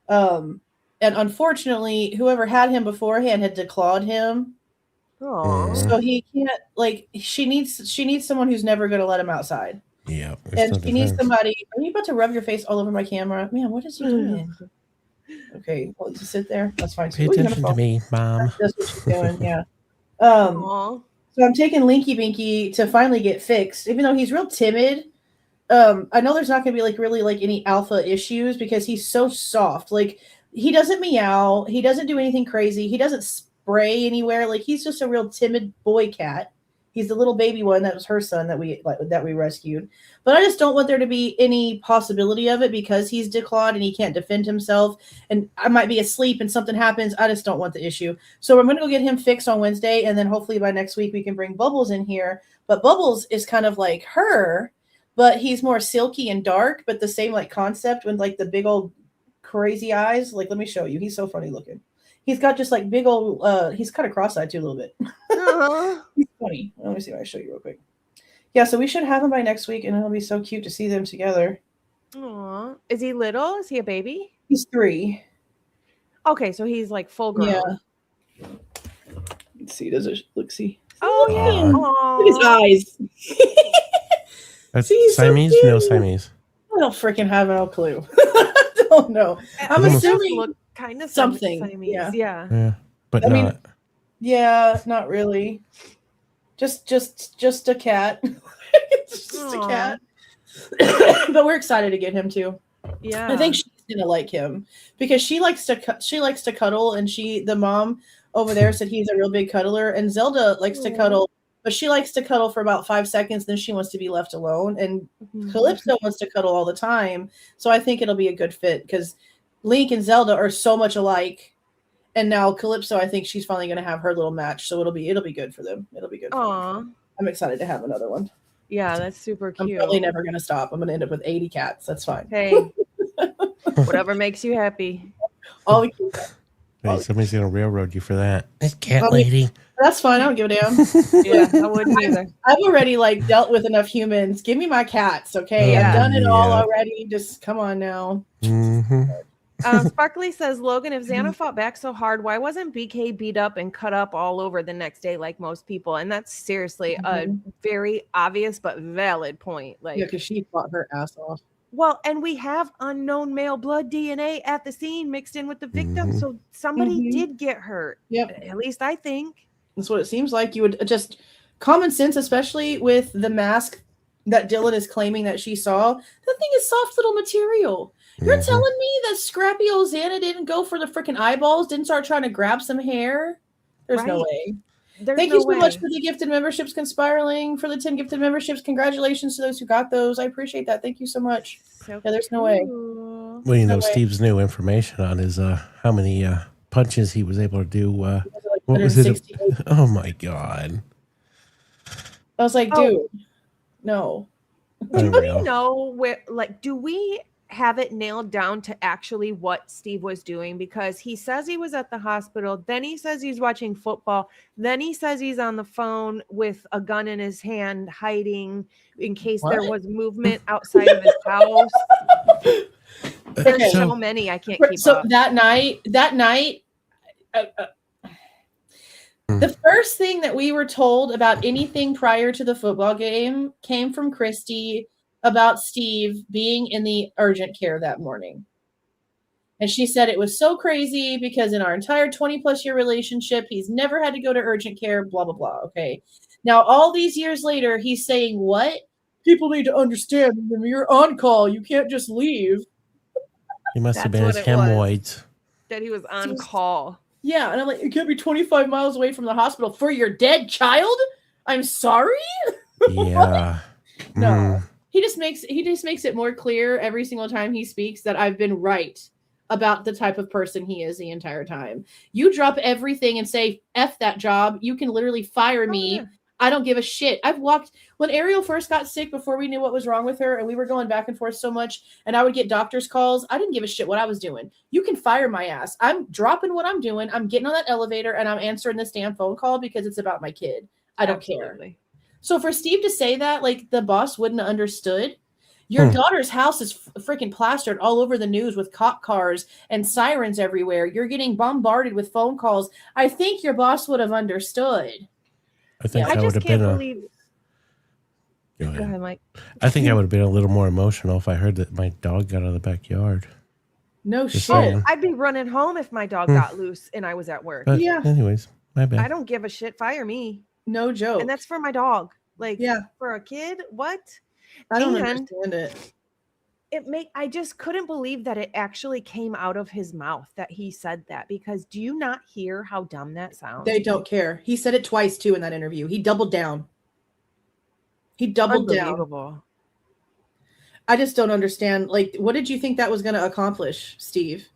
D: And unfortunately, whoever had him beforehand had declawed him.
B: Aw.
D: So he can't, like, she needs someone who's never going to let him outside.
C: Yeah.
D: And she needs somebody. Are you about to rub your face all over my camera? Man, what is he doing? Okay, well, just sit there. That's fine.
C: Pay attention to me, Mom.
D: That's what she's doing, yeah.
B: Aw.
D: So I'm taking Linky Binky to finally get fixed, even though he's real timid. I know there's not going to be like really like any alpha issues because he's so soft. Like he doesn't meow, he doesn't do anything crazy, he doesn't spray anywhere. Like he's just a real timid boy cat. He's the little baby one that was her son that we rescued. But I just don't want there to be any possibility of it because he's declawed and he can't defend himself. And I might be asleep and something happens. I just don't want the issue. So I'm going to go get him fixed on Wednesday. And then hopefully by next week we can bring Bubbles in here. But Bubbles is kind of like her, but he's more silky and dark, but the same like concept with like the big old crazy eyes. Like, let me show you. He's so funny looking. He's got just like big old, he's kind of cross-eyed too a little bit. He's funny. Let me see if I show you real quick. Yeah, so we should have him by next week, and it'll be so cute to see them together.
B: Aw. Is he little? Is he a baby?
D: He's 3.
B: Okay, so he's like full grown.
D: Yeah. Let's see. Does it look? See?
B: Oh,
C: yeah.
D: Look at his eyes.
C: That's
D: See, he's so
C: Siamese?
D: cute.
C: No Siamese.
D: I don't freaking have no clue. I don't know. I'm
B: They just
D: assuming
B: look kind of
D: something.
B: Siamese.
D: Yeah.
C: Yeah, but
D: I
C: not.
D: mean, yeah, not really. Just a cat. Just
B: Aw.
D: a cat. But we're excited to get him too.
B: Yeah.
D: I think she's gonna like him because she likes to cuddle, and the mom over there said he's a real big cuddler, and Zelda likes to cuddle, but she likes to cuddle for about 5 seconds, then she wants to be left alone, and Calypso wants to cuddle all the time. So I think it'll be a good fit because Link and Zelda are so much alike. And now Calypso, I think she's finally going to have her little match, so it'll be good for them. It'll be good.
B: Aw.
D: Them. I'm excited to have another one.
B: Yeah, that's super cute.
D: I'm probably never going to stop. I'm going to end up with 80 cats. That's fine.
B: Hey, whatever makes you happy.
D: All the cats.
C: Hey, somebody's gonna railroad you for that. This cat
D: I mean,
C: lady.
D: That's fine. I don't give a damn.
B: Yeah, I wouldn't either.
D: I've already like dealt with enough humans. Give me my cats, okay? I've done it all already. Just come on now.
C: Mm-hmm.
B: Sparkly says, Logan, if Xana fought back so hard, why wasn't BK beat up and cut up all over the next day like most people? And that's seriously a very obvious but valid point. Like,
D: Yeah, because she fought her ass off.
B: well, and we have unknown male blood DNA at the scene mixed in with the victim, so somebody did get hurt.
D: Yep.
B: At least I think.
D: That's what it seems like. You would just common sense, especially with the mask that Dylan is claiming that she saw. That thing is soft little material. You're telling me that scrappy old Xana didn't go for the freaking eyeballs, didn't start trying to grab some hair? There's no way. Thank you so much for the gifted memberships, Conspiraling, for the 10 gifted memberships. Congratulations to those who got those. I appreciate that. Thank you so much.
B: So
D: yeah, there's no way.
C: Well, you know, Steve's new information on his how many punches he was able to do. What was it? Oh my God.
D: I was like, dude, no.
B: Do we know where, like, do we have it nailed down to actually what Steve was doing? Because he says he was at the hospital, then he says he's watching football, then he says he's on the phone with a gun in his hand hiding in case there was movement outside of his house. There's so many I can't keep up.
D: That night the first thing that we were told about anything prior to the football game came from Christy about Steve being in the urgent care that morning. And she said it was so crazy because in our entire 20-plus year relationship, he's never had to go to urgent care, blah, blah, blah. Okay. Now, all these years later, he's saying what? People need to understand when you're on call, you can't just leave.
C: He must have been his hemorrhoids.
B: That he was on call.
D: Yeah, and I'm like, you can't be 25 miles away from the hospital for your dead child? I'm sorry?
C: Yeah.
D: No. He just makes it more clear every single time he speaks that I've been right about the type of person he is the entire time. You drop everything and say, F that job. You can literally fire me. I don't give a shit. I've walked when Ariel first got sick before we knew what was wrong with her, and we were going back and forth so much, and I would get doctor's calls. I didn't give a shit what I was doing. You can fire my ass. I'm dropping what I'm doing. I'm getting on that elevator and I'm answering this damn phone call because it's about my kid. I don't care. So for Steve to say that, like the boss wouldn't have understood. Your daughter's house is freaking plastered all over the news with cop cars and sirens everywhere. You're getting bombarded with phone calls. I think your boss would have understood.
C: I think
B: I
C: I would
B: just
C: have
B: can't
C: been
B: believe. Go ahead, Mike.
C: I think I would have been a little more emotional if I heard that my dog got out of the backyard.
D: No
C: Just
D: shit.
C: saying.
B: I'd be running home if my dog got loose and I was at work.
C: But
D: Yeah.
C: anyways, my bad.
B: I don't give a shit. Fire me.
D: No joke.
B: And that's for my dog. Like,
D: Yeah.
B: for a kid, what?
D: I don't
B: And
D: understand it.
B: I just couldn't believe that it actually came out of his mouth that he said that, because do you not hear how dumb that sounds?
D: They don't care. He said it twice too in that interview. He doubled down. He doubled down.
B: Unbelievable.
D: I just don't understand. Like, what did you think that was going to accomplish, Steve?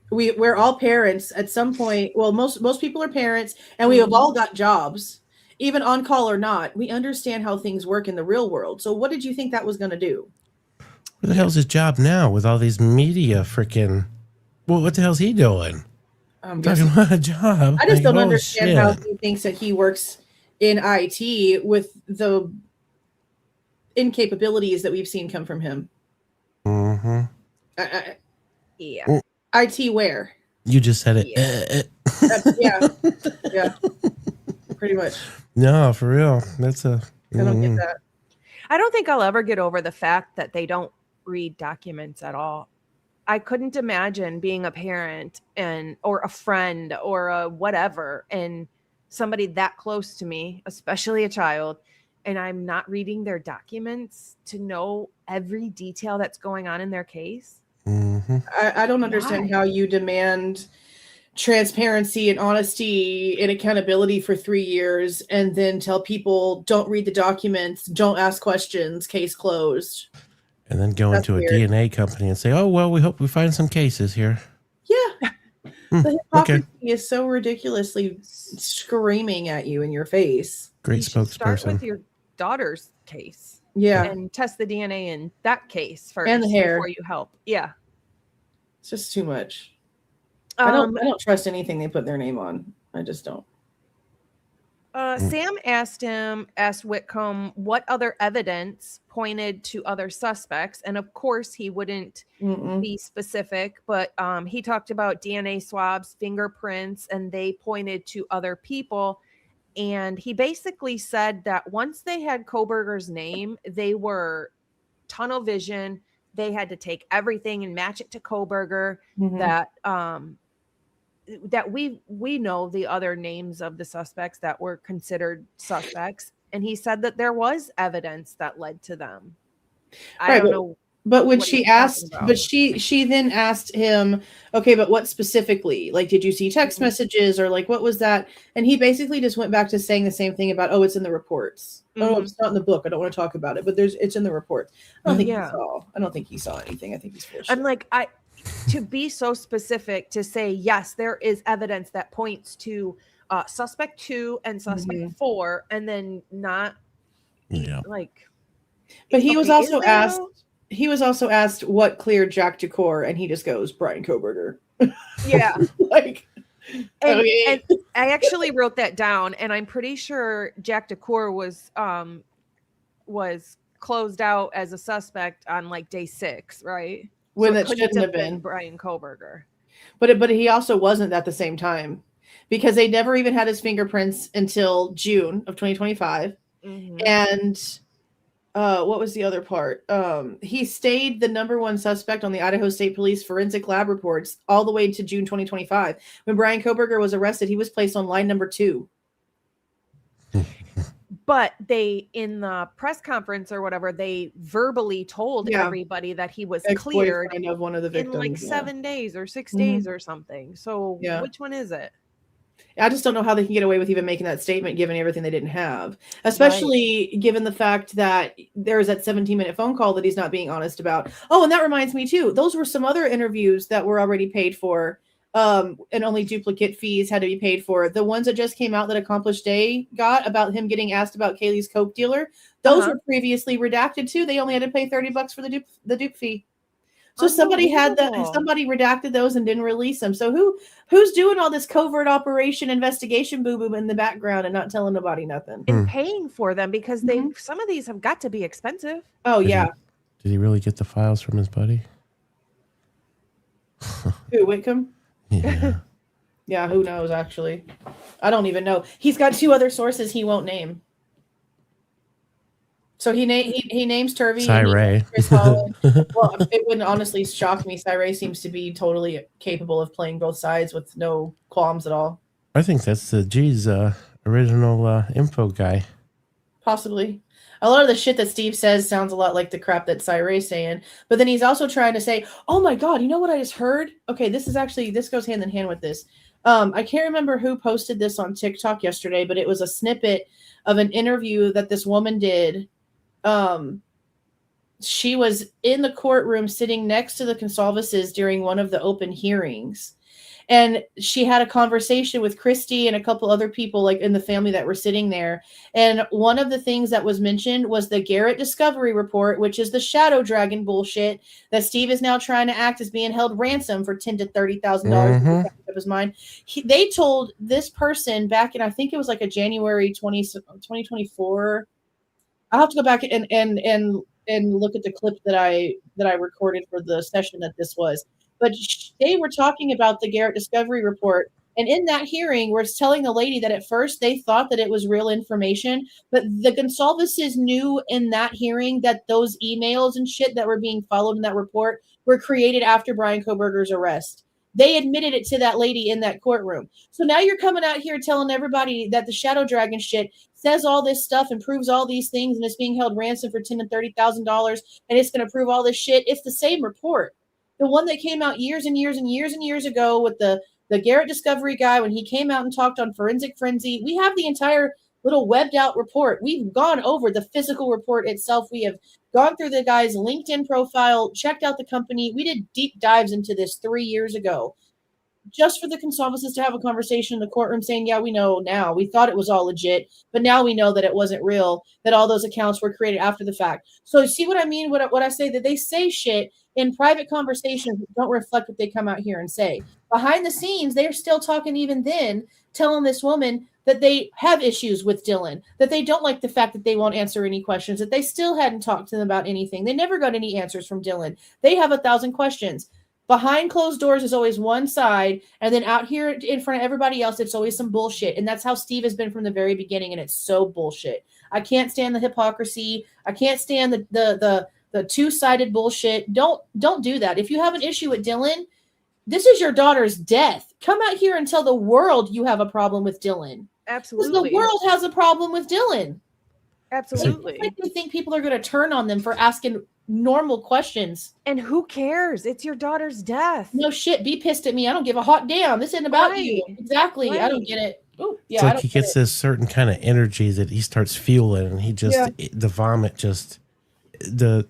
D: We're all parents at some point. Well, most people are parents, and we have all got jobs, even on call or not. We understand how things work in the real world. So what did you think that was going to do?
C: What the hell's his job now with all these media freaking? Well, what the hell's he doing? Talking about a job.
D: I just
C: Like,
D: don't
C: oh,
D: understand how
C: shit.
D: he thinks that he works in IT with the incapabilities that we've seen come from him.
C: Mm-hmm.
B: Yeah.
D: IT where?
C: You just said it.
D: Yeah. Yeah. Pretty much.
C: No, for real. That's a.
D: I don't get that.
B: I don't think I'll ever get over the fact that they don't read documents at all. I couldn't imagine being a parent or a friend or a whatever, and somebody that close to me, especially a child, and I'm not reading their documents to know every detail that's going on in their case.
C: Mm-hmm.
D: I don't understand how you demand transparency and honesty and accountability for 3 years and then tell people don't read the documents, don't ask questions, case closed.
C: And then go
D: That's
C: into a
D: weird.
C: DNA company and say, "Oh well, we hope we find some cases here."
D: Yeah. The
C: Okay.
D: hypocrisy is so ridiculously screaming at you in your face.
C: Great
B: You should start with
C: spokesperson.
B: your daughter's case.
D: Yeah.
B: And test the DNA in that case first
D: And the hair.
B: before you help. Yeah.
D: It's just too much. I
B: Um,
D: don't trust anything they put their name on. I just don't.
B: Sam asked Whitcomb what other evidence pointed to other suspects. And of course, he wouldn't be specific, but he talked about DNA swabs, fingerprints, and they pointed to other people. And he basically said that once they had Kohberger's name, they were tunnel vision. They had to take everything and match it to Kohberger. That we know the other names of the suspects that were considered suspects, and he said that there was evidence that led to them. I don't know.
D: But when
B: what
D: she
B: he's
D: asked,
B: talking
D: but
B: about.
D: she then asked him, okay, but what specifically? Like, did you see text messages or like what was that? And he basically just went back to saying the same thing about, oh, it's in the reports. Oh, it's not in the book. I don't want to talk about it, but it's in the reports. I don't think he saw. I don't think he saw anything. I think he's full of shit.
B: I'm like, to be so specific to say yes, there is evidence that points to suspect 2 and suspect 4, and then not like.
D: But he was
B: Okay,
D: also
B: is there,
D: asked.
B: though?
D: He was also asked what cleared Jack Decor, and he just goes Bryan Kohberger.
B: Yeah.
D: Like,
B: And I actually wrote that down, and I'm pretty sure Jack Decor was closed out as a suspect on like day 6, right?
D: when
B: So it
D: it
B: couldn't
D: shouldn't have been.
B: Bryan Kohberger.
D: But he also wasn't at the same time because they never even had his fingerprints until June of 2025. And what was the other part? He stayed the #1 suspect on the Idaho State Police forensic lab reports all the way to June 2025. When Bryan Kohberger was arrested, he was placed on line number 2.
B: But they, in the press conference or whatever, they verbally told everybody that he was cleared
D: of one of the victims
B: in like 7 days or 6 days or something. So which one is it?
D: I just don't know how they can get away with even making that statement given everything they didn't have, especially given the fact that there's that 17-minute phone call that he's not being honest about. Oh, and that reminds me too. Those were some other interviews that were already paid for and only duplicate fees had to be paid for. The ones that just came out that Accomplished Day got about him getting asked about Kaylee's coke dealer, those were previously redacted too. They only had to pay $30 for the dupe fee. So somebody redacted those and didn't release them. So who's doing all this covert operation investigation boo boo in the background and not telling nobody nothing
B: and paying for them because some of these have got to be expensive.
D: Oh yeah.
C: Did he really get the files from his buddy?
D: Who, Whitcomb?
C: Yeah.
D: Yeah, who knows, actually. I don't even know. He's got 2 other sources he won't name. So he names Turvey.
C: Cy-Ray.
D: Chris Holland. Well, it wouldn't honestly shock me. Cy-Ray seems to be totally capable of playing both sides with no qualms at all.
C: I think that's the G's original info guy.
D: Possibly. A lot of the shit that Steve says sounds a lot like the crap that Cy-Ray's saying. But then he's also trying to say, oh my God, you know what I just heard? Okay, this goes hand in hand with this. I can't remember who posted this on TikTok yesterday, but it was a snippet of an interview that this woman did. She was in the courtroom sitting next to the Consalvases during one of the open hearings. And she had a conversation with Christy and a couple other people like in the family that were sitting there. And one of the things that was mentioned was the Garrett Discovery Report, which is the shadow dragon bullshit that Steve is now trying to act as being held ransom for $10,000 to $30,000 of his mind. They told this person back in, I think it was like a January 2024. I'll have to go back and look at the clip that I recorded for the session that this was. But they were talking about the Garrett Discovery Report. And in that hearing, we're telling the lady that at first they thought that it was real information. But the Gonsalveses knew in that hearing that those emails and shit that were being followed in that report were created after Bryan Kohberger's arrest. They admitted it to that lady in that courtroom. So now you're coming out here telling everybody that the Shadow Dragon shit says all this stuff and proves all these things and it's being held ransom for $10,000 to $30,000 and it's going to prove all this shit. It's the same report. The one that came out years and years and years and years ago with the Garrett Discovery guy when he came out and talked on Forensic Frenzy. We have the entire little webbed out report. We've gone over the physical report itself. We have gone through the guy's LinkedIn profile, checked out the company. We did deep dives into this 3 years ago. Just for the Consalvases to have a conversation in the courtroom saying, yeah, we know now. We thought it was all legit, but now we know that it wasn't real, that all those accounts were created after the fact. So see what I mean? What I say, that they say shit in private conversations that don't reflect what they come out here and say. Behind the scenes, they're still talking even then, telling this woman that they have issues with Dylan, that they don't like the fact that they won't answer any questions, that they still hadn't talked to them about anything. They never got any answers from Dylan. They have 1,000 questions. Behind closed doors is always one side, and then out here in front of everybody else, it's always some bullshit. And that's how Steve has been from the very beginning, and it's so bullshit. I can't stand the hypocrisy. I can't stand the two-sided bullshit. Don't do that. If you have an issue with Dylan, this is your daughter's death. Come out here and tell the world you have a problem with Dylan.
B: Absolutely.
D: Because the world has a problem with Dylan.
B: Absolutely.
D: I think people are going to turn on them for asking normal questions.
B: And who cares? It's your daughter's death.
D: No shit. Be pissed at me. I don't give a hot damn. This isn't about you. Exactly. Right. I don't get it. Ooh, yeah,
C: it's like he gets this certain kind of energy that he starts fueling, and he just the vomit just the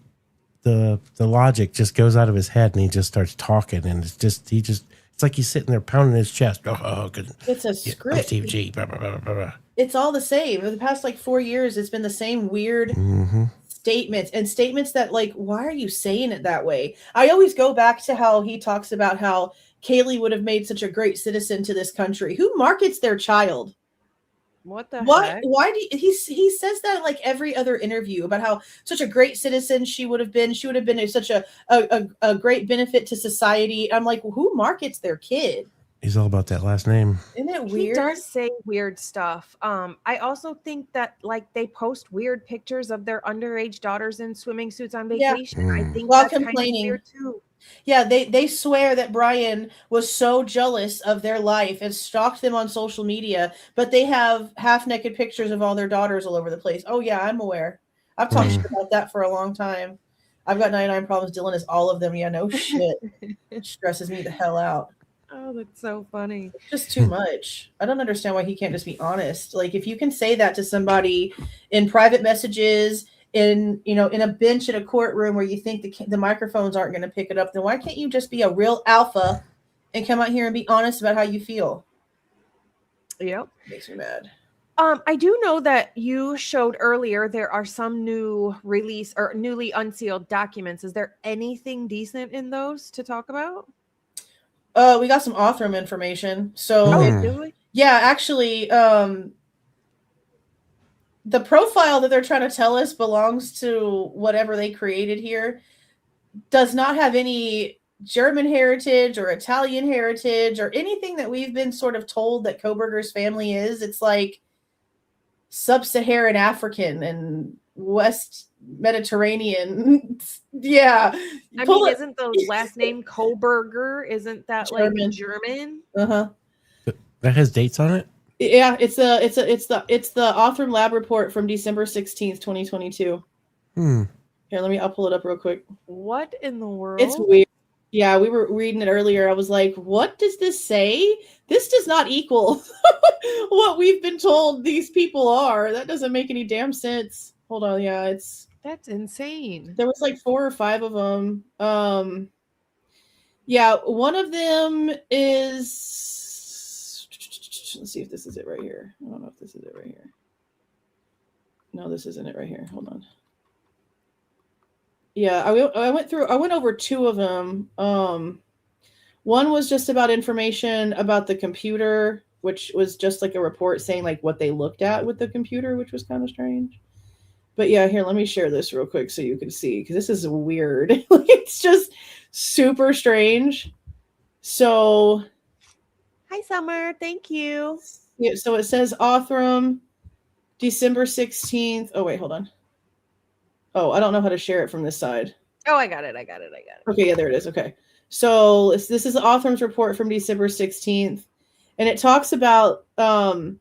C: logic just goes out of his head, and he just starts talking, and it's like he's sitting there pounding his chest.
D: It's a script.
C: Steve G. Blah, blah, blah, blah, blah.
D: It's all the same. For the past 4 years, it's been the same weird statements that why are you saying it that way? I always go back to how he talks about how Kaylee would have made such a great citizen to this country. Who markets their child?
B: What the heck?
D: Why do he says that in every other interview about how such a great citizen she would have been such a great benefit to society. I'm like, well, who markets their kid?
C: He's all about that last name.
D: Isn't it weird?
B: He does say weird stuff. I also think that they post weird pictures of their underage daughters in swimming suits on vacation. I think
D: while
B: that's
D: complaining
B: kind of weird too.
D: Yeah, they swear that Bryan was so jealous of their life and stalked them on social media, but they have half-naked pictures of all their daughters all over the place. Oh yeah, I'm aware. I've talked shit about that for a long time. I've got 99 problems. Dylan is all of them. Yeah, no shit. It stresses me the hell out.
B: Oh, that's so funny.
D: It's just too much. I don't understand why he can't just be honest. If you can say that to somebody in private messages, in a bench in a courtroom where you think the microphones aren't going to pick it up, then why can't you just be a real alpha and come out here and be honest about how you feel.
B: Yep.
D: Makes me mad.
B: I do know that you showed earlier there are some new release or newly unsealed documents. Is there anything decent in those to talk about?
D: We got some Othram information. So
B: do we?
D: yeah, actually, the profile that they're trying to tell us belongs to whatever they created here. Does not have any German heritage or Italian heritage or anything that we've been sort of told that Kohberger's family is. It's like sub-Saharan African and West Mediterranean. Yeah.
B: I mean, isn't the last name Kohberger? Isn't that
D: German.
B: like German?
D: Uh-huh.
C: That has dates on it?
D: Yeah, it's the Othram lab report from December 16th, 2022. Here, I'll pull it up real quick.
B: What in the world?
D: It's weird. Yeah, we were reading it earlier. I was like, what does this say? This does not equal what we've been told these people are. That doesn't make any damn sense. Hold on. Yeah,
B: that's insane.
D: There was like 4 or 5 of them. Yeah, one of them is, let's see if this is it right here. I don't know if this is it right here. No, this isn't it right here. Hold on. Yeah, I went over 2 of them. One was just about information about the computer, which was just like a report saying like what they looked at with the computer, which was kind of strange. But yeah, here, let me share this real quick so you can see, because this is weird. It's just super strange. So,
B: hi, Summer. Thank you.
D: Yeah, so it says Othram, December 16th. Oh, wait, hold on. Oh, I don't know how to share it from this side.
B: Oh, I got it.
D: Okay, yeah, there it is. Okay. So this is Othram's report from December 16th. And it talks about the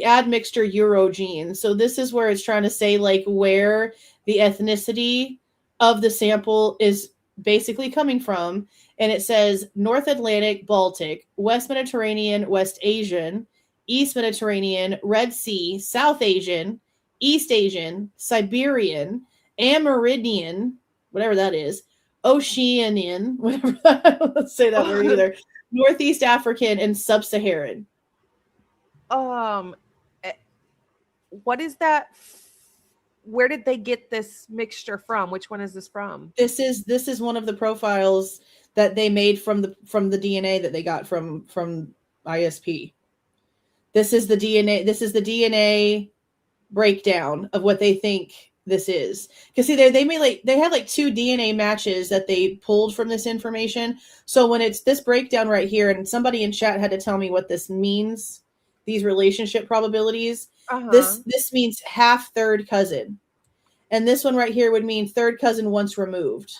D: admixture Eurogene. So this is where it's trying to say like where the ethnicity of the sample is basically coming from. And it says North Atlantic, Baltic, West Mediterranean, West Asian, East Mediterranean, Red Sea, South Asian, East Asian, Siberian, Amerindian, whatever that is, Oceanian, whatever let's say that word either, Northeast African, and Sub-Saharan.
B: What is that? Where did they get this mixture from? Which one is this from?
D: This is one of the profiles that they made from the DNA that they got from ISP. This is the DNA breakdown of what they think this is. Because see, they had like 2 DNA matches that they pulled from this information. So when it's this breakdown right here, and somebody in chat had to tell me what this means, these relationship probabilities. This means half third cousin, and this one right here would mean third cousin once removed.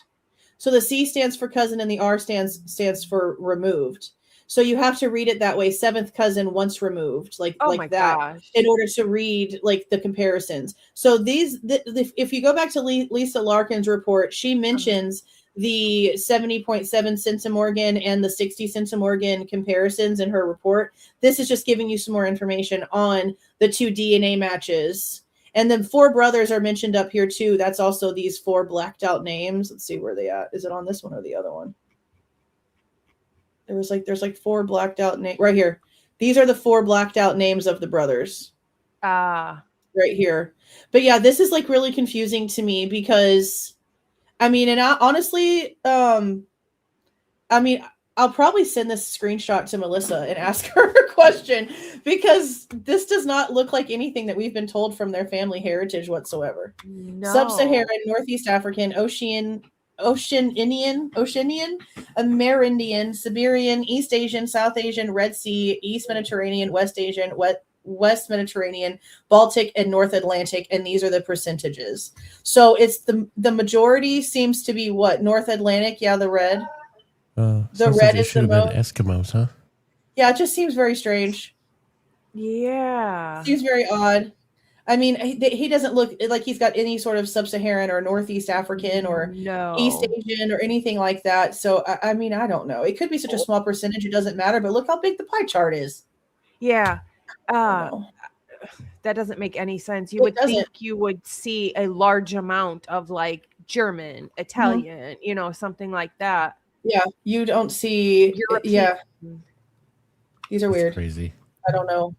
D: So the C stands for cousin and the R stands for removed. So you have to read it that way, 7th cousin once removed, like that, gosh, in order to read like the comparisons. So if you go back to Lisa Larkin's report, she mentions the 70.7 centimorgan and the 60 centimorgan comparisons in her report. This is just giving you some more information on the 2 DNA matches. And then 4 brothers are mentioned up here too. That's also these 4 blacked out names. Let's see where they at. Is it on this one or the other one? There's like 4 blacked out names right here. These are the 4 blacked out names of the brothers. Right here. But yeah, this is like really confusing to me because I mean, and honestly, I'll probably send this screenshot to Melissa and ask her a question, because this does not look like anything that we've been told from their family heritage whatsoever. No. Sub-Saharan, Northeast African, Oceanian, Amerindian, Siberian, East Asian, South Asian, Red Sea, East Mediterranean, West Asian, West Mediterranean, Baltic, and North Atlantic, and these are the percentages. So it's the majority seems to be what? North Atlantic, yeah, the red. The red is the most.
C: Eskimos, huh?
D: Yeah, it just seems very strange.
B: Yeah,
D: seems very odd. I mean, he doesn't look like he's got any sort of sub-Saharan or Northeast African or East Asian or anything like that. So I mean, I don't know. It could be such a small percentage; it doesn't matter. But look how big the pie chart is.
B: Yeah. That doesn't make any sense. You would think you would see a large amount of like German, Italian, something like that.
D: Yeah, you don't see.
B: European.
D: Yeah, these are
C: That's
D: weird.
C: crazy.
D: I don't know,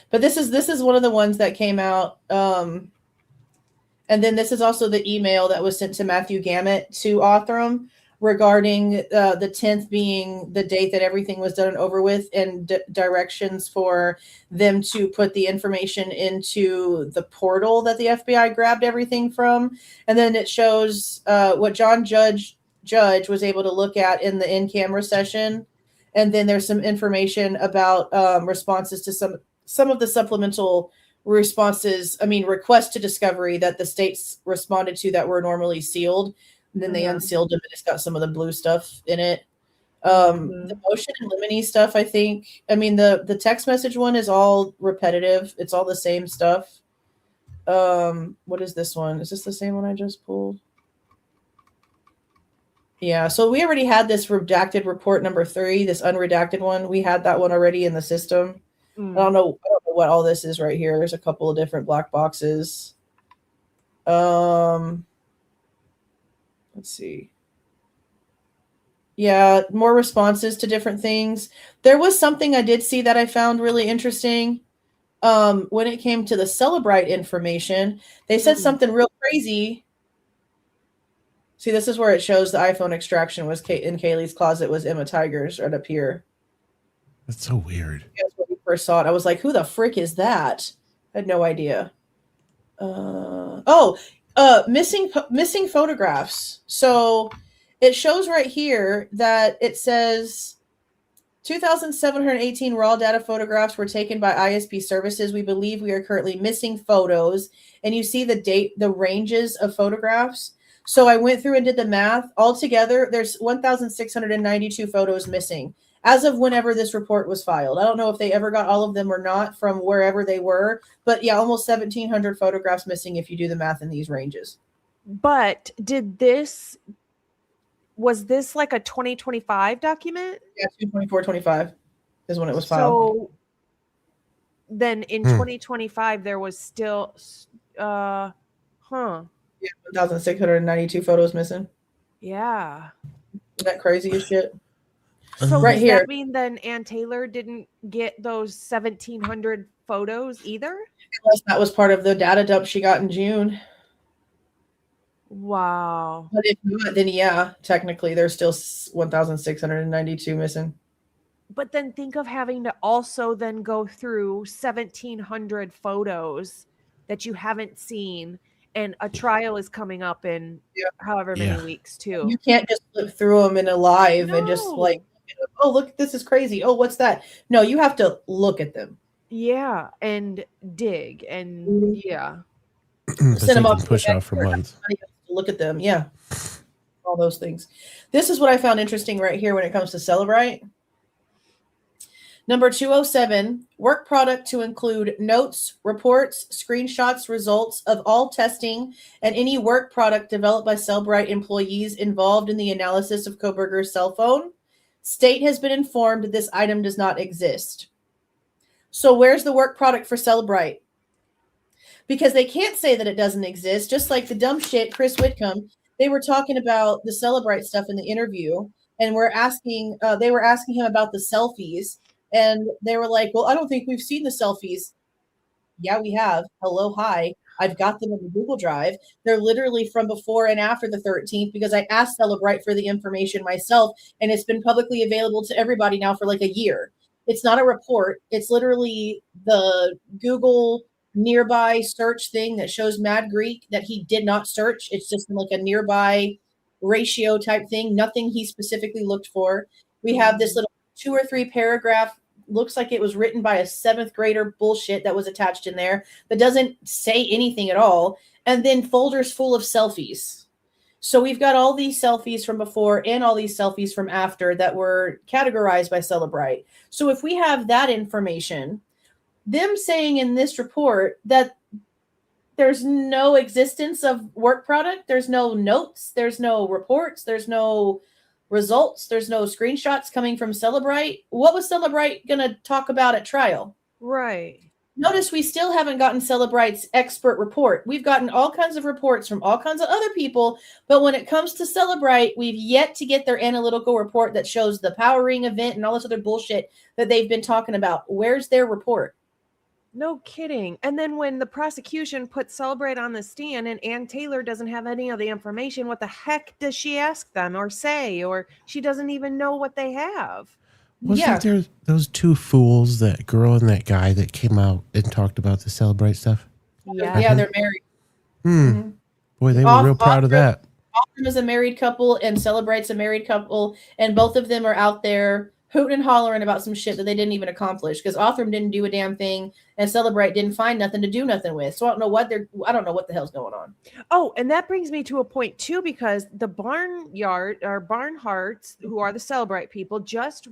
D: but this is one of the ones that came out. And then this is also the email that was sent to Matthew Gamet to Othram regarding the 10th being the date that everything was done and over with, and directions for them to put the information into the portal that the FBI grabbed everything from. And then it shows what John Judge was able to look at in the in-camera session. And then there's some information about responses to some of the supplemental requests to discovery that the states responded to that were normally sealed, and then they unsealed them, and it's got some of the blue stuff in it. The motion and limine stuff, I think, the text message one is all repetitive. It's all the same stuff. What is this one? Is this the same one I just pulled? Yeah, so we already had this redacted report number 3, this unredacted one. We had that one already in the system. I don't know what all this is right here. There's a couple of different black boxes. Let's see. Yeah, more responses to different things. There was something I did see that I found really interesting. When it came to the Celebrite information, they said something real crazy. See, this is where it shows the iPhone extraction was in Kaylee's closet was Emma Tiger's right up here.
C: That's so weird.
D: That's when we first saw it. I was like, who the frick is that? I had no idea. Missing photographs. So it shows right here that it says 2,718 raw data photographs were taken by ISP services. We believe we are currently missing photos. And you see the date, the ranges of photographs. So I went through and did the math. Altogether, there's 1,692 photos missing as of whenever this report was filed. I don't know if they ever got all of them or not from wherever they were, but yeah, almost 1,700 photographs missing if you do the math in these ranges.
B: But was this like a 2025 document?
D: Yeah, 2/24/25 is when it was filed.
B: So then in 2025, there was still,
D: Yeah, 1,692 photos missing.
B: Yeah.
D: Isn't that crazy as shit?
B: So
D: Right
B: does
D: here.
B: that mean then Ann Taylor didn't get those 1,700 photos either?
D: Unless that was part of the data dump she got in June.
B: Wow.
D: But if not, then yeah, technically there's still 1,692 missing.
B: But then think of having to also then go through 1,700 photos that you haven't seen, and a trial is coming up in however many weeks too.
D: You can't just flip through them in a live and just like, oh, look, this is crazy. Oh, what's that? No, you have to look at them.
B: Yeah, and dig and
D: Send them up,
C: push out for months.
D: Look at them, yeah, all those things. This is what I found interesting right here when it comes to Celebrite. Number 207, work product to include notes, reports, screenshots, results of all testing, and any work product developed by Celebrite employees involved in the analysis of Kohberger's cell phone. State has been informed this item does not exist. So where's the work product for Celebrite? Because they can't say that it doesn't exist, just like the dumb shit, Chris Whitcomb. They were talking about the Celebrite stuff in the interview, and they were asking him about the selfies. And they were like, well, I don't think we've seen the selfies. Yeah, we have. Hello, hi. I've got them in the Google Drive. They're literally from before and after the 13th because I asked Celebrite for the information myself, and it's been publicly available to everybody now for like a year. It's not a report. It's literally the Google nearby search thing that shows Mad Greek that he did not search. It's just like a nearby ratio type thing. Nothing he specifically looked for. We have this little 2 or 3 paragraph, looks like it was written by a 7th grader bullshit that was attached in there that doesn't say anything at all. And then folders full of selfies. So we've got all these selfies from before and all these selfies from after that were categorized by Celebrite. So if we have that information, them saying in this report that there's no existence of work product, there's no notes, there's no reports, there's no results, there's no screenshots coming from Celebrite. What was Celebrite going to talk about at trial?
B: Right.
D: Notice we still haven't gotten Celebrite's expert report. We've gotten all kinds of reports from all kinds of other people, but when it comes to Celebrite, we've yet to get their analytical report that shows the Power Ring event and all this other bullshit that they've been talking about. Where's their report?
B: No kidding. And then when the prosecution put Celebrite on the stand and Ann Taylor doesn't have any of the information, what the heck does she ask them or say? Or she doesn't even know what they have.
C: Wasn't there those two fools, that girl and that guy that came out and talked about the Celebrite stuff?
B: Yeah,
D: they're married.
C: Boy, they were real proud of that.
D: Othram is a married couple and Celebrite's a married couple, and both of them are out there hooting and hollering about some shit that they didn't even accomplish because Othram didn't do a damn thing and Celebrite didn't find nothing to do nothing with. So I don't know what the hell's going on.
B: Oh, and that brings me to a point too, because the Barnharts, who are the Celebrite people, just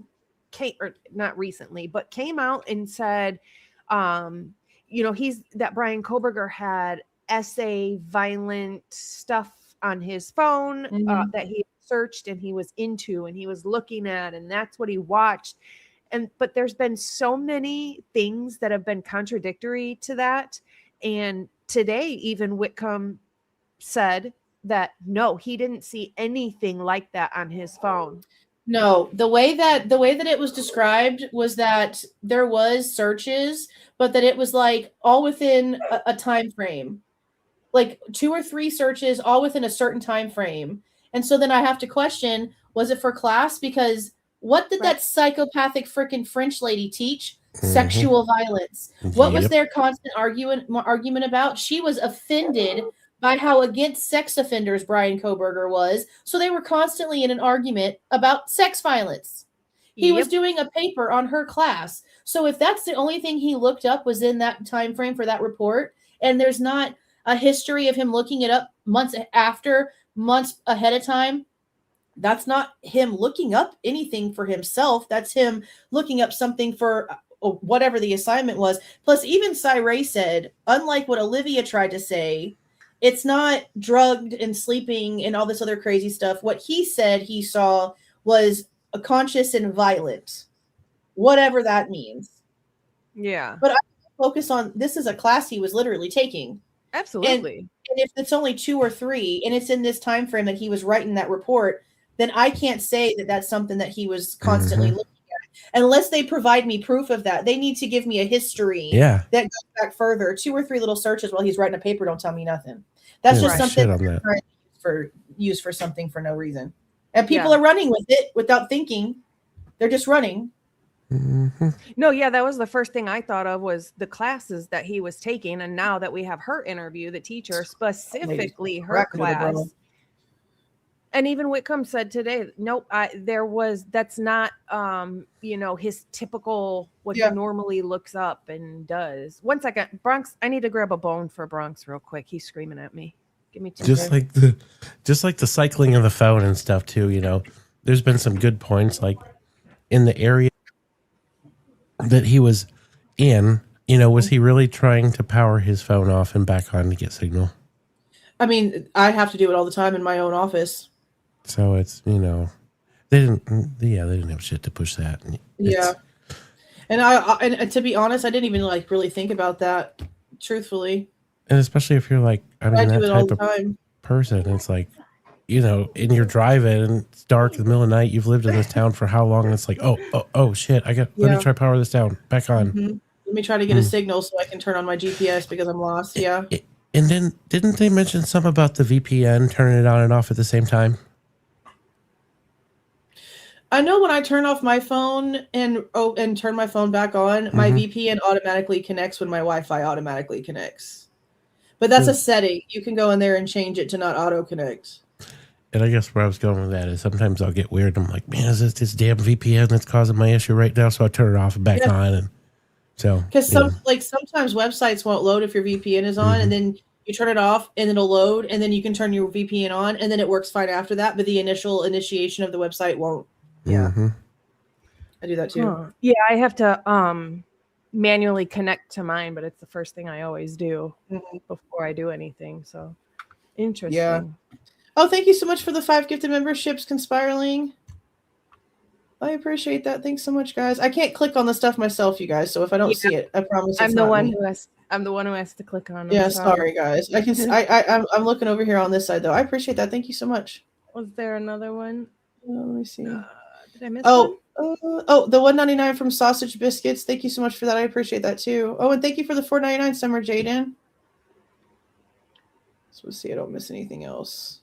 B: came, or not recently, but came out and said, Bryan Kohberger had essay violent stuff on his phone that he searched and he was into and he was looking at, and that's what he watched. But there's been so many things that have been contradictory to that. And today, even Whitcomb said that no, he didn't see anything like that on his phone.
D: No, the way that it was described was that there was searches, but that it was like all within a time frame, like 2 or 3 searches, all within a certain time frame. And so then I have to question: was it for class? Because what did that psychopathic freaking French lady teach? Sexual violence. What was their constant argument about? She was offended by how against sex offenders Bryan Kohberger was. So they were constantly in an argument about sex violence. He was doing a paper on her class. So if that's the only thing he looked up was in that time frame for that report, and there's not a history of him looking it up months ahead of time, that's not him looking up anything for himself. That's him looking up something for whatever the assignment was. Plus, even Cyree said, unlike what Olivia tried to say, it's not drugged and sleeping and all this other crazy stuff. What he said he saw was a conscious and violent, whatever that means.
B: Yeah.
D: But I focus on, this is a class he was literally taking.
B: Absolutely.
D: And if it's only 2 or 3 and it's in this time frame that he was writing that report, then I can't say that that's something that he was constantly looking at. Unless they provide me proof of that. They need to give me a history that goes back further. 2 or 3 little searches while he's writing a paper don't tell me nothing. That's just something used for something for no reason. And people are running with it without thinking. They're just running.
B: No, yeah, that was the first thing I thought of, was the classes that he was taking. And now that we have her interview, the teacher, specifically her class. And even Whitcomb said today, nope, that's not, his typical, what he normally looks up and does. 1 second, Bronx, I need to grab a bone for Bronx real quick. He's screaming at me. Give me 2 seconds.
C: Just like the cycling of the phone and stuff too, there's been some good points, like in the area that he was in, was he really trying to power his phone off and back on to get signal?
D: I mean, I have to do it all the time in my own office.
C: So it's, they didn't have shit to push that.
D: And to be honest, I didn't even really think about that, truthfully.
C: And especially if you're like,
D: I do it all the time.
C: Person, it's like, and you're driving and it's dark in the middle of the night. You've lived in this town for how long? And it's like, oh shit, let me try power this down, back on.
D: Let me try to get a signal so I can turn on my GPS because I'm lost.
C: And then didn't they mention something about the VPN turning it on and off at the same time?
D: I know when I turn off my phone and turn my phone back on, my VPN automatically connects when my Wi-Fi automatically connects. But that's a setting. You can go in there and change it to not auto connect.
C: And I guess where I was going with that is sometimes I'll get weird. I'm like, man, is this damn VPN that's causing my issue right now? So I turn it off and back on. And so
D: because sometimes websites won't load if your VPN is on, and then you turn it off and it'll load, and then you can turn your VPN on, and then it works fine after that. But the initial initiation of the website won't. I do that too.
B: Yeah, I have to manually connect to mine, but it's the first thing I always do before I do anything. So interesting.
D: Yeah. Oh, thank you so much for the 5 gifted memberships, Conspireling. I appreciate that. Thanks so much, guys. I can't click on the stuff myself, you guys. So if I don't see it, I promise it's
B: I'm the
D: not
B: one
D: me.
B: who has to click on.
D: Yeah, sorry guys. I can. I'm looking over here on this side though. I appreciate that. Thank you so much.
B: Was there another one?
D: Let me see.
B: Did I miss one?
D: The $1.99 from Sausage Biscuits. Thank you so much for that. I appreciate that too. Oh, and thank you for the $4.99, Summer Jaden. So let's see. I don't miss anything else.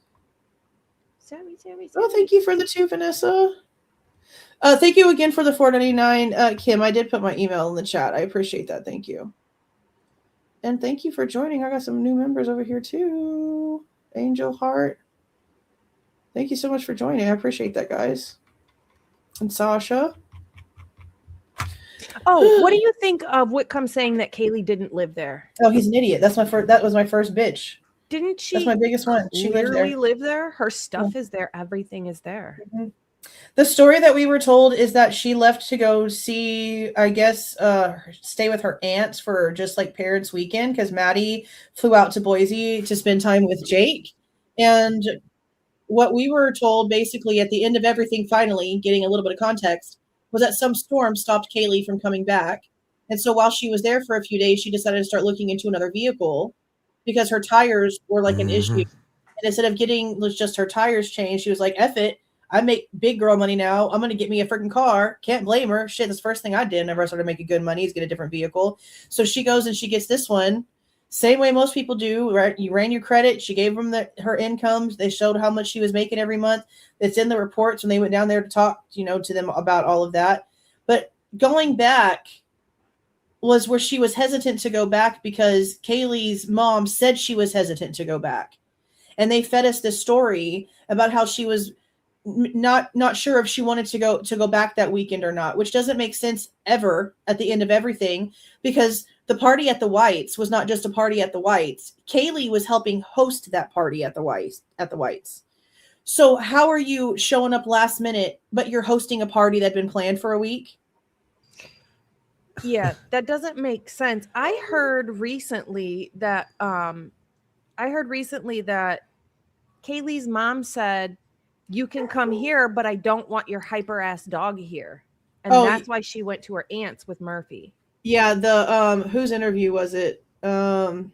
B: Sammy.
D: Oh, thank you for the 2, Vanessa. Thank you again for the $4.99, Kim. I did put my email in the chat. I appreciate that. Thank you. And thank you for joining. I got some new members over here too. Angel Heart. Thank you so much for joining. I appreciate that, guys. And Sasha.
B: Oh, what do you think of Whitcomb saying that Kaylee didn't live there?
D: Oh, he's an idiot. That was my first bitch.
B: Didn't she?
D: That's my biggest one. She
B: live there. Her stuff is there. Everything is there.
D: Mm-hmm. The story that we were told is that she left to go see, I guess, stay with her aunts for just like parents' weekend because Maddie flew out to Boise to spend time with Jake. And what we were told basically at the end of everything, finally getting a little bit of context, was that some storm stopped Kaylee from coming back. And so while she was there for a few days, she decided to start looking into another vehicle because her tires were like an issue. And instead of getting just her tires changed, she was like, F it. I make big girl money now. I'm going to get me a freaking car. Can't blame her. Shit, that's the first thing I did whenever I started making good money is get a different vehicle. So she goes and she gets this one. Same way most people do, right? You ran your credit. She gave them her incomes. They showed how much she was making every month. It's in the reports when they went down there to talk, to them about all of that. But going back was where she was hesitant to go back because Kaylee's mom said she was hesitant to go back. And they fed us this story about how she was not sure if she wanted to go back that weekend or not, which doesn't make sense ever at the end of everything because the party at the Whites was not just a party at the Whites. Kaylee was helping host that party at the Whites. So how are you showing up last minute, but you're hosting a party that had been planned for a week?
B: Yeah, that doesn't make sense. I heard recently that Kaylee's mom said, you can come here, but I don't want your hyper ass dog here. And that's why she went to her aunt's with Murphy.
D: Yeah, the whose interview was it? One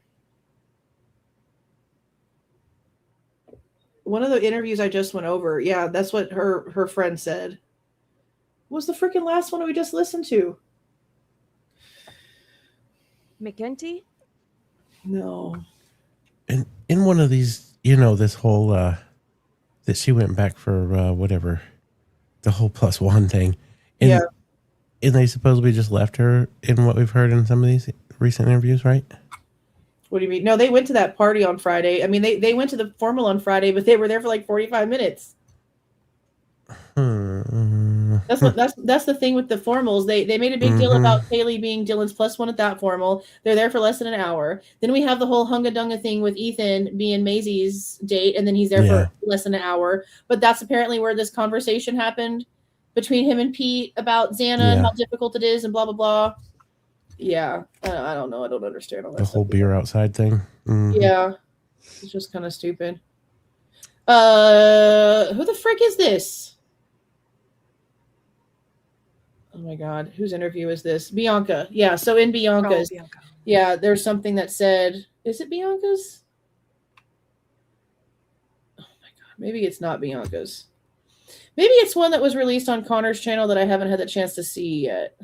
D: of the interviews I just went over. Yeah, that's what her friend said. What was the freaking last one we just listened to?
B: McEntee?
D: No.
C: And in one of these, this whole that she went back for whatever, the whole +1 thing. And, and they supposedly just left her in what we've heard in some of these recent interviews, right?
D: What do you mean? No, they went to that party on Friday. I mean, they went to the formal on Friday, but they were there for like 45 minutes. That's the thing with the formals. They made a big deal about Kaylee being Dylan's +1 at that formal. They're there for less than an hour. Then we have the whole hunga dunga thing with Ethan being Maisie's date, and then he's there for less than an hour. But that's apparently where this conversation happened between him and Pete about Xana and how difficult it is and blah blah blah. Yeah, I don't know. I don't understand all that.
C: The whole beer outside thing.
D: Yeah, it's just kind of stupid. Who the frick is this? Oh my God, whose interview is this? Bianca. Yeah, so in Bianca's, yeah, there's something that said, is it Bianca's? Oh my God, maybe it's not Bianca's. Maybe it's one that was released on Connor's channel that I haven't had the chance to see yet.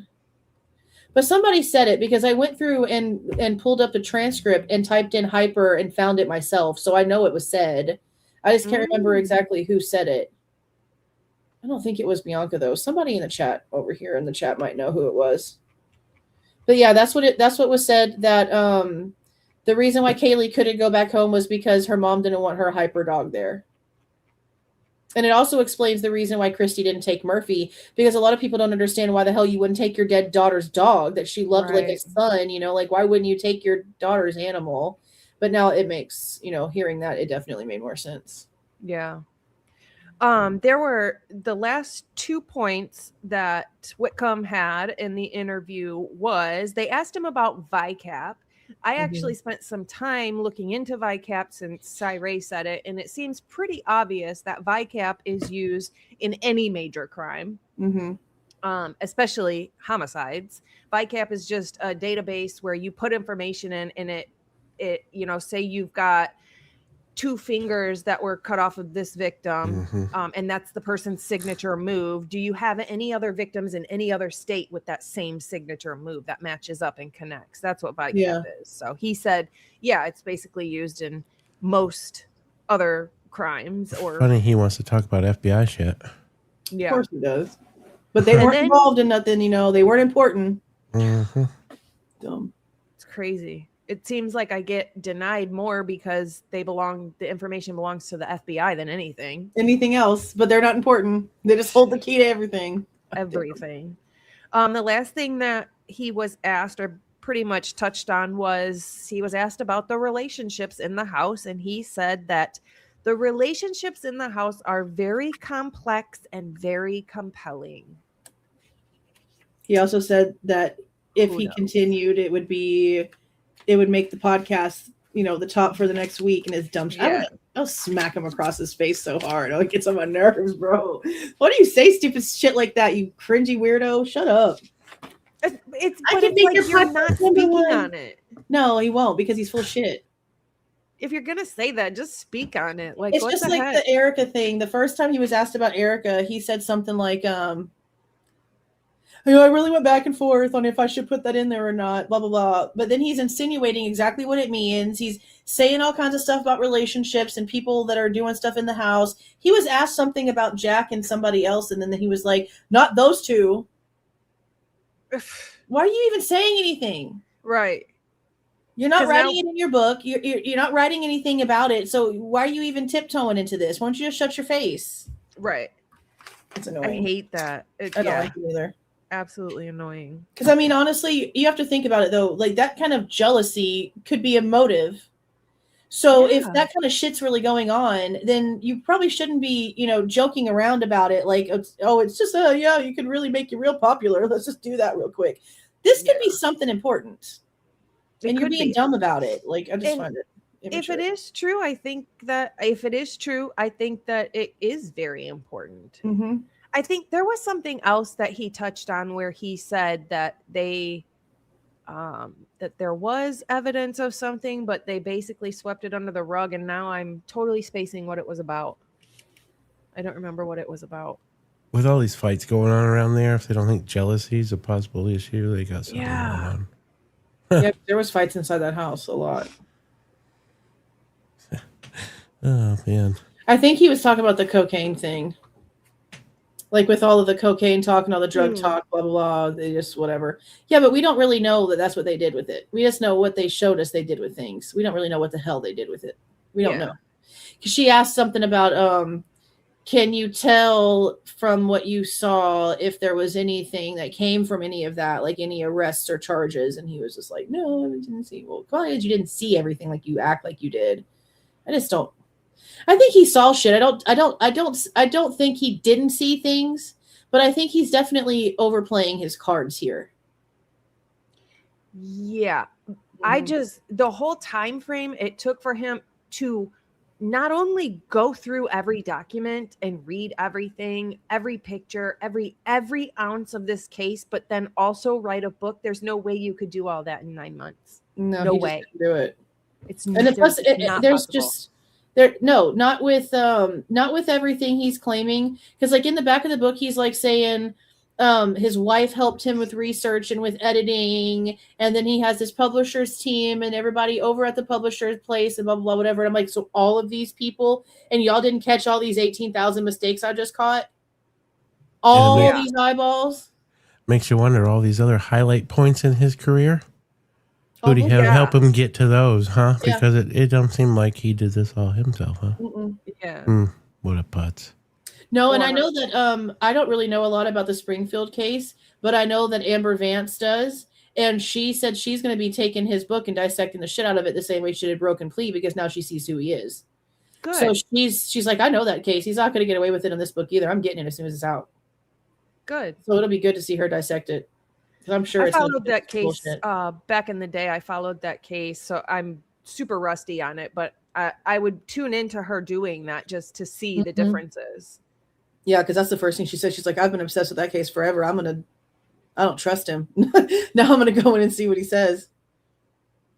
D: But somebody said it because I went through and pulled up the transcript and typed in hyper and found it myself. So I know it was said. I just can't remember exactly who said it. I don't think it was Bianca though. Somebody in the chat over here in the chat might know who it was. But yeah, that's what was said, that the reason why Kaylee couldn't go back home was because her mom didn't want her hyper dog there. And it also explains the reason why Christy didn't take Murphy, because a lot of people don't understand why the hell you wouldn't take your dead daughter's dog that she loved like a son, like why wouldn't you take your daughter's animal? But now it makes, hearing that, it definitely made more sense.
B: Yeah. There were the last 2 points that Whitcomb had in the interview was they asked him about VICAP. I actually spent some time looking into VICAP since Cyree said it, and it seems pretty obvious that VICAP is used in any major crime. Especially homicides. VICAP is just a database where you put information in, and it say you've got 2 fingers that were cut off of this victim, and that's the person's signature move. Do you have any other victims in any other state with that same signature move that matches up and connects? That's what VICAP is. So he said, yeah, it's basically used in most other crimes. Or
C: funny, he wants to talk about FBI shit.
B: Yeah,
D: of course he does. But they weren't involved in nothing, they weren't important. Dumb.
B: It's crazy. It seems like I get denied more because the information belongs to the FBI than anything
D: else, but they're not important. They just hold the key to everything.
B: The last thing that he was asked, or pretty much touched on, was he was asked about the relationships in the house, and he said that the relationships in the house are very complex and very compelling.
D: He also said that if he continued, it would make the podcast, the top for the next week, and it's dumb.
B: Yeah.
D: I'll smack him across his face so hard. It gets on my nerves, bro. Why do you say stupid shit like that, you cringy weirdo? Shut up.
B: It's like you're not speaking on it.
D: No, he won't, because he's full of shit.
B: If you're gonna say that, just speak on it. Like,
D: it's
B: what
D: just
B: the
D: like
B: heck?
D: the Erica thing. The first time he was asked about Erica, he said something like, I really went back and forth on if I should put that in there or not, blah, blah, blah. But then he's insinuating exactly what it means. He's saying all kinds of stuff about relationships and people that are doing stuff in the house. He was asked something about Jack and somebody else, and then he was like, not those two. Why are you even saying anything?
B: Right.
D: You're not writing it in your book. You're not writing anything about it. So why are you even tiptoeing into this? Why don't you just shut your face?
B: Right.
D: It's annoying.
B: I hate that.
D: I don't like it either.
B: Absolutely annoying.
D: Because, honestly, you have to think about it, though. Like, that kind of jealousy could be a motive. So if that kind of shit's really going on, then you probably shouldn't be, joking around about it. Like, it's just, you could really make you real popular. Let's just do that real quick. This could be something important. And you're being dumb about it. Like, I just find it immature.
B: If it is true, I think that it is very important. I think there was something else that he touched on where he said that that there was evidence of something, but they basically swept it under the rug, and now I'm totally spacing what it was about. I don't remember what it was about.
C: With all these fights going on around there, if they don't think jealousy is a possible issue, they got something going on.
D: Yeah, there was fights inside that house a lot.
C: Oh, man.
D: I think he was talking about the cocaine thing. Like, with all of the cocaine talk and all the drug talk, blah, blah, blah, they just whatever. Yeah, but we don't really know that that's what they did with it. We just know what they showed us they did with things. We don't really know what the hell they did with it. We don't know. Because she asked something about, can you tell from what you saw if there was anything that came from any of that, like any arrests or charges? And he was just like, no, I didn't see. Well, probably you didn't see everything like you act like you did. I just don't. I think he saw shit. I don't think he didn't see things, but I think he's definitely overplaying his cards here.
B: Yeah. The whole time frame it took for him to not only go through every document and read everything, every picture, every ounce of this case, but then also write a book. There's no way you could do all that in 9 months. No way.
D: Do it. Not with everything he's claiming, because like in the back of the book he's like saying his wife helped him with research and with editing, and then he has this publisher's team and everybody over at the publisher's place and blah blah blah whatever. And I'm like, so all of these people, and y'all didn't catch all these 18,000 mistakes I just caught? These eyeballs?
C: Makes you wonder all these other highlight points in his career. Who did he help him get to those, huh? Because it don't seem like he did this all himself, huh?
B: Yeah.
C: What a putz.
D: No, and I know that I don't really know a lot about the Springfield case, but I know that Amber Vance does. And she said she's going to be taking his book and dissecting the shit out of it the same way she did Broken Plea, because now she sees who he is.
B: Good.
D: So she's like, I know that case. He's not going to get away with it in this book either. I'm getting it as soon as it's out.
B: Good.
D: So it'll be good to see her dissect it. I'm sure
B: I followed that case back in the day. I followed that case, so I'm super rusty on it, but I would tune into her doing that just to see the differences.
D: Yeah, because that's the first thing she said. She's like, I've been obsessed with that case forever. I don't trust him. Now I'm gonna go in and see what he says.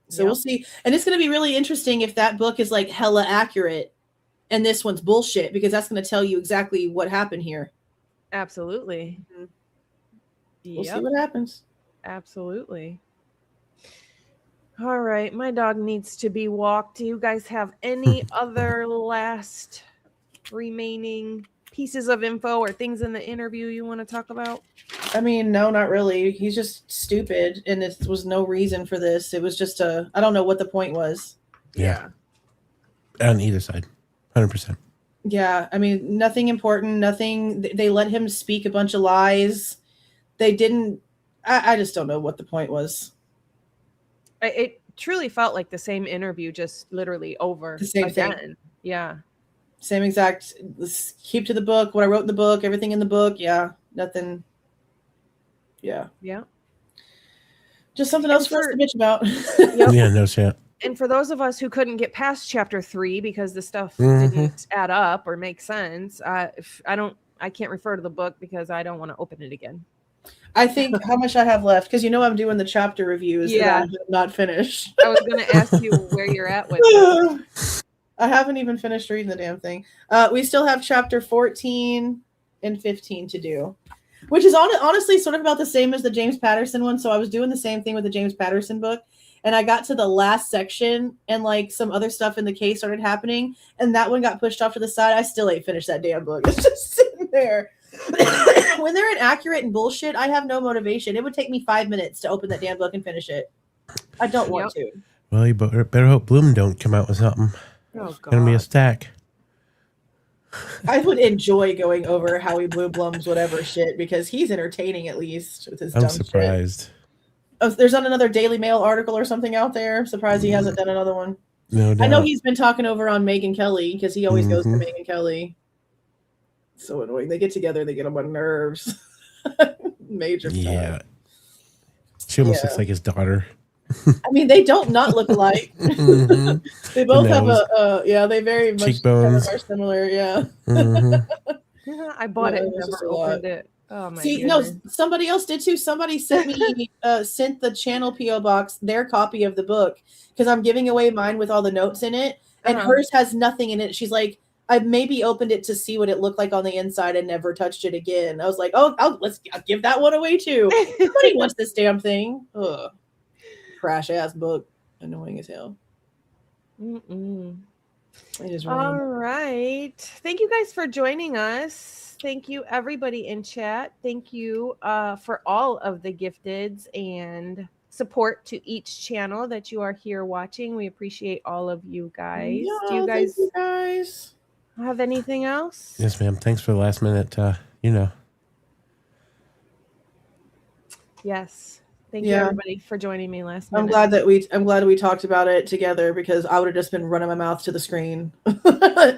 D: So we'll see. And it's gonna be really interesting if that book is like hella accurate and this one's bullshit, because that's gonna tell you exactly what happened here.
B: Absolutely.
D: We'll see what happens.
B: Absolutely. All right, my dog needs to be walked. Do you guys have any other last remaining pieces of info or things in the interview you want to talk about?
D: I mean, no, not really. He's just stupid, and it was no reason for this. It was just I don't know what the point was.
C: Yeah. On either side, 100%.
D: Yeah, I mean, nothing important, nothing. They let him speak a bunch of lies. They didn't. I just don't know what the point was.
B: It truly felt like the same interview, just literally over
D: The same
B: again.
D: thing.
B: Yeah.
D: Same exact. Let's keep to the book. What I wrote in the book, everything in the book. Yeah, nothing. Yeah.
B: Yeah.
D: Just something else for us to bitch about.
C: Yeah, no shit.
B: And for those of us who couldn't get past chapter 3 because the stuff didn't add up or make sense, I can't refer to the book because I don't want to open it again.
D: I think how much I have left, because I'm doing the chapter reviews.
B: Yeah.
D: That I'm not finished.
B: I was going to ask you where you're at with it.
D: I haven't even finished reading the damn thing. We still have chapter 14 and 15 to do, which is honestly sort of about the same as the James Patterson one. So I was doing the same thing with the James Patterson book, and I got to the last section and like some other stuff in the case started happening, and that one got pushed off to the side. I still ain't finished that damn book. It's just sitting there. When they're inaccurate and bullshit, I have no motivation. It would take me 5 minutes to open that damn book and finish it. I don't want to.
C: Well, you better hope Bloom don't come out with something.
B: Oh,
C: It's gonna be a stack.
D: I would enjoy going over Howie Blue Blum's whatever shit, because he's entertaining, at least with his
C: I'm
D: dumb
C: surprised.
D: shit. Oh, there's not another Daily Mail article or something out there. I'm surprised he hasn't done another one.
C: No doubt.
D: I know he's been talking over on Megyn Kelly, because he always goes to Megyn Kelly. So annoying. They get together, they get on my nerves. Major.
C: Yeah. She almost looks like his daughter.
D: I mean, they don't not look alike. They both have they very much
C: cheekbones
D: are similar. Yeah.
B: I bought it and never opened it. Oh my goodness.
D: No, somebody else did too. Somebody sent me sent the channel PO box their copy of the book, because I'm giving away mine with all the notes in it, and hers has nothing in it. She's like, I maybe opened it to see what it looked like on the inside and never touched it again. I was like, I'll give that one away too. Nobody wants this damn thing. Ugh. Trash ass book, annoying as hell.
B: All right, thank you guys for joining us. Thank you everybody in chat. Thank you for all of the gifteds and support to each channel that you are here watching. We appreciate all of you guys. Do you guys have anything else?
C: Yes, ma'am. Thanks for the last minute.
B: Yes. Thank you everybody for joining me last minute.
D: I'm glad we talked about it together, because I would have just been running my mouth to the screen,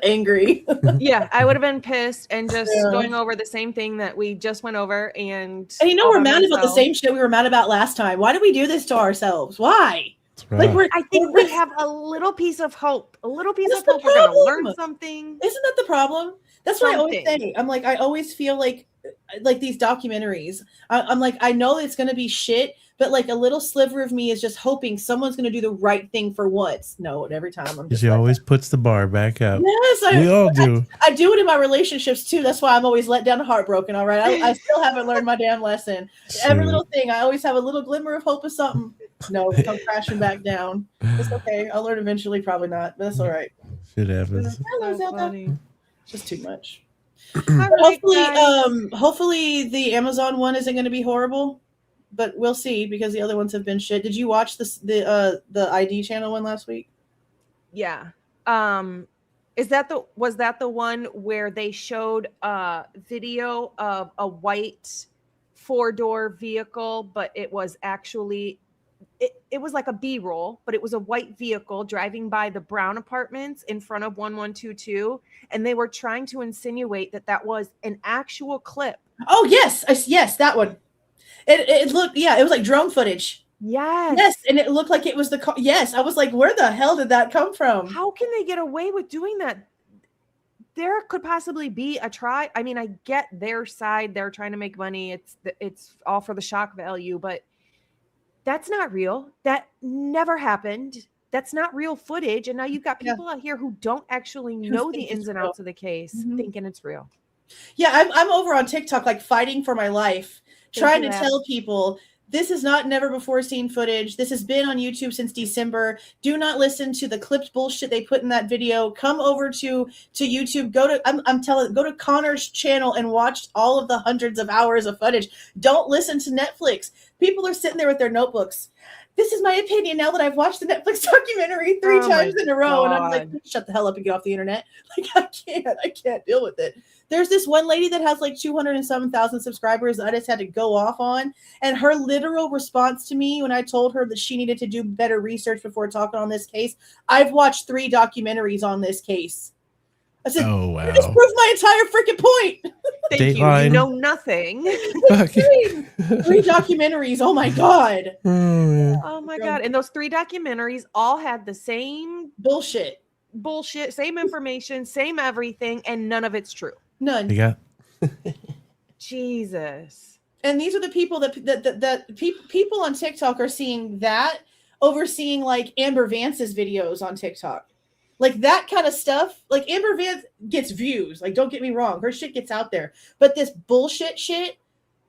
D: angry.
B: Yeah, I would have been pissed and just going over the same thing that we just went over. And
D: we're mad about the same shit we were mad about last time. Why do we do this to ourselves? Why?
C: Right.
B: I think we have a little piece of hope. A little piece of hope. We're going to learn something.
D: Isn't that the problem? That's what I always say. I'm like, I always feel like these documentaries, I'm like, I know it's going to be shit, but like a little sliver of me is just hoping someone's going to do the right thing for once. No, and every time I'm just
C: she always puts the bar back up.
D: Yes,
C: we all do.
D: I do it in my relationships too. That's why I'm always let down and heartbroken. All right. I still haven't learned my damn lesson. Every little thing, I always have a little glimmer of hope of something. No, come crashing back down. It's okay. I'll learn eventually. Probably not, but that's all right.
C: Shit happens.
D: Just too much.
B: Right,
D: hopefully the Amazon one isn't going to be horrible, but we'll see, because the other ones have been shit. Did you watch the ID channel one last week?
B: Yeah. Was that the one where they showed a video of a white 4-door vehicle, but it was actually it was like a B-roll, but it was a white vehicle driving by the Brown apartments in front of 1122, and they were trying to insinuate that was an actual clip.
D: Oh yes, that one. It looked, it was like drone footage. Yes, and it looked like it was the car. Yes, I was like, where the hell did that come from?
B: How can they get away with doing that? there could possibly be a try. I mean, I get their side. They're trying to make money. It's all for the shock value, but that's not real. That never happened. That's not real footage. And now you've got people out here who don't actually know the ins and outs of the case, thinking it's real.
D: Yeah, I'm over on TikTok, like fighting for my life, trying to tell people this is not never before seen footage. This has been on YouTube since December. Do not listen to the clipped bullshit they put in that video. Come over to YouTube. Go to Connor's channel and watch all of the hundreds of hours of footage. Don't listen to Netflix. People are sitting there with their notebooks. This is my opinion now that I've watched the Netflix documentary 3 times in a row. And I'm like, shut the hell up and get off the internet. Like, I can't deal with it. There's this one lady that has like 200 and some thousand subscribers that I just had to go off on. And her literal response to me when I told her that she needed to do better research before talking on this case, I've watched 3 documentaries on this case. I said,
C: oh, wow.
D: This proves my entire freaking point.
B: Thank you. You know nothing.
D: 3 documentaries. Oh my God.
B: Oh my God. And those 3 documentaries all had the same bullshit, same information, same everything, and none of it's true.
D: None.
C: You got
B: Jesus.
D: And these are the people that people on TikTok are seeing that over seeing like Amber Vance's videos on TikTok. Like that kind of stuff. Like Amber Vance gets views. Like, don't get me wrong. Her shit gets out there. But this bullshit shit,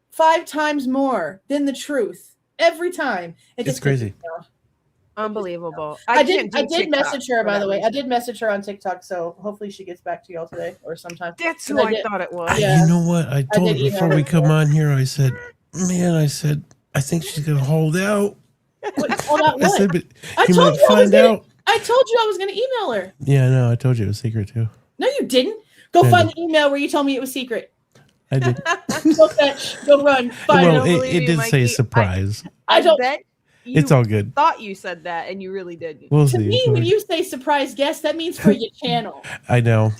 D: 5 times more than the truth. Every time.
C: It's crazy.
B: Unbelievable.
D: I did message her, by the way. I did message her on TikTok, so hopefully she gets back to y'all today or sometime.
B: That's who I thought it was.
C: Yeah. You know what? I told her before we come on here, I said, I think she's going to hold out.
D: Hold out what?
C: I said, but you might find out.
D: I told you I was going to email her.
C: Yeah, no, I told you it was secret too.
D: No, you didn't. Go find the email where you told me it was secret.
C: I did.
D: Go fetch. Go run. Find
C: well, it did say surprise.
D: I don't
B: bet.
C: It's all good.
B: Thought you said that, and you really didn't.
C: We'll
D: to
C: see.
D: me, when you say surprise guest, that means for your channel.
C: I know.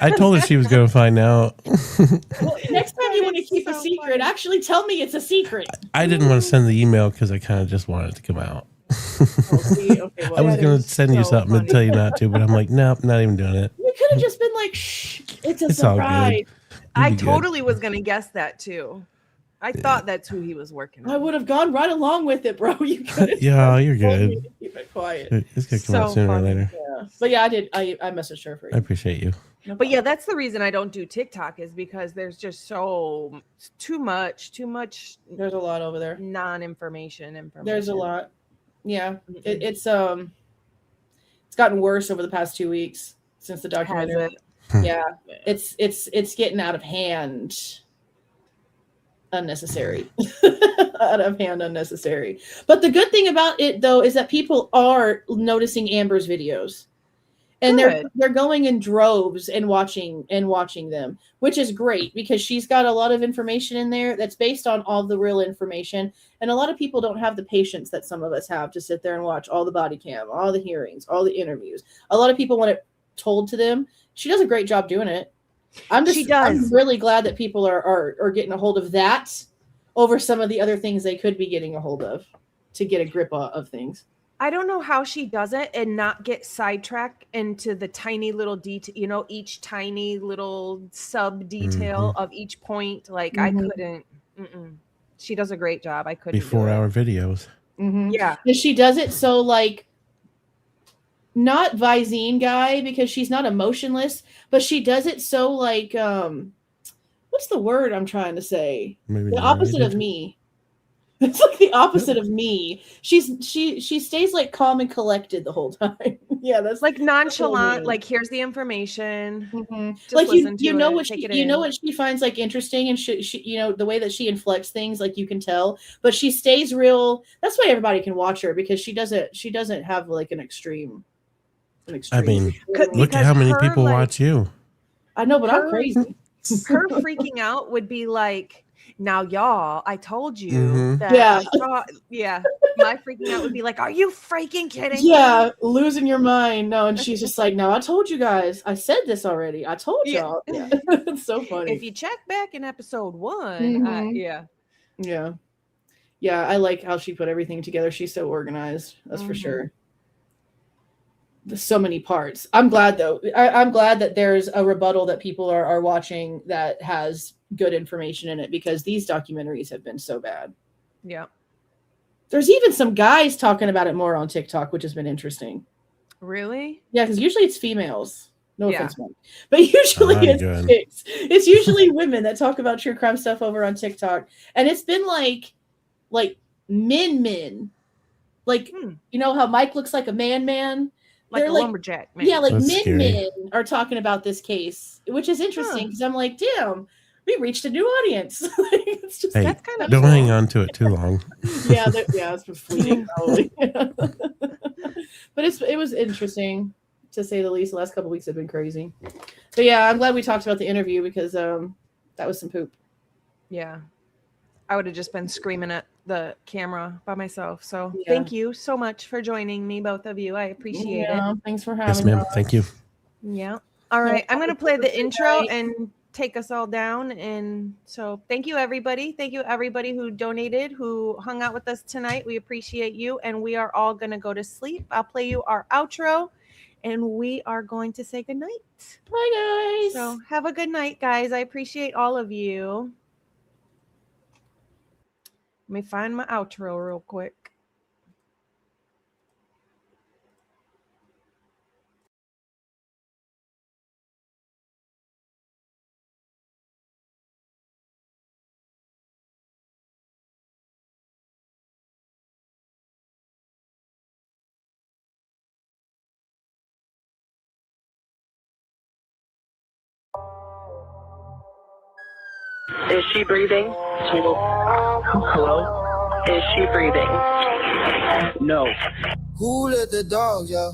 C: I told her she was going to find out.
D: Well, next time you want to keep a secret, actually tell me it's a secret.
C: I didn't want to send the email because I kind of just wanted it to come out.
D: Okay, well,
C: I was going to send you something and tell you not to, but I'm like, nope, not even doing it.
D: You could have just been like, shh, it's a surprise.
B: I totally was going to guess that too. I thought that's who he was working on.
D: I would have gone right along with it, bro. You could.
C: Yeah, you're good.
D: Keep it quiet.
C: It's going to come out sooner or later.
D: Yeah. But yeah, I did. I messaged her for you.
C: I appreciate you.
B: But yeah, that's the reason I don't do TikTok is because there's just too much.
D: There's a lot over there.
B: Non-information.
D: There's a lot. Yeah. It's gotten worse over the past 2 weeks since the documentary. Yeah. It's getting out of hand. Unnecessary. Out of hand, unnecessary. But the good thing about it though is that people are noticing Amber's videos. And they're going in droves and watching them, which is great because she's got a lot of information in there that's based on all the real information. And a lot of people don't have the patience that some of us have to sit there and watch all the body cam, all the hearings, all the interviews. A lot of people want it told to them. She does a great job doing it. I'm really glad that people are getting a hold of that over some of the other things they could be getting a hold of to get a grip of things.
B: I don't know how she does it and not get sidetracked into the tiny little detail, each tiny little sub detail of each point. Like I couldn't, she does a great job. I couldn't.
C: 4-hour videos.
D: Yeah. And she does it so like, not Visine guy because she's not emotionless, but she does it so like, what's the word I'm trying to say?
C: Maybe
D: the opposite of me. It's like the opposite of me. She stays like calm and collected the whole time. Yeah, that's
B: like nonchalant. Like here's the information.
D: Like you know what she finds like interesting, and she the way that she inflects things, like you can tell. But she stays real. That's why everybody can watch her because she doesn't have like an extreme.
C: I mean, look at how many people watch you.
D: I know, but I'm crazy.
B: Her freaking out would be like, now y'all, I told you that. Yeah. My freaking out would be like, are you freaking kidding me?
D: Losing your mind. No, and she's just like, no, I told you guys. I said this already. I told y'all. Yeah. It's so funny.
B: If you check back in episode 1,
D: Yeah, I like how she put everything together. She's so organized. That's for sure. so many parts. I'm glad though. I'm glad that there's a rebuttal that people are watching that has good information in it, because these documentaries have been so bad.
B: Yeah.
D: There's even some guys talking about it more on TikTok, which has been interesting.
B: Really?
D: Yeah, because usually it's females. No
B: Yeah.
D: offense, man. But usually it's
C: good.
D: chicks. It's usually women that talk about true crime stuff over on TikTok. And it's been like men. Like, you know how Mike looks like a man?
B: Like
D: They're
B: a
D: like,
B: lumberjack man.
D: yeah, like
C: That's scary.
D: men are talking about this case, which is interesting because I'm like, damn, we reached a new audience. It's just,
C: Hey,
B: that's kind of
C: don't
B: cool.
C: hang on to it too long.
D: yeah, it's been fleeting probably. But it was interesting to say the least. The last couple of weeks have been crazy. But yeah, I'm glad we talked about the interview because that was some poop.
B: Yeah. I would have just been screaming at the camera by myself. So
D: Yeah.
B: thank you so much for joining me, both of you. I appreciate it.
D: Thanks for having
C: Yes, ma'am.
D: us.
C: Thank you.
B: Yeah. All right. I'm going to play the intro and take us all down. And so thank you, everybody. Thank you, everybody who donated, who hung out with us tonight. We appreciate you. And we are all going to go to sleep. I'll play you our outro and we are going to say goodnight.
D: Bye, guys.
B: So have a good night, guys. I appreciate all of you. Let me find my outro real quick.
E: Is she breathing? Hello? Is she breathing? No.
A: Who let the dogs out?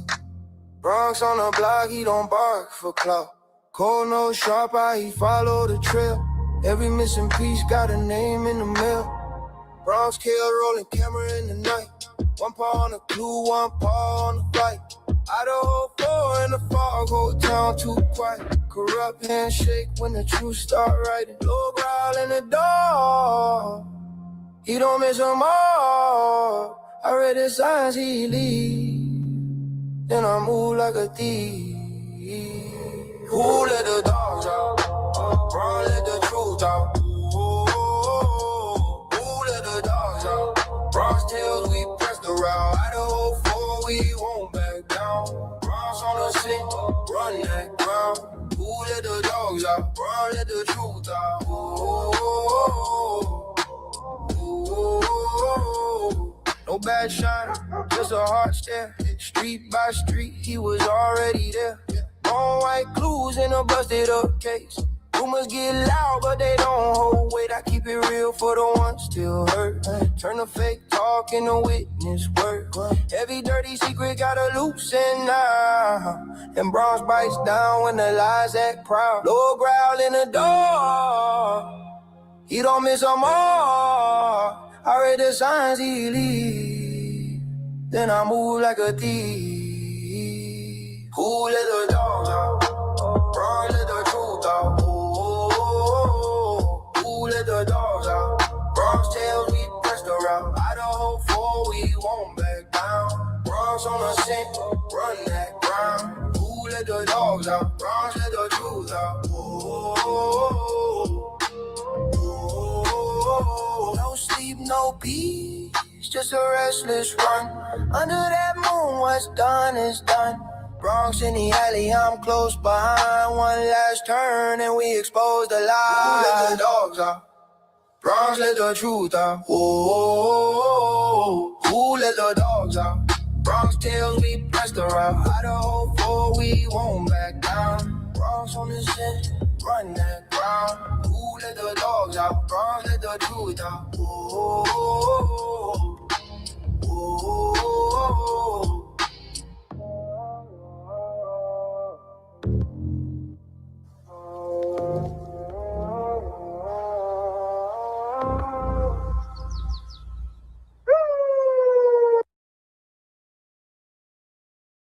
A: Bronx on the block, he don't bark for clout. Cold no sharp eye, he follow the trail. Every missing piece got a name in the mail. Bronx killer rolling camera in the night. One paw on the clue, one paw on the fight. Idaho 4 in the fog, whole town too quiet. Corrupt handshake when the truth start writing. Low growl in the door, he don't miss them all. I read the signs he leave, then I move like a thief. Who let the dogs out? Run, let the truth out. Who let the dogs out? BronxTails, we press the route. Idaho 4, we won't back down. Bronx on the scene, run that ground. Who let the dogs out? Run, let the truth out. No bad shine, just a hard stare. Street by street, he was already there. All white clues in a busted up case. Rumors get loud, but they don't hold weight. I keep it real for the ones still hurt. Turn the fake talk into witness work. Every dirty secret got a loose and now. And Bronx bites down when the lies act proud. Low growl in the door, he don't miss them all. I read the signs he leave, then I move like a thief. Who let the dogs out? Run, let the truth out. Who let the dogs out? BronxTails, we press the route. Idaho 4, we won't back down. Bronx on the scent, run that ground. Who let the dogs out? Bronx, let the truth out. No sleep, no peace, just a restless run. Under that moon, what's done is done. Bronx in the alley, I'm close behind. One last turn and we expose the lie. Who let the dogs out? Bronx, let the truth out. Who let the dogs out? BronxTails, we press the route. Idaho 4, we won't back down. Bronx on the scent, run that ground. Who let the dogs out? Bronx, let the truth out.